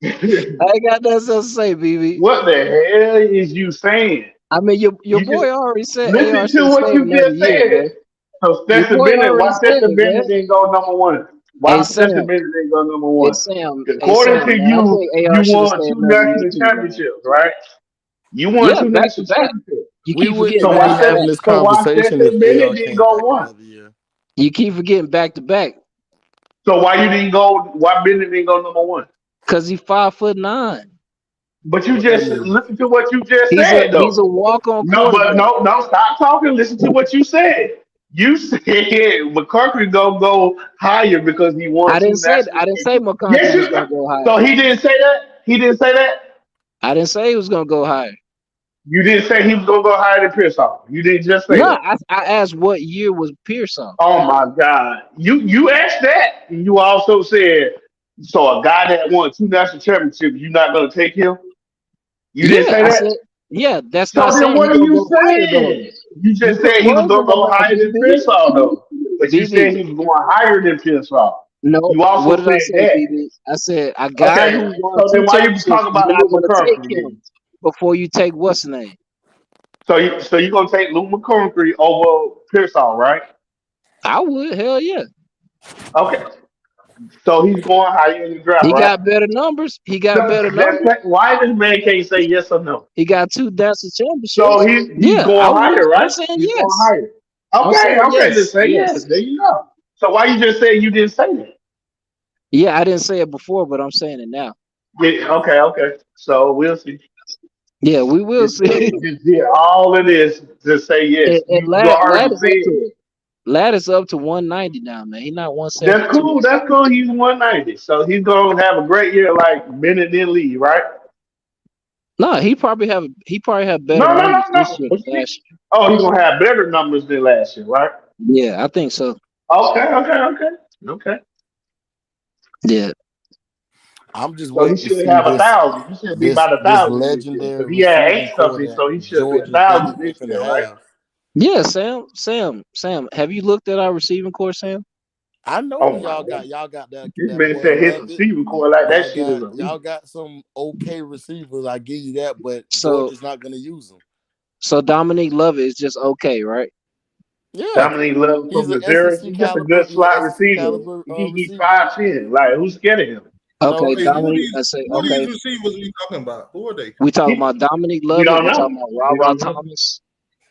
I ain't got nothing else to say, BB. What the hell is you saying? I mean, your You just boy already said AR listen should to what stay you another just year, said. man. So Your Stetson boy Bennett, already why said Stetson it, man. Bennett didn't go number one? Hey Why Stetson Sam, Bennett didn't go number hey one? Sam, hey According Sam, to man. I you, think AR you should have won stayed two another year national too, man. championships, right? You won Yeah, two back to national back. championships. You we keep forgetting So wouldn't back be to having back. this why conversation if Stetson AR Bennett didn't came go back one? another year. You keep forgetting back to back So why you didn't go? Why Bennett didn't go number one? because he's 5'9". But you What that just mean? listen to what you just He's said, a though. walk on No, but quarterback. no, stop talking. Listen to what you said. You said McCarthy gonna go higher because he won two national I didn't say championships. McConkey Yes, was you. gonna go higher. So he didn't say that. He didn't say that. I didn't say he was gonna go higher. You didn't say he was gonna go higher than Pearsall. You didn't just say No, that. I asked what year was Pierce on. Oh my God. You asked that, and you also said so. A guy that won two national championships, you're not gonna take him. You didn't Yeah, say I said that. yeah. That's So not then saying he what are gonna you go higher though. saying? You You just put said he was words in gonna my go mouth, higher than BB. Pearsall, though. But you BB. said he was going higher than Pearsall. No, You what also did I said say, that. BB? I said a guy Okay, who won so two then why you championships. talking You're about not Luke gonna take McConkey him then? before you take what's the name. So you gonna take Luke McConkey over Pearsall, right? I would, hell yeah. Okay, so he's going higher in the draft, He right? got better numbers. He got better numbers. Why this man can't say yes or no? He got two national So championships. he's Yeah, I going would. higher, I'm right? saying He's going yes. higher. I'm Okay, saying okay, just yes. say yes. Yes. There you go. So why you just say you didn't say that? Yeah, I didn't say it before, but I'm saying it now. Yeah, okay. So we'll see. Yeah, we will see. Just did all of this to say yes. And You Lad already is up said to Lad is up to 190 now, man. He's not that's 172. cool. That's cool. He's 190, so he's gonna have a great year like Bennett didn't leave, right? No, he probably have better No, no, no, numbers this no. year What than you mean? last Oh, he's gonna have better numbers than last year, right? year. Yeah, I think so. Okay. Yeah. I'm just So he waiting to should see have a this thousand. He should be this about a this thousand this year legendary because he had receiving eight core something, that so he should be a Georgia think thousand they this finna year, right? have. Yeah, Sam. Have you looked at our receiving core, Sam? I know Oh my y'all god, got this that man boy said his Levitt. receiving core like that Y'all shit is got elite. some okay receivers. I give you that, but So Georgia's not gonna use them. Dominique Lovett is just okay, right? Yeah, Dominique Love from he's an Missouri, SEC he's just a caliber. good He's slot an SEC receiver. caliber He receiver. 5'10". Like who's scared of him? Okay, No, Hey, who are Dominique. these? I say Who are these okay. receivers we talking about? Who are they? We talking He, about Dominique we Lovett. don't We talking know. about We Ra don't know. Thomas.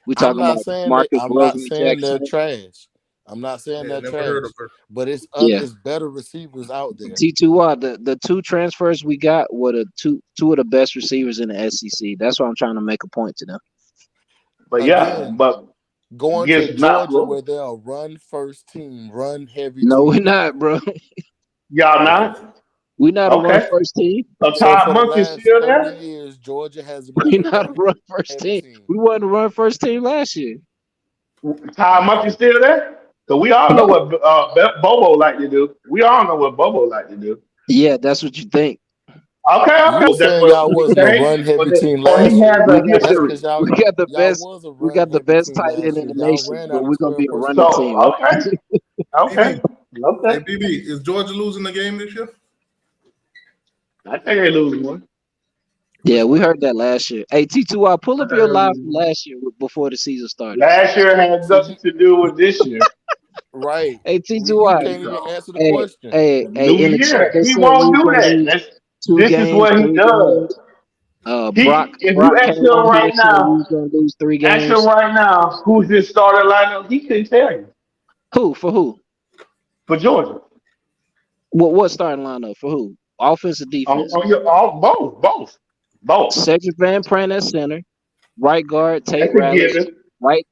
We I'm talking not about saying that. Marcus I'm not Roseman saying they're Jackson. trash. I'm not saying Yeah, they're never heard of trash. her. But Yeah. it's better receivers out there. T2Y, the two transfers we got were the two of the best receivers in the SEC. That's why I'm trying to make a point to them. But yeah, Again, but going to against not Georgia Florida. where they're a run first team, run heavy No, we're team. not, bro. Y'all not? We're not a run Okay. first team. So So Todd for the Monkey last still 30 there? years, Georgia has been We're a not a run run first heavy team. team. We wasn't a run first team last year. Todd Monkey still there? So we all know what Bobo like to do. We all know what Bobo like to do. Yeah, that's what you think. Okay, You okay. That's saying what y'all we wasn't a think. run heavy team Or he last has year? We a got That's history. because y'all we got the y'all best was a we run got the heavy best team tight end last in year. the Y'all nation, ran but out of we're gonna 12 be a running personnel. team. So okay, okay, BB, okay. hey BB, is Georgia losing the game this year? I think they lose one. Yeah, Which we one? heard that last year. Hey, T2I, pull I up think your they live lose from one. last year before the season started. Last year had See, nothing to do with this year. right. Hey, You T2I, can't even answer the hey, question. hey, New in the chat year, they he said we won't was do gonna that. lose That's 2 this is games, what he 3 does. games. He, if you Brock ask came him on here right said we was now, gonna lose 3 ask him games. right now who's his starting lineup. He couldn't tell you Who for who? for Georgia. What starting lineup for who? Offense or defense? On your all both. Cedric Van Pran at center, right guard Tate That's a Ratledge, given.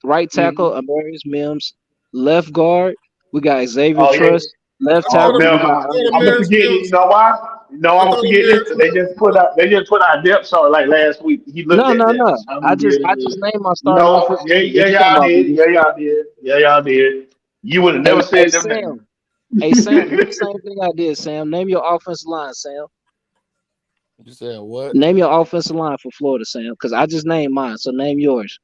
right tackle Mhm. Amarius Mims, left guard we got Xavier Oh yeah. Truss, left I thought Oh, tackle we never I got mind. thought I'm gonna Amaris forget it. You Mills. know why? No, I I'm gonna thought forget this Amaris because Mills. they just put our depth chart like last week. He looked no at no that. no. I'm I gonna get just it. named my starting No, offensive yeah, line. yeah, What you talking y'all about, did. BB? Yeah, y'all did. Yeah, y'all did. You would have never Hey said them Sam. names. Hey Sam, do the same thing I did, Sam. Name your offensive line, Sam. You said what? Name your offensive line for Florida, Sam, because I just named mine. So name yours.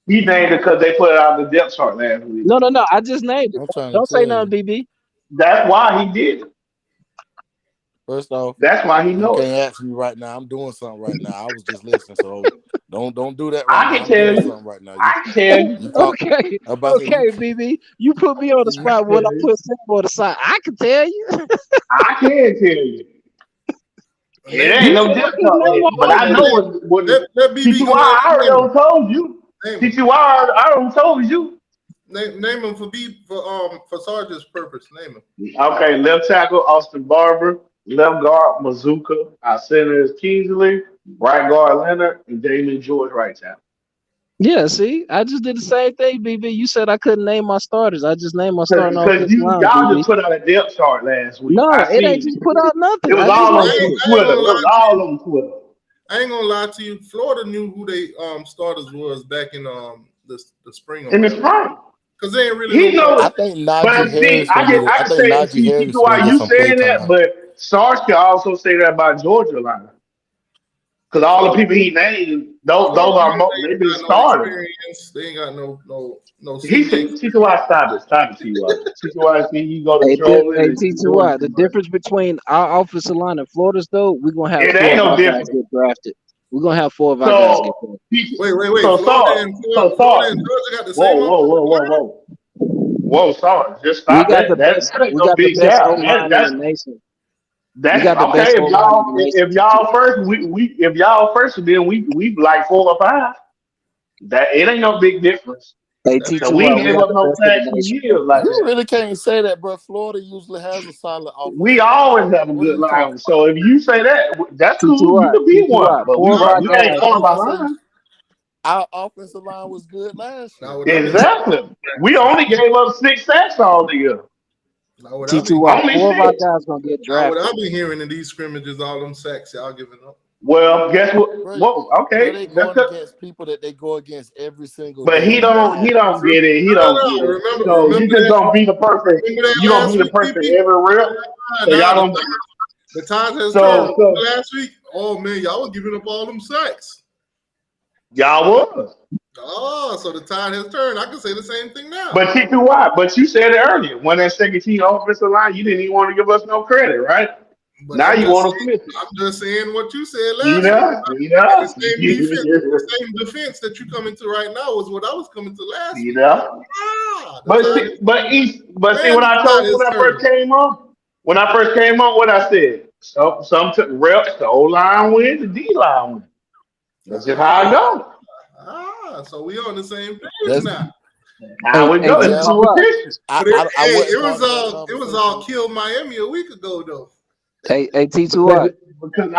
He named it because they put it on the depth chart last week. No. I just named it. I'm trying to Don't say tell nothing, you. BB. That's why he did it. First off, That's why he you know it. can't ask me right now. I'm doing something right now. I was just listening, so don't do that right I now. can I'm tell doing you. something right now. I can tell you. You talk Okay, about to say you. BB. You put me on the You spot I when I put Sam on the side. I can tell you. can tell you. It Name ain't You no said I depth couldn't chart name yet, my but I let, offense. know let, what let BB go TTY. ahead I and already done told you. name him. TTY. I already told you. Name him for Sarge's purpose. Name him. Okay, left tackle Austin Barber, left guard Mazuka. Our center is Kingsley, right guard Leonard, and Damon George right tackle. Yeah, see, I just did the same thing, BB. You said I couldn't name my starters. I just named my starting Because offensive line, y'all BB. just put out a depth chart last week. No, I it ain't seen just put out it nothing. was I just all I on named ain't, it. I ain't Twitter. gonna It was lie to all you. on Twitter. I ain't gonna lie to you. Florida knew who they starters was back in the spring or In the whatever. spring. Cause they ain't really He nobody. I knows, think Najee but see, Harris gonna get it. I I can think say, Najee see Harris why gonna get you some play saying that, time. but Sarge can also say that about Georgia line. Because Yeah, all the Florida, people he named, those Florida are knows they they've ain't been got no starters. experience. They ain't got no He CD said, experience. TTY, stop it, TTY. TTY, see, you go to trolling Hey, and doing T2I, too the much. difference between our offensive line and Florida's, though, we're going to have It 4 ain't of no our guys different. get drafted. We're going to have 4 of our guys get So, drafted. Wait. so Florida and Sarge. Georgia got the same Whoa, whoa, offensive whoa, whoa, line. whoa. Whoa, Sarge, just We stop got the that. best. That ain't We no got the big best O gap. line in the nation. We That's got the best okay. O line in the nation. If y'all first, we if y'all first, then we like 4 or 5. That it ain't no big difference. Hey, That ain't So we T2I, ain't we gave got up the no best in the sacks for nation, bro. years like You that. really can't say that, bro. Florida usually has a solid We offensive line. always have a What are good you talking line. about? So if you say that, that's cool. You T2I, could be one, but Four no, of our we no. ain't guys. talking I about say line. our offensive line was good last Now year. what I've been hearing Exactly. We only gave up 6 sacks all year. now what I've been T2I, Only 4 of our 6. guys gonna get now what drafted. I've been hearing in these scrimmages, all them sacks y'all giving up. Well, guess what? Bro, Whoa, bro, okay. they going against people that they go against every single But day he in the don't he game. don't get it. He don't get it. So you Remember just that gonna be the person. remember that You gonna last be the week, person BB? every rep. So Nah, y'all don't. the tide has turned. So Last week, oh man, y'all was giving up all them sacks. y'all was. Oh, so the tide has turned. I can say the same thing now. But T2Y, but you said it earlier. When that second team offensive line, you didn't even want to give us no credit, right? But Now you want to flip it. I'm just saying what you said See last week. that? See And that? the same defense that you coming to right now was what I was coming to last See week. that? The tide is But see man, when the I told tide you is when I first turning. came on, what I said. Some reps, the O line win, the D line win. That's just how I go. So we on the same page That's now. How we Hey, go. It's yeah. T2I. competition. I, But I I wasn't it part was of that all conversation. kill Miami a week ago though. Hey, Because T2I. because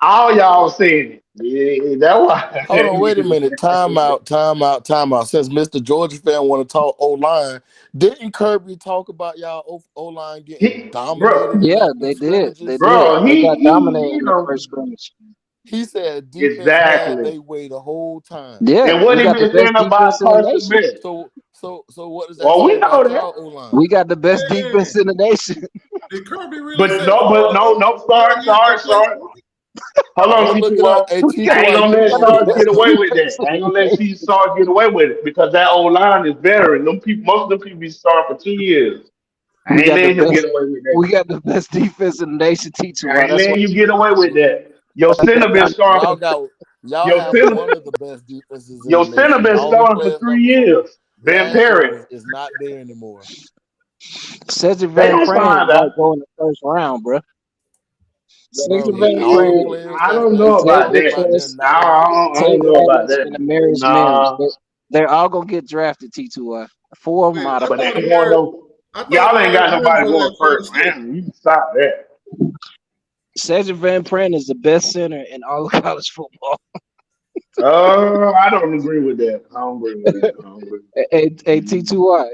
all y'all saying it. Yeah, that's Hold on, wait a why. minute. Time out, time out, time out. Since Mr. Georgia fan want to talk O line, didn't Kirby talk about y'all O line getting he, dominated bro, in Yeah, that in they did. They scrimmages? did. bro, They got he dominated in you the know first scrimmage. He said defense had Exactly. they way the whole time. Yeah, And what we he got the been best saying about defense in the Carson nation. Wentz? So what does that Well, say we know about that. y'all O line? We got the best Man, defense in the nation. did Kirby really But say no, Florida is their best sorry. Hold on, Go look it up. T2. Hey, We got I ain't T2, gonna you let know the the Sarge best get best. away with that. defense in I ain't the gonna let nation. Sarge get away with it because that old line is veteran. Them people, most of them people be starting for 2 years. I We ain't got the letting him best. get away with that. We got the best defense in the nation. I T2. ain't That's why. letting you get away with that. Your center been starting Y'all your have center one of the best defenses in your the center nation. been Y'all them starting for players 3 number 4 years. Ben last year Perry. is not there anymore. Cedric They Van gonna Pran find might out. go in the first round, bro. Bro, Cedric Van all them Pran, players I that's don't know that's about Xavier talking that. about they're Price, not in the I Tate don't know NFL. about Adams, that. and Amaris Mims. Nah, They're all gonna get drafted. T2. 4 of them Wait, out of but they 5. ain't going no. I thought Y'all ain't Amaris got Mims nobody was going at Florida first State. round. You can stop that. Cedric Van Pran is the best center in all of college football. I don't agree with that. I don't agree with that. I don't agree. Hey, T2.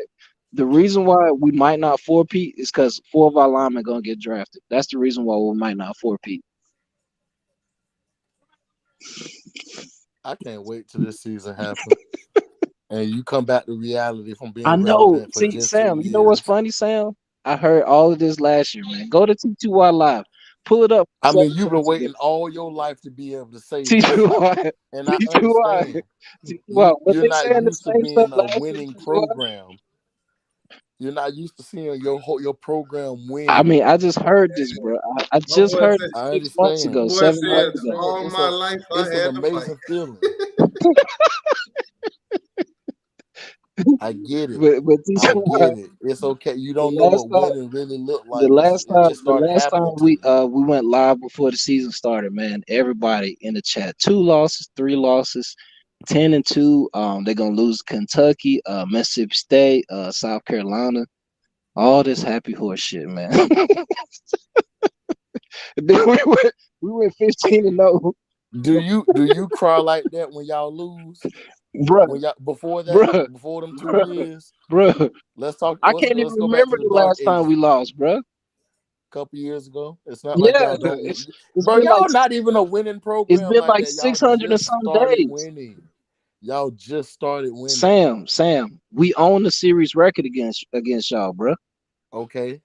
The reason why we might not four-peat is because 4 of our linemen gonna get drafted. That's the reason why we might not four-peat. I can't wait till this season happens. And you come back to reality from I being know. relevant for See, just 3 Sam, you know what's years. funny, Sam? I heard all of this last year, man. Go to T2Y Live. Pull it up. I mean, you've been waiting all your life to be able to say this. T2Y. And I T2Y. understand. T2Y. But You're they not saying the used to same stuff being a last year, winning T2Y. program. You're not used to seeing your program I win. mean, I just heard this, bro. I My just boy heard said, it I 6 months my ago, understand. boy 7 I said, months ago. understand. all my life I It's an had to fight. amazing feeling. I get it. But I T2Y, get it. It's okay. You the don't know last what time. winning really looked The like because last it time, just the started last happening time to you. we went live before the season started, man. Everybody in the chat, 2 losses, 3 losses, 10-2. They're gonna lose Kentucky, Mississippi State, South Carolina. All this happy horse shit, man. Then we went 15-0, Do you cry like that when y'all lose? bruh, When y'all before that, bruh, before them 2 bruh, years? bruh. Let's talk. I Let's can't even let's go back remember to the the dark last time ages. we lost, bruh. A couple years ago. It's not like Yeah, y'all don't. it's Bro, been like y'all not even a winning it's program been like like that. Y'all 600 and just some started days. winning. Y'all just started winning. Sam, we own the series record against y'all, bruh. Okay.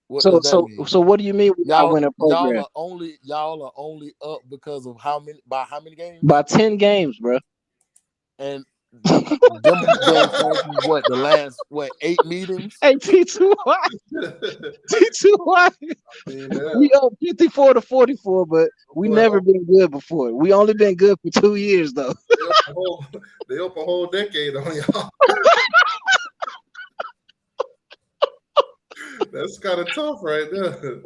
What So does that so mean? so what do you mean we not Y'all win a y'all program? are only up because of how many games? By 10 games, bruh. And them games came from what the last 8 meetings? Hey, T2Y, T2Y. Yeah. We up 54-44, but we Boy, never been good before. We only been good for 2 years though. they up a whole decade on y'all. That's kind of tough right there.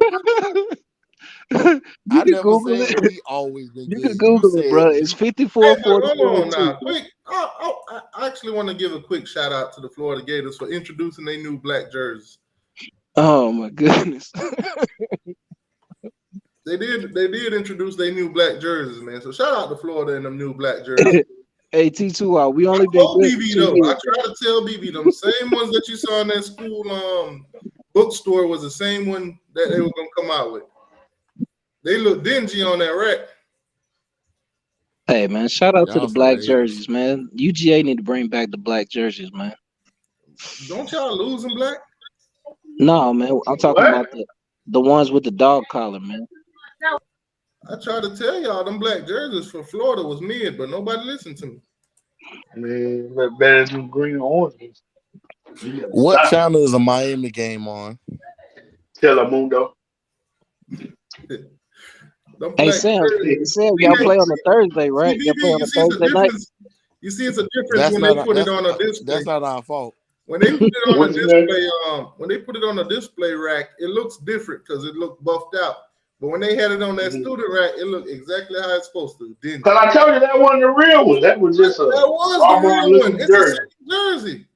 You I can never Google said it. we always been You can good. You Google it, said bro. It's you Hey, 54 but hold 44 on now. Quick, I actually want to give a quick shout out to the Florida Gators for introducing their new black jerseys. Oh my goodness. They did introduce their new black jerseys, man. So shout out to Florida and them new black jerseys. Hey, T2Y, we I only been told good for BB 2 though. I years. tried to tell BB them same ones that you saw in that school bookstore was the same one that they were gonna come out with. They look dingy on that rack. Hey man, shout out to the y'all some black haters. jerseys, man. UGA need to bring back the black jerseys, man. Don't y'all lose them black? No, man, I'm talking about What? the ones with the dog collar, man. I tried to tell y'all them black jerseys for Florida was mid, but nobody listened to me. I mean, that better than green and orange. You gotta What stop. channel is a Miami game on? Telemundo. Them Hey black Sam, jerseys. Sam, See, y'all play on a Thursday, right? Y'all play BB, on you a see it's a Thursday night. difference. You see it's a difference That's when they not put it on a display. that's not our fault. When they put it on a What you say? display, when they put it on a display rack, it looks different because it looked buffed out. But when they had it on that student rack, it looked exactly how it's supposed to. Didn't Cause it? I told you that wasn't the real one. That was just a That was the Walmart real one. looking It's the jersey. same jersey.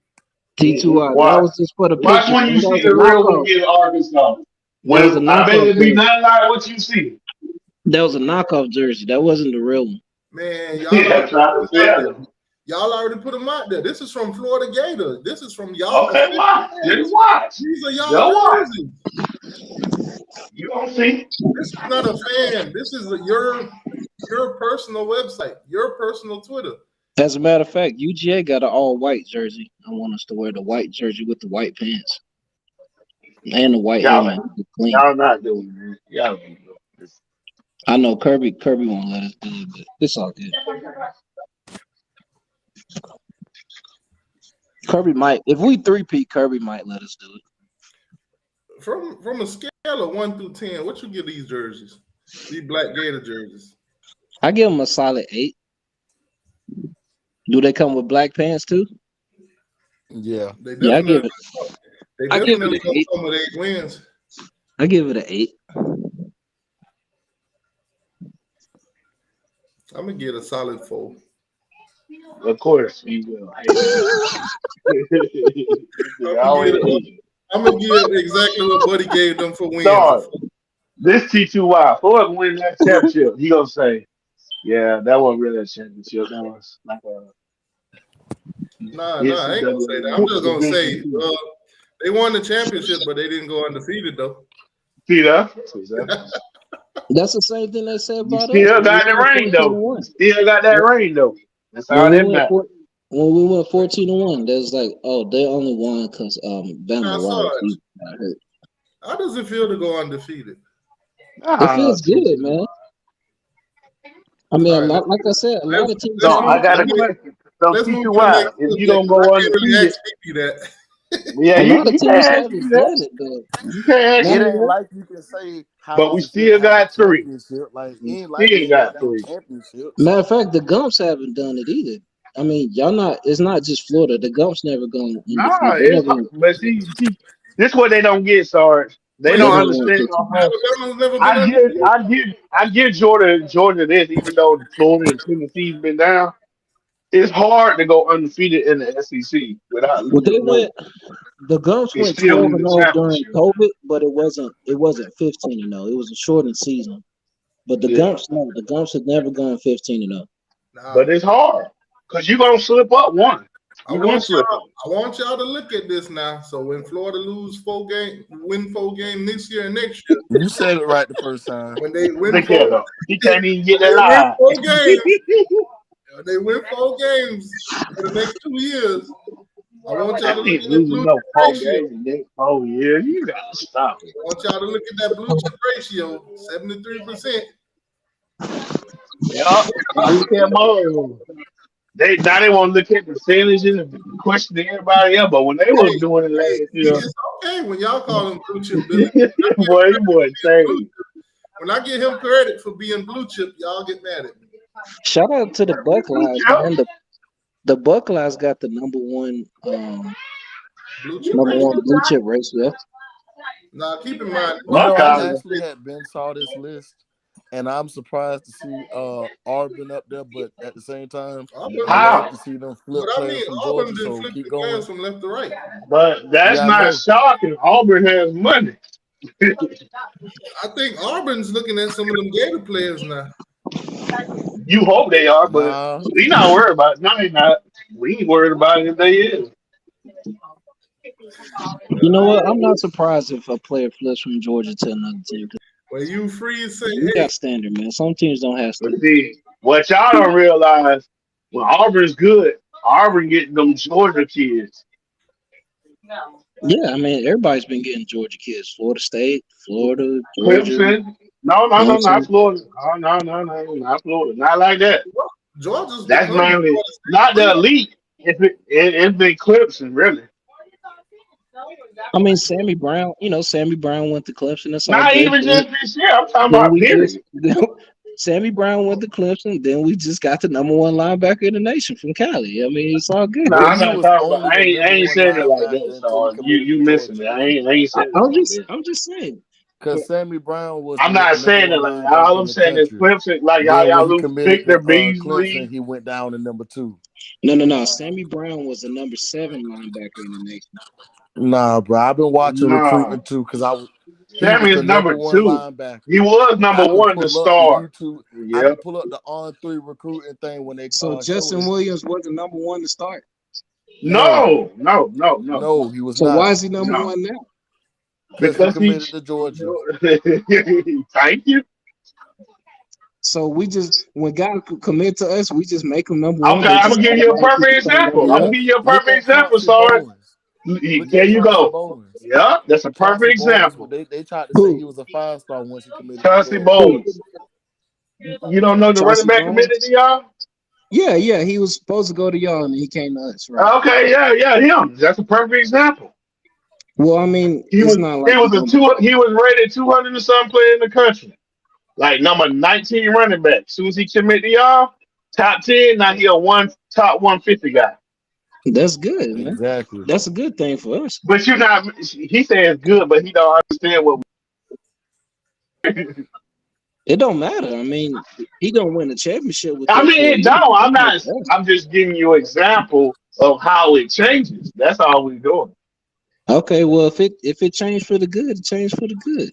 T2, that Watch. was just for the Watch picture, when man. you That see was a the real one knockoff. against Arkansas. That was a When I bet knockoff it be jersey. nothing like what you see. That was a knockoff jersey. That wasn't the real one. Man, Yeah, trying to tell you. y'all already put them out there. This is from Florida Gators. This is from y'all. Okay, watch. Just watch. These are y'all Just watch. jerseys. You gonna see. This is not a fan. This is your your personal website, your personal Twitter. As a matter of fact, UGA got an all-white jersey. I want us to wear the white jersey with the white pants and the white helmet. Clean. Y'all not doing it. Y'all don't do this. I know Kirby won't let us do it, but it's all good. Kirby might, if we 3-peat, Kirby might let us do it. From a scale of 1 through 10, what you give these jerseys? These Black Gator jerseys. I give them a solid 8. Do they come with black pants too? Yeah. I give it. I give it an 8. Come with 8 wins. I give it an 8. I'm gonna get a solid 4. Of course, you will. I'm gonna give exactly what Buddy gave them for wins. Sorry. This T2Y, whoever win that championship, he gonna say, "Yeah, that wasn't really a championship. That was like a." Nah, I ain't gonna say that. I'm just gonna say they won the championship, but they didn't go undefeated though. See that? That's the same thing they said about us. Still got the ring though. Still got that ring though. That's how that matters. When we went 14-1, there's like, oh, they only won because Bama got hurt. How does it feel to go undefeated? It feels good, man. I mean, like I said, a lot of teams. No, I got a question. So T2Y, if you don't go undefeated, yeah, a lot of teams haven't done it though. You can't it ain't like you can say, but we still got 3. Like, we still got 3. Matter of fact, the Gumps haven't done it either. I mean, y'all not. It's not just Florida. The Gumps never gone. But see, this is what they don't get, Sarge. They don't understand. I give Georgia this, even though Florida and Tennessee's been down. It's hard to go undefeated in the SEC without. Well, the Gumps went 12-0 during COVID, but it wasn't 15-0. It was a shortened season. But the Gumps had never gone 15-0. But it's hard because you're gonna slip up one. I want y'all to look at this now. So when Florida win 4 games this year and next year, you said it right the first time. When they win 4 games, he can't even get that line. They win 4 games for the next 2 years. I want y'all to look at the blue chip ratio. Oh yeah, you gotta stop it. I want y'all to look at that blue chip ratio, 73%. They want to look at the percentages and question everybody else, but when they was doing it last year, it's okay when y'all call him blue chip. Billy. When I give him credit for being blue chip, y'all get mad at me. Shout out to the Buckeyes, man. The Buckeyes got the number one blue chip ratio. Now keep in mind, I actually had Ben saw this list. And I'm surprised to see Auburn up there, but at the same time, I like to see them flip players from Georgia. So keep going from left to right. But that's not shocking. Auburn has money. I think Auburn's looking at some of them Gator players now. You hope they are, but we not worried about it. No, they not. We ain't worried about it if they is. You know what? I'm not surprised if a player flips from Georgia to another team. When you free, say, you got standard, man. Some teams don't have standard. But see, what y'all don't realize, when Auburn's good, Auburn getting them Georgia kids. Yeah, I mean, everybody's been getting Georgia kids. Florida State, Florida, Georgia. Clemson. No, not Florida. No, not Florida. Not like that. Georgia's that's mainly not the elite. It's been Clemson, really. I mean, Sammy Brown. Sammy Brown went to Clemson. That's not even just this year. I'm talking about period. Sammy Brown went to Clemson. Then we just got the number one linebacker in the nation from Cali. I mean, it's all good. No, I'm not talking about. I ain't saying it like that. So you missing it. I ain't saying. I'm just saying. Because Sammy Brown was. I'm not saying it like that. All I'm saying is Clemson, like y'all lose Victor Beasley. He went down to number 2. No. Sammy Brown was the number 7 linebacker in the nation. Nah, bro. I've been watching recruitment too because Sammy is number 2. Linebacker. He was number 1 to start. I can pull up the on-3 recruiting thing when they. So Justin Williams was the number 1 to start. No, he was. So not. Why is he number 1 now? Because he committed to Georgia. Thank you. So we just when God commit to us, we just make him number one. Okay, They I'm just gonna give you a automatically perfect become number example. I'm gonna Yeah. one. give you a Look perfect at example, Chauncey sorry. Bowens. Look There at you Chauncey go. Bowens. Yeah, that's a perfect Chauncey Bowens, example. they tried to say he Who? was a 5-star once he committed to Chauncey Georgia. Who? Bowles. You don't know the running Chauncey back committed to Bowens? y'all? Yeah. He was supposed to go to y'all and he came to us, right? Okay, yeah, him. That's a perfect example. Well, I mean, He it's was not he like was he's a gonna. two he was rated 200 and something player in the country. Like number 19 running back. As soon as he committed to y'all, top 10, now he a top 150 guy. That's good, man. Exactly. That's a good thing for us. But you're not he says good, but he don't understand what It don't matter. I mean, he gonna win a championship with I them mean for a it year. don't. That makes sense. I'm just giving you an example of how it changes. That's all we doing. Okay, well, if it changed for the good, it changed for the good.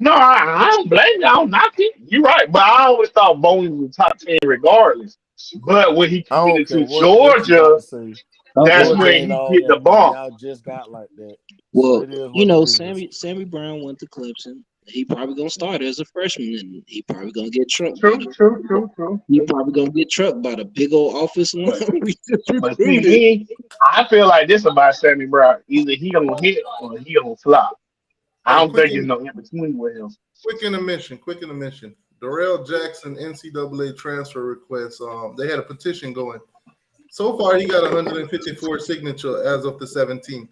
No, I don't blame you. I don't knock it. You're right. But I always thought Bowen was top 10 regardless. But when he I don't committed care to what you got Georgia, to say. that's Okay. Georgia when ain't he all hit the that, man. bump. Y'all just got like that. So Well, it is what it is. Sammy Brown went to Clemson. He probably gonna start as a freshman, and he probably gonna get trucked by True, the. true, true, true, He true. probably gonna get trucked by the big old offensive line we just But see, recruited. I feel like this about Sammy Brown. Either he gonna hit or he gonna flop. I Hey, don't think there's no in between with him. quick intermission. Darrell Jackson NCAA transfer request. They had a petition going. So far, he got 154 signature as of the 17th.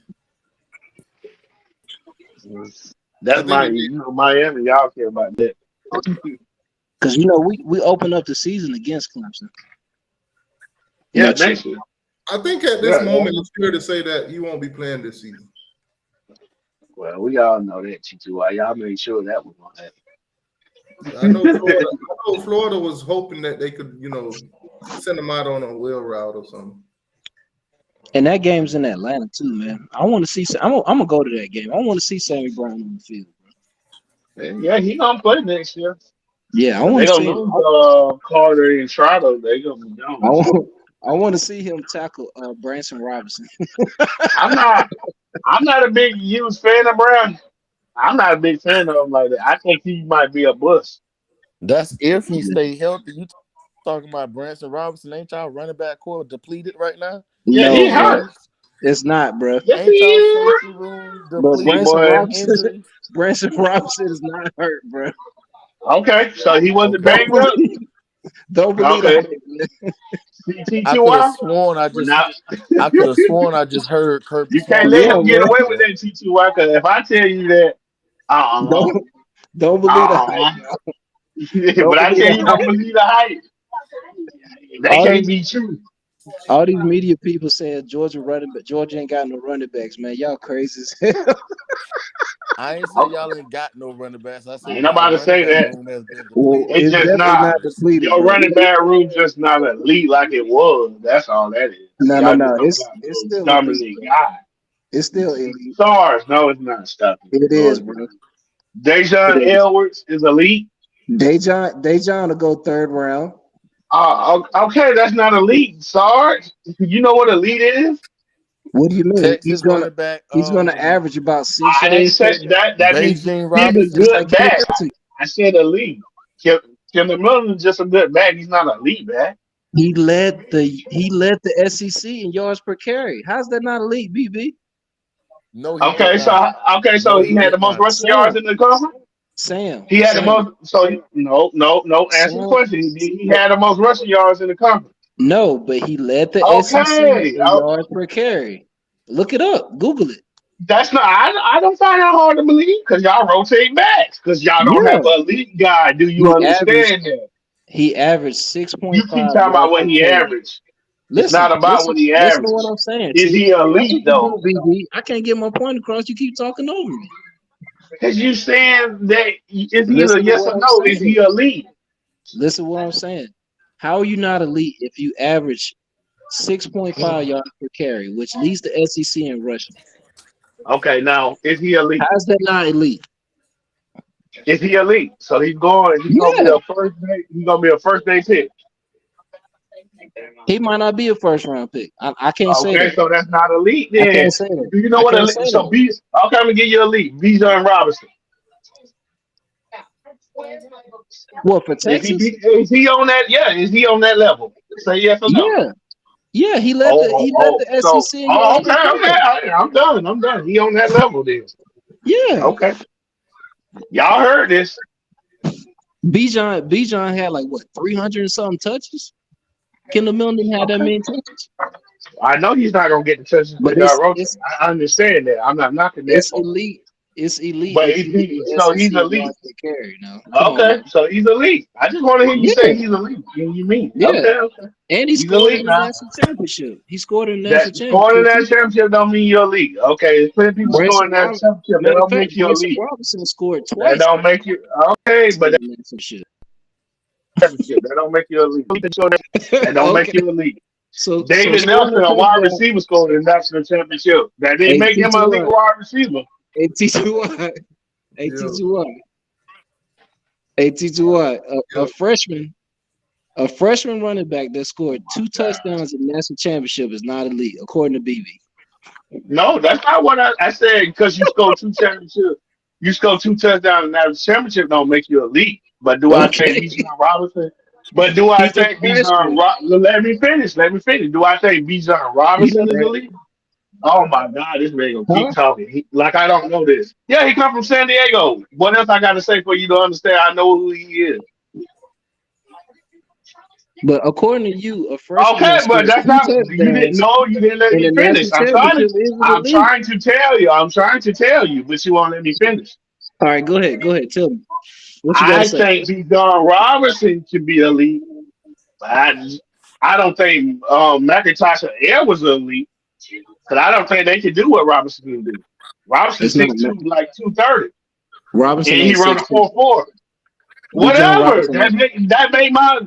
That's Miami. Y'all care about that. Because we open up the season against Clemson. Yeah, Next year. next year. I think at this moment, it's fair to say that he won't be playing this season. Well, we all know that, T2. Y'all made sure that was gonna happen. I know Florida was hoping that they could, send him out on a wheel route or something. And that game's in Atlanta too, man. I want to see. I'm gonna go to that game. I want to see Sammy Brown on the field. Yeah, he gonna play next year. Yeah, I But want they to gonna see. lose Carter and Trotter. They gonna be gone. I want to see him tackle Branson Robinson. I'm not a big huge fan of Brown. I'm not a big fan of him like that. I think he might be a bust. That's if he stay healthy. You talking about Branson Robinson? Ain't y'all running back core depleted right now? Yeah, No, he bro, hurt. it's not, bro. Yes, he Ain't y'all is. safety room But See, depleted Branson boy. from Robinson, injury? Branson Robinson is not hurt, bro. Okay, so he wasn't Okay. banged up. Don't believe Okay, that. I could have T2Y. sworn But now I just heard Kirby you can't Smart let Yeah, him talking get bro. away about with that. that T2Y. Because if I tell you that, uh Don't believe the hype, uh y'all. but Don't I believe tell the you, don't hype. believe the hype. That All can't these be true. all these media people saying Georgia ain't got no running backs, man. Y'all crazy as hell. I ain't say y'all ain't got no running backs. I said Ain't y'all nobody running say back that. room has been Well, depleted It's it's from just definitely not not injuries. depleted, your bro. running back room just not elite like it was. That's all that is. Y'all just No. don't It's got it's no still elite, dominant bro. guy. It's still elite. Stars, no, it's not stopping. It No, is, it's bro. not. It Dejon is. Edwards is elite. Dejon will go third round. Okay, that's not elite. Sarge, you know what elite is? What do you mean? Texas running back He's gonna average about 6 I didn't yards per say that. That means Beijing he's a Robinson. just like good Caleb back. Wilson. I said elite. Kendall Miller is just a good back. He's not an elite back. He led the SEC in yards per carry. How's that not elite, BB? No, he did Okay, so not. so No, he he had the did most not. rushing yards in the conference. Sam, He had the Sam, most. So no. Answer the Sam. question. He had the most rushing yards in the conference. No, but he led the SEC Okay, in yards per carry. Look it up. Google it. that's not. I don't find that hard to believe because y'all rotate backs because y'all don't have Yeah. an elite guy. Do you He averaged understand that? he averaged You 6.5 keep talking about yards what per he carry. averaged. It's Listen, not about listen, what he listen to what averaged. I'm saying, Is T. he That's elite what you though? do, BB. I can't get my point across. You keep talking over me. Because you saying that it's either Listen to yes what or I'm no. Is he saying. elite? Listen to what I'm saying. How are you not elite if you average 6.5 yards per carry, which leads the SEC in rushing? Okay, now is he elite? How's that not elite? Is he elite? So he's going. He's gonna be Yeah. a first day. He's gonna be a first day pick. He might not be a first round pick. I can't say Okay, that. so that's not elite I then. can't say that. Do you know I what can't say elite? So that. B. Okay, I'm gonna give you elite. Bijan Robinson. What for Texas? Is he on that? Yeah, is he on that level? Say yes or no. Yeah, yeah. He led the So, SEC in yards per okay. carry. I'm done. He on that level then. Yeah. Okay. Y'all heard this. Bijan had like what 300 and something touches. Kendall Milton didn't have that many touches. I know he's not gonna get the touches But with Rosen. I understand that. I'm not knocking that. It's elite. It's elite. But It's elite so SEC he's elite. yards per carry now. Come Okay, on, so he's elite. I just want to hear you Yeah. say he's elite. You mean? Yeah. Okay. And he He's scored elite in the now. national championship. He scored in the That national scoring in that championship. championship don't mean you're elite. Okay, there's plenty of people scoring in that championship. That Matter of don't fact, make you Branson elite. Robinson scored That twice. don't make you okay, but in the national championship. That don't make you elite. That don't make Okay. you elite. So David Nelson, a wide receiver, scored in the national championship. That didn't make him an elite wide receiver. AT2Y. AT2Y. AT2Y. A freshman running back that scored 2 touchdowns in the national championship is not elite, according to BB. No, that's not what I said. Because you score 2 championships, you score 2 touchdowns in that championship don't make you elite. But do I think Bijan Robinson? But do I think Bijan? Let me finish. Do I think Bijan Robinson is elite? Oh my God, this man gonna keep talking. Like I don't know this. Yeah, he come from San Diego. What else I got to say for you to understand? I know who he is. But according to you, a freshman. Okay, but that's not. You didn't know. You didn't let me finish. I'm trying to tell you, but you won't let me finish. All right, go ahead. Tell me. What you I gotta say? think Bijan Robinson can be elite. I don't think McIntosh or Air was elite. Because I don't think they can do what Robinson can do. Robinson's 6'2", like 230. Robinson and he run a 4.4. Whatever. That made my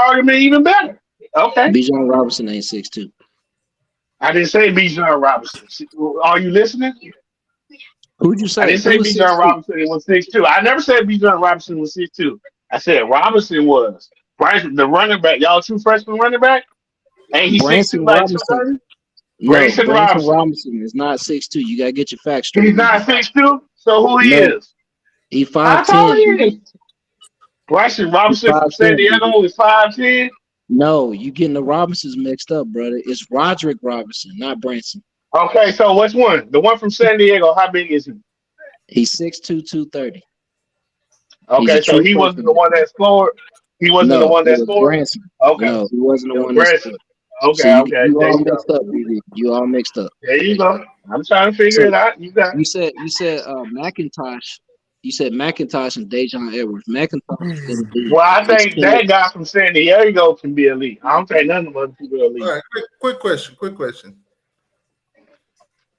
argument even better. Okay. Bijan Robinson ain't 6'2". I didn't say Bijan Robinson. Are you listening? Who'd you say? I didn't say Bijan Robinson was 6'2". I never said Bijan Robinson was 6'2". I said Robinson was. Bryson, the running back, y'all true freshman running back? Ain't he 6'2", like 230? Branson Robinson is not 6'2". You gotta get your facts straight. He's not 6'2". So who he is? He 5'10". How tall he is? Bryson Robinson from San Diego is 5'10". No, you getting the Robinsons mixed up, brother. It's Roderick Robinson, not Branson. Okay, so which one? The one from San Diego, how big is he? He's 6'2", 230. Okay, so he wasn't the one that scored. He wasn't the one that scored. Branson. Okay, no, he wasn't the one that scored. Okay, so okay. You all mixed up, BB. You all mixed up. There you go. I'm trying to figure it out. You got. You said McIntosh. You said McIntosh and Dejon Edwards. McIntosh. Well, I think that guy from San Diego can be elite. I don't think none of them other people are elite. All right, quick question.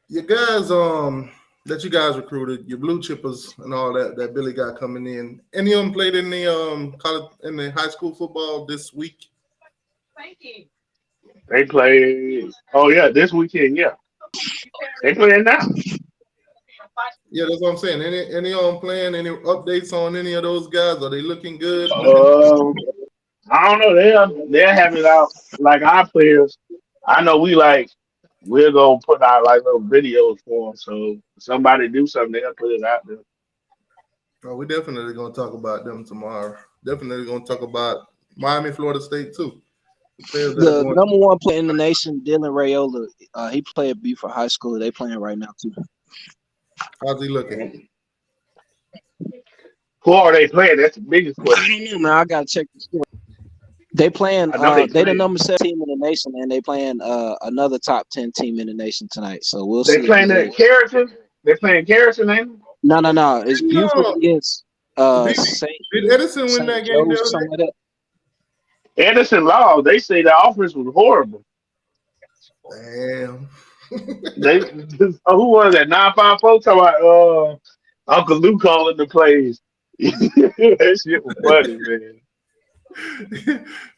Your guys, that you guys recruited, your blue chippers and all that Billy got coming in. Any of them played in the college, in the high school football this week? They play. Oh yeah, this weekend. Yeah, they playing now. Yeah, that's what I'm saying. Any of them playing? Any updates on any of those guys? Are they looking good? I don't know. They're having it out like our players. I know we're gonna put out like little videos for them. So if somebody do something, they'll put it out there. Oh, we're definitely gonna talk about them tomorrow. Definitely gonna talk about Miami, Florida State too. The number 1 player in the nation, Dylan Raiola, he played at Beaufort High School. They playing right now too. How's he looking? Who are they playing? That's the biggest question. I don't know, man. I gotta check the score. They playing. They the number 7 team in the nation, and they playing another top 10 team in the nation tonight. So we'll see. They playing that Carrollton. They're playing Carrollton, ain't they? No. It's Beaufort against Did Edison win that game? Something like that. Edison Law. They say the offense was horrible. Damn. Who was that? 954 talking about Uncle Lou calling the plays. That shit was funny, man.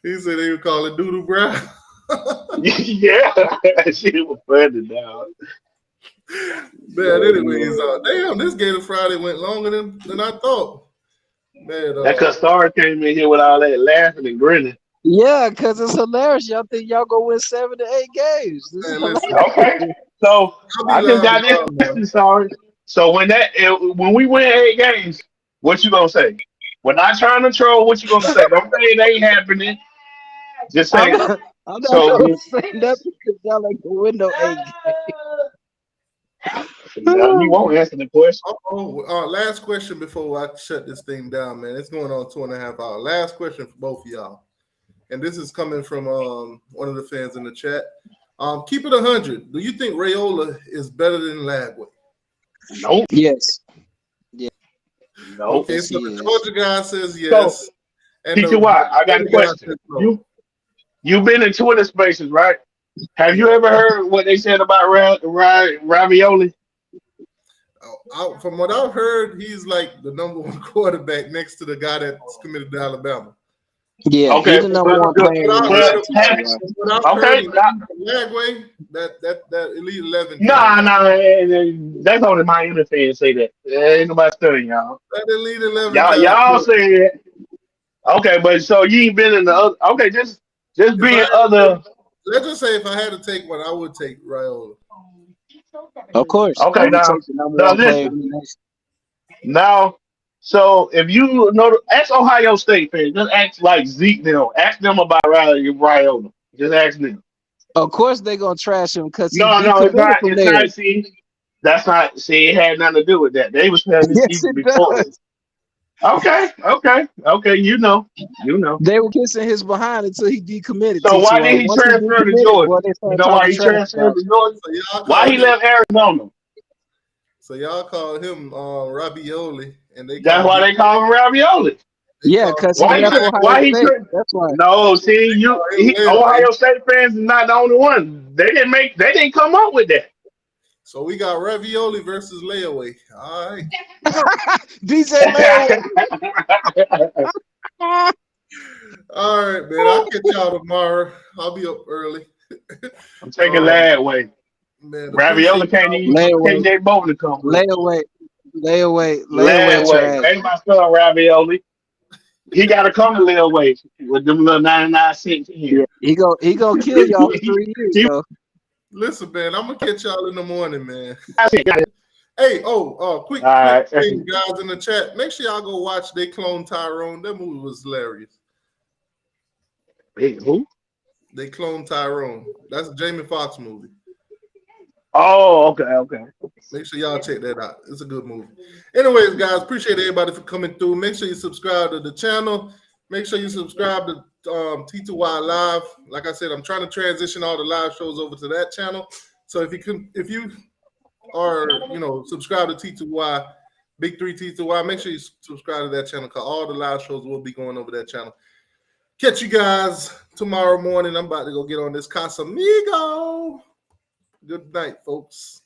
He said they would call it Doodle Brown. Yeah, that shit was funny now. Man, anyways, damn, this Gator Friday went longer than I thought. Man, that Custard came in here with all that laughing and grinning. Yeah, because it's hilarious. Y'all think y'all gonna win 7 to 8 games. Okay. So I just got this question, sorry. So when we win 8 games, what you gonna say? We're not trying to troll. What you gonna say? Don't say it ain't happening. Just say. I'm not So gonna say nothing because y'all like the window ain't. no, you won't answer the question. Last question before I shut this thing down, man. It's going on 2.5 hours. Last question for both of y'all, and this is coming from one of the fans in the chat. Keep it 100. Do you think Raiola is better than Lagway? Nope. Yes. Yeah. Nope. Okay, Yes, so he the is. Georgia guy says yes. So, And Teacher Y, I got a question. You've been in Twitter spaces, right? Have you ever heard what they said about Ravioli? From what I've heard, he's like the #1 quarterback next to the guy that's committed to Alabama. Yeah, Okay, he's the number one player in the okay. Lagway, that Elite 11. Nah, that's only my inner fans say that. Ain't nobody studying y'all. That Elite 11 Y'all say it. Okay, but so you ain't been in the other. Okay, just be in other. Let's just say if I had to take one, I would take Raiola. Of course. Okay, now, so if you know, ask Ohio State fans. Just ask like Zeke them. Ask them about Raiola. Just ask them. Of course, they're gonna trash him because No, it's not. It's not. See, that's not. See, it had nothing to do with that. They was playing this yes, season it before. does. Okay. You know. They were kissing his behind until he decommitted. So why did he transfer to Georgia? You know why he transferred to Georgia? Why he left Arizona? So y'all call him Ravioli, and that's why they call him Ravioli. Yeah, because he left Ohio State. That's why. No, see, Ohio State fans is not the only one. They didn't come up with that. So we got Ravioli versus Layaway. All right. DJ Layaway. All right, man. I'll catch y'all tomorrow. I'll be up early. I'm taking Layaway. Man, Ravioli can't even KJ Bowling come with. Layaway. Ain't my son Ravioli. He got to come to Layaway with them little 99 cents here. He gonna kill y'all for 3 years though. Listen, man, I'm gonna catch y'all in the morning, man. Hey, quick thing, guys in the chat. Make sure y'all go watch They Clone Tyrone. That movie was hilarious. Hey, who? They Clone Tyrone. That's a Jamie Foxx movie. Oh, okay. Make sure y'all check that out. It's a good movie. Anyways, guys, appreciate everybody for coming through. Make sure you subscribe to the channel. Make sure you subscribe to T2Y Live. Like I said, I'm trying to transition all the live shows over to that channel. So if you are subscribe to T2Y, Big 3 T2Y, make sure you subscribe to that channel because all the live shows will be going over that channel. Catch you guys tomorrow morning. I'm about to go get on this Casamigo. Good night, folks.